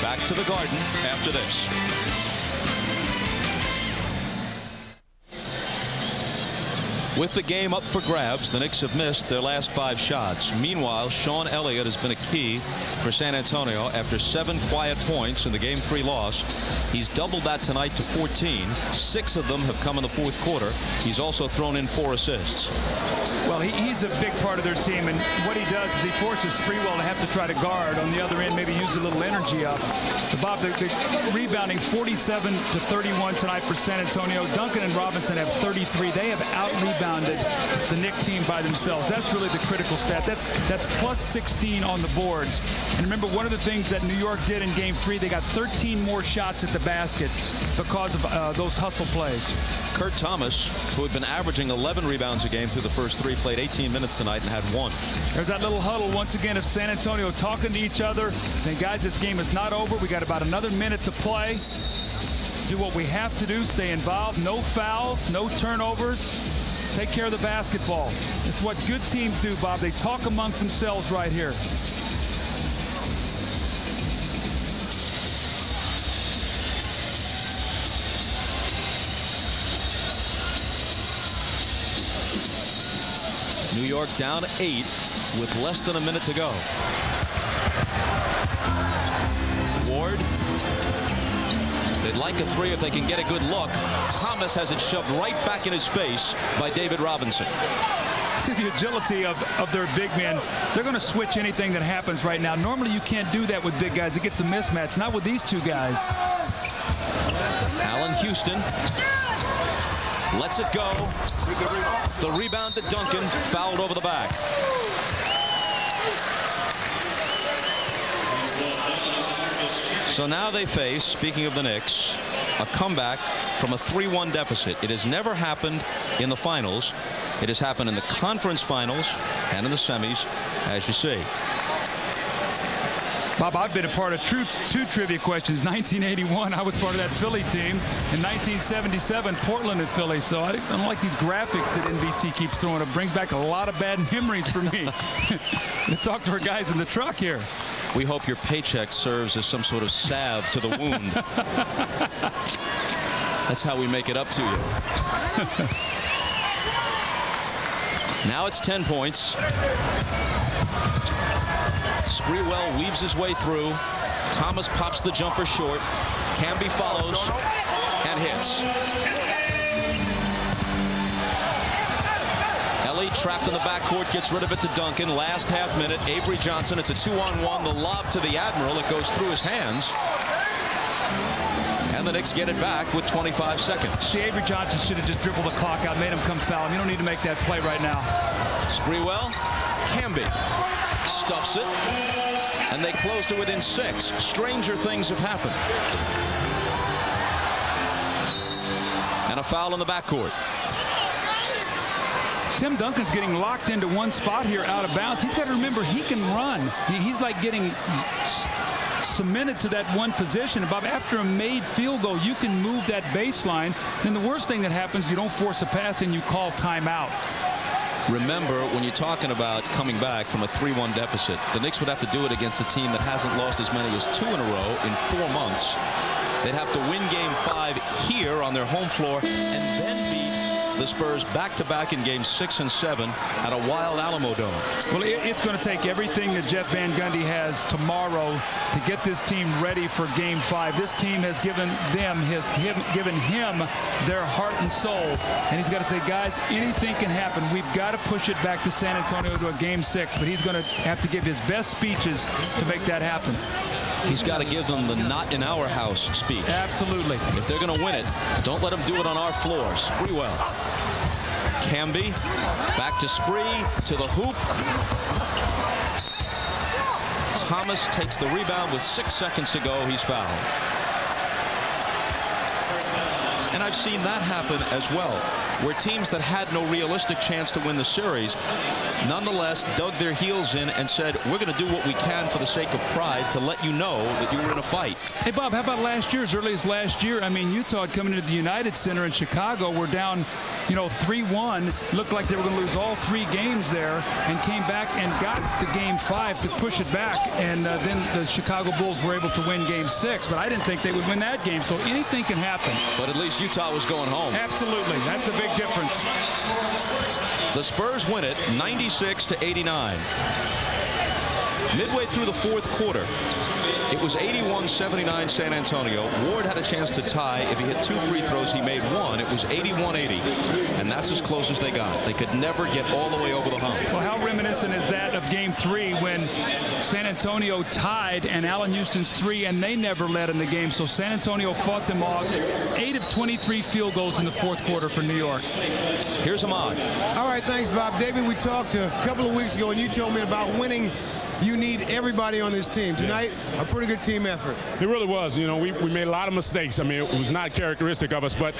Back to the Garden after this. With the game up for grabs, the Knicks have missed their last 5 shots. Meanwhile, Sean Elliott has been a key for San Antonio after 7 quiet points in the Game 3 loss. He's doubled that tonight to 14. 6 of them have come in the fourth quarter. He's also thrown in 4 assists. Well, he's a big part of their team, and what he does is he forces Sprewell to have to try to guard on the other end, maybe use a little energy up. But Bob, the rebounding 47 to 31 tonight for San Antonio. Duncan and Robinson have 33. They have out-rebounded the Knicks team by themselves. That's really the critical stat. That's plus 16 on the boards. And remember, one of the things that New York did in Game 3, they got 13 more shots at the basket because of those hustle plays. Kurt Thomas, who had been averaging 11 rebounds a game through the first 3, played 18 minutes tonight and had 1. There's that little huddle once again of San Antonio talking to each other. Saying, guys, this game is not over. We got about another minute to play. Do what we have to do. Stay involved. No fouls. No turnovers. Take care of the basketball. It's what good teams do, Bob. They talk amongst themselves right here. New York down 8 with less than a minute to go. Ward. They'd like a 3 if they can get a good look. Thomas has it shoved right back in his face by David Robinson. See the agility of their big men. They're going to switch anything that happens right now. Normally you can't do that with big guys. It gets a mismatch. Not with these two guys. Allen Houston lets it go. The rebound to Duncan, fouled over the back. So now they face, speaking of the Knicks, a comeback from a 3-1 deficit. It has never happened in the finals. It has happened in the conference finals and in the semis, as you see. Bob, I've been a part of two trivia questions. 1981, I was part of that Philly team. In 1977, Portland and Philly. So I don't like these graphics that NBC keeps throwing. It brings back a lot of bad memories for me. To talk to our guys in the truck here. We hope your paycheck serves as some sort of salve to the wound. That's how we make it up to you. Now it's 10 points. Sprewell weaves his way through. Thomas pops the jumper short. Camby follows and hits. Ellie trapped in the backcourt, gets rid of it to Duncan. Last half minute, Avery Johnson. It's a 2-on-1. The lob to the Admiral. It goes through his hands. And the Knicks get it back with 25 seconds. See, Avery Johnson should have just dribbled the clock out, made him come foul him. You don't need to make that play right now. Sprewell, Camby stuffs it, and they close to within 6. Stranger things have happened. And a foul in the backcourt. Tim Duncan's getting locked into one spot here out of bounds. He's got to remember he can run. He's like getting cemented to that one position. Bob, after a made field goal, you can move that baseline. Then the worst thing that happens, you don't force a pass and you call timeout. Remember, when you're talking about coming back from a 3-1 deficit, the Knicks would have to do it against a team that hasn't lost as many as 2 in a row in 4 months. They'd have to win Game 5 here on their home floor and then beat the Spurs back-to-back in Games 6 and 7 at a wild Alamo Dome. Well, it's going to take everything that Jeff Van Gundy has tomorrow to get this team ready for Game 5. This team has given him their heart and soul, and he's got to say, guys, anything can happen. We've got to push it back to San Antonio to a Game 6, but he's going to have to give his best speeches to make that happen. He's got to give them the not in our house speech. Absolutely. If they're going to win it, don't let them do it on our floor. Sprewell. Camby back to Spree, to the hoop. Thomas takes the rebound with 6 seconds to go. He's fouled. And I've seen that happen as well, where teams that had no realistic chance to win the series nonetheless dug their heels in and said, we're going to do what we can for the sake of pride to let you know that you were in a fight. Hey, Bob, how about last year, as early as last year? I mean, Utah coming into the United Center in Chicago were down, 3-1. Looked like they were going to lose all 3 games there and came back and got to Game 5 to push it back. And then the Chicago Bulls were able to win Game 6. But I didn't think they would win that game. So anything can happen. But at least Utah was going home. Absolutely. That's a big difference. The Spurs win it 96-89. Midway through the 4th quarter, it was 81-79 San Antonio. Ward had a chance to tie. If he hit 2 free throws, he made 1. It was 81-80, and that's as close as they got. They could never get all the way over the hump. Well, how reminiscent is that of Game 3 when San Antonio tied and Allen Houston's 3, and they never led in the game. So San Antonio fought them off. 8 of 23 field goals in the 4th quarter for New York. Here's Ahmad. All right, thanks, Bob. David, we talked a couple of weeks ago, and you told me about winning. You need everybody on this team. Tonight, a pretty good team effort. It really was. We made a lot of mistakes. I mean, it was not characteristic of us, but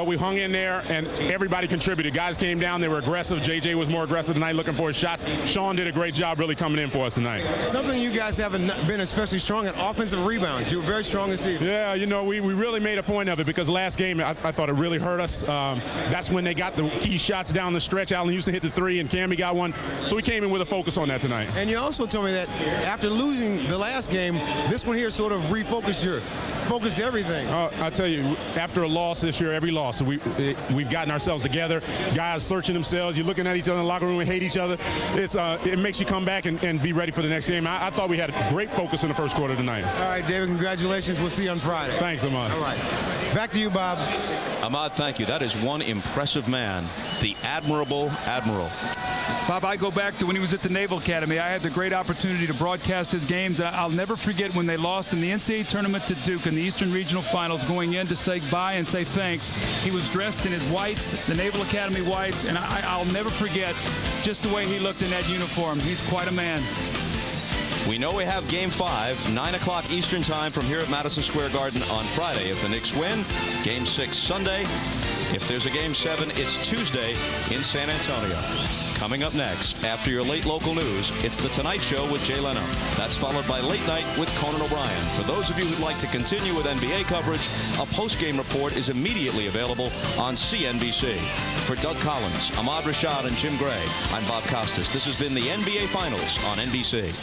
we hung in there, and everybody contributed. Guys came down. They were aggressive. JJ was more aggressive tonight, looking for his shots. Sean did a great job really coming in for us tonight. Something you guys haven't been especially strong at, offensive rebounds. You were very strong this evening. Yeah, we really made a point of it because last game, I thought it really hurt us. That's when they got the key shots down the stretch. Allen Houston hit the 3, and Camby got 1. So we came in with a focus on that tonight. And you also told me that after losing the last game, this one here sort of refocused everything. I tell you, after a loss this year, every loss, we've gotten ourselves together. Guys searching themselves. You're looking at each other in the locker room and hate each other. It makes you come back and be ready for the next game. I thought we had a great focus in the 1st quarter tonight. All right, David, congratulations. We'll see you on Friday. Thanks, Ahmad. All right. Back to you, Bob. Ahmad, thank you. That is one impressive man, the admirable Admiral. Bob, I go back to when he was at the Naval Academy. I had the great opportunity to broadcast his games. I'll never forget when they lost in the NCAA tournament to Duke in the Eastern Regional Finals, going in to say bye and say thanks. He was dressed in his whites, the Naval Academy whites, and I'll never forget just the way he looked in that uniform. He's quite a man. We know we have Game 5, 9 o'clock Eastern Time from here at Madison Square Garden on Friday. If the Knicks win, Game 6 Sunday. If there's a Game 7, it's Tuesday in San Antonio. Coming up next, after your late local news, it's The Tonight Show with Jay Leno. That's followed by Late Night with Conan O'Brien. For those of you who'd like to continue with NBA coverage, a post-game report is immediately available on CNBC. For Doug Collins, Ahmad Rashad, and Jim Gray, I'm Bob Costas. This has been the NBA Finals on NBC.